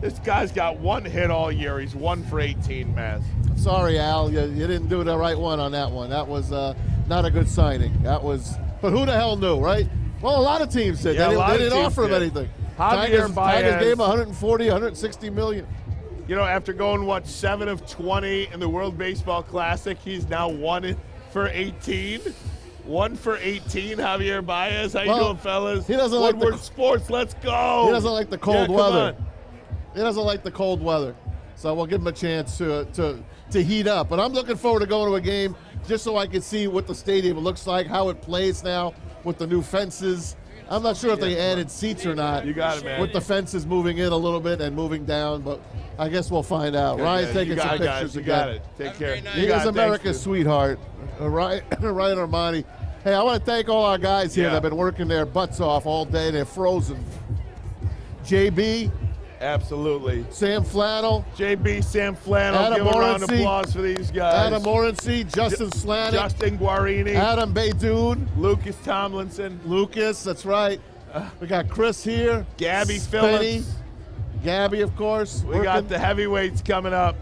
S2: this guy's got 1 hit all year. He's 1 for 18, Maz.
S3: Sorry, Al, you didn't do the right one on that one. That was not a good signing. That was. But who the hell knew, right? Well, a lot of teams did.
S2: Yeah,
S3: they didn't offer him anything. Tigers gave him 140, 160 million.
S2: After going 7 of 20 in the World Baseball Classic, he's now 1 for 18. 1 for 18, Javier Baez. How you doing, fellas?
S3: He doesn't
S2: Woodward
S3: like
S2: Sports. Let's go.
S3: He doesn't like the cold
S2: come
S3: weather.
S2: on.
S3: He doesn't like the cold weather. So we'll give him a chance to heat up. But I'm looking forward to going to a game just so I can see what the stadium looks like, how it plays now with the new fences. I'm not sure if they added seats or not.
S2: You got it, man.
S3: With the fences moving in a little bit and moving down, but I guess we'll find out. Ryan's taking some pictures
S2: You
S3: again.
S2: got it. Take care.
S3: He is America's sweetheart, Ryan Ermanni. Hey, I want to thank all our guys here that have been working their butts off all day. They're frozen. JB.
S2: Absolutely.
S3: Sam Flannel.
S2: JB, Sam Flannel.
S3: Adam
S2: Give a round of
S3: Morency.
S2: applause for these guys.
S3: Adam Morency, Justin Slanik.
S2: Justin Guarini.
S3: Adam Baydoun.
S2: Lucas Tomlinson.
S3: Lucas, that's right. We got Chris here.
S2: Gabby
S3: Spenny.
S2: Phillips.
S3: Gabby, of course.
S2: We got the heavyweights coming up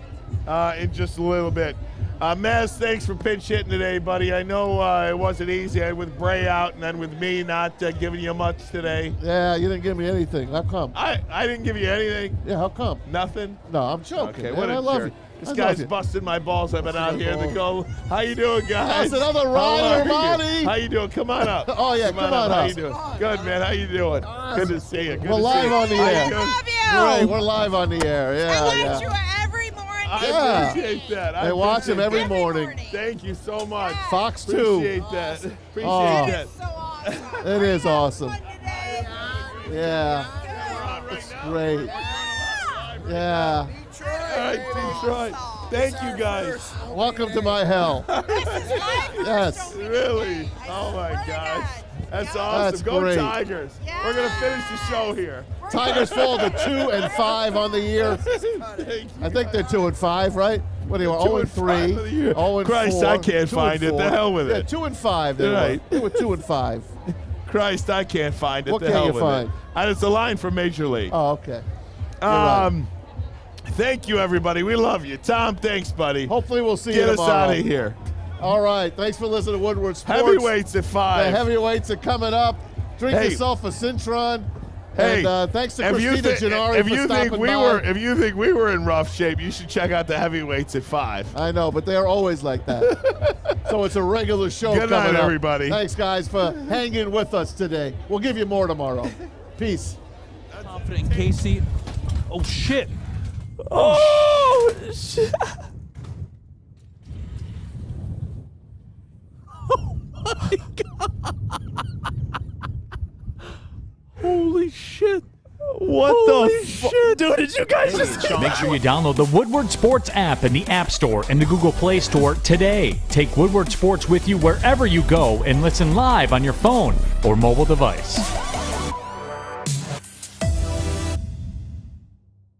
S2: in just a little bit. Maz, thanks for pinch hitting today, buddy. I know it wasn't easy with Bray out and then with me not giving you much today.
S3: Yeah, you didn't give me anything. How come?
S2: I didn't give you anything.
S3: Yeah, how come?
S2: Nothing?
S3: No, I'm joking.
S2: Okay,
S3: man.
S2: what a
S3: I love
S2: jerk.
S3: you.
S2: This
S3: I
S2: guy's
S3: love you.
S2: busting my balls. I've been out here in the cold. How you doing, guys?
S3: That's another
S2: How
S3: Ryan
S2: are
S3: Ermanni.
S2: you? How you doing? Come on up.
S3: Oh, yeah, come on
S2: How
S3: up.
S2: you doing? Good, man. How you doing? Good to see you. Good
S3: We're
S2: to
S3: live
S2: see you.
S3: on the
S2: How
S3: air.
S2: you doing?
S3: Great, we're live on the air. Yeah,
S16: watch you every morning.
S2: I appreciate that.
S3: They watch him every morning.
S2: Thank you so much.
S3: Fox 2.
S2: Appreciate that. Appreciate that.
S3: It is awesome. Yeah. It's great. Yeah.
S2: All right, Detroit. Thank you, guys.
S3: Welcome to my hell. Yes.
S2: Really? Oh, my gosh. That's awesome.
S3: That's
S2: Go
S3: great.
S2: Tigers. We're going to finish the show here.
S3: Tigers fall to 2-5 on the year. I think they're 2-5, right? What do you want? 0-3. 0-4.
S2: Christ, I can't find it. The hell with it.
S3: Yeah, 2-5. They
S2: Right.
S3: They were 2-5.
S2: Christ, I can't find it.
S3: What
S2: the
S3: can't
S2: hell
S3: you
S2: with
S3: find?
S2: It. It's a line from Major League.
S3: Oh, okay. You're right.
S2: Thank you, everybody. We love you. Tom, thanks, buddy.
S3: Hopefully we'll see you
S2: Get us
S3: tomorrow.
S2: out of here.
S3: All right. Thanks for listening to Woodward Sports.
S2: Heavyweights at 5.
S3: The heavyweights are coming up. Drink
S2: Hey.
S3: yourself a Cintron.
S2: Hey,
S3: and thanks to
S2: if you
S3: Christina
S2: thi-
S3: Gennari
S2: if
S3: for
S2: you
S3: stopping
S2: think we
S3: by.
S2: were, if you think we were in rough shape, you should check out the heavyweights at 5.
S3: I know, but they're always like that. So it's a regular show
S2: Good
S3: coming
S2: night,
S3: up.
S2: everybody.
S3: Thanks, guys, for hanging with us today. We'll give you more tomorrow. Peace.
S4: Confident in Casey. Oh, shit.
S2: Oh, shit.
S4: Oh, my God. Holy shit.
S2: What the shit?
S4: Dude, did you guys just... Make sure you download the Woodward Sports app in the App Store and the Google Play Store today. Take Woodward Sports with you wherever you go and listen live on your phone or mobile device.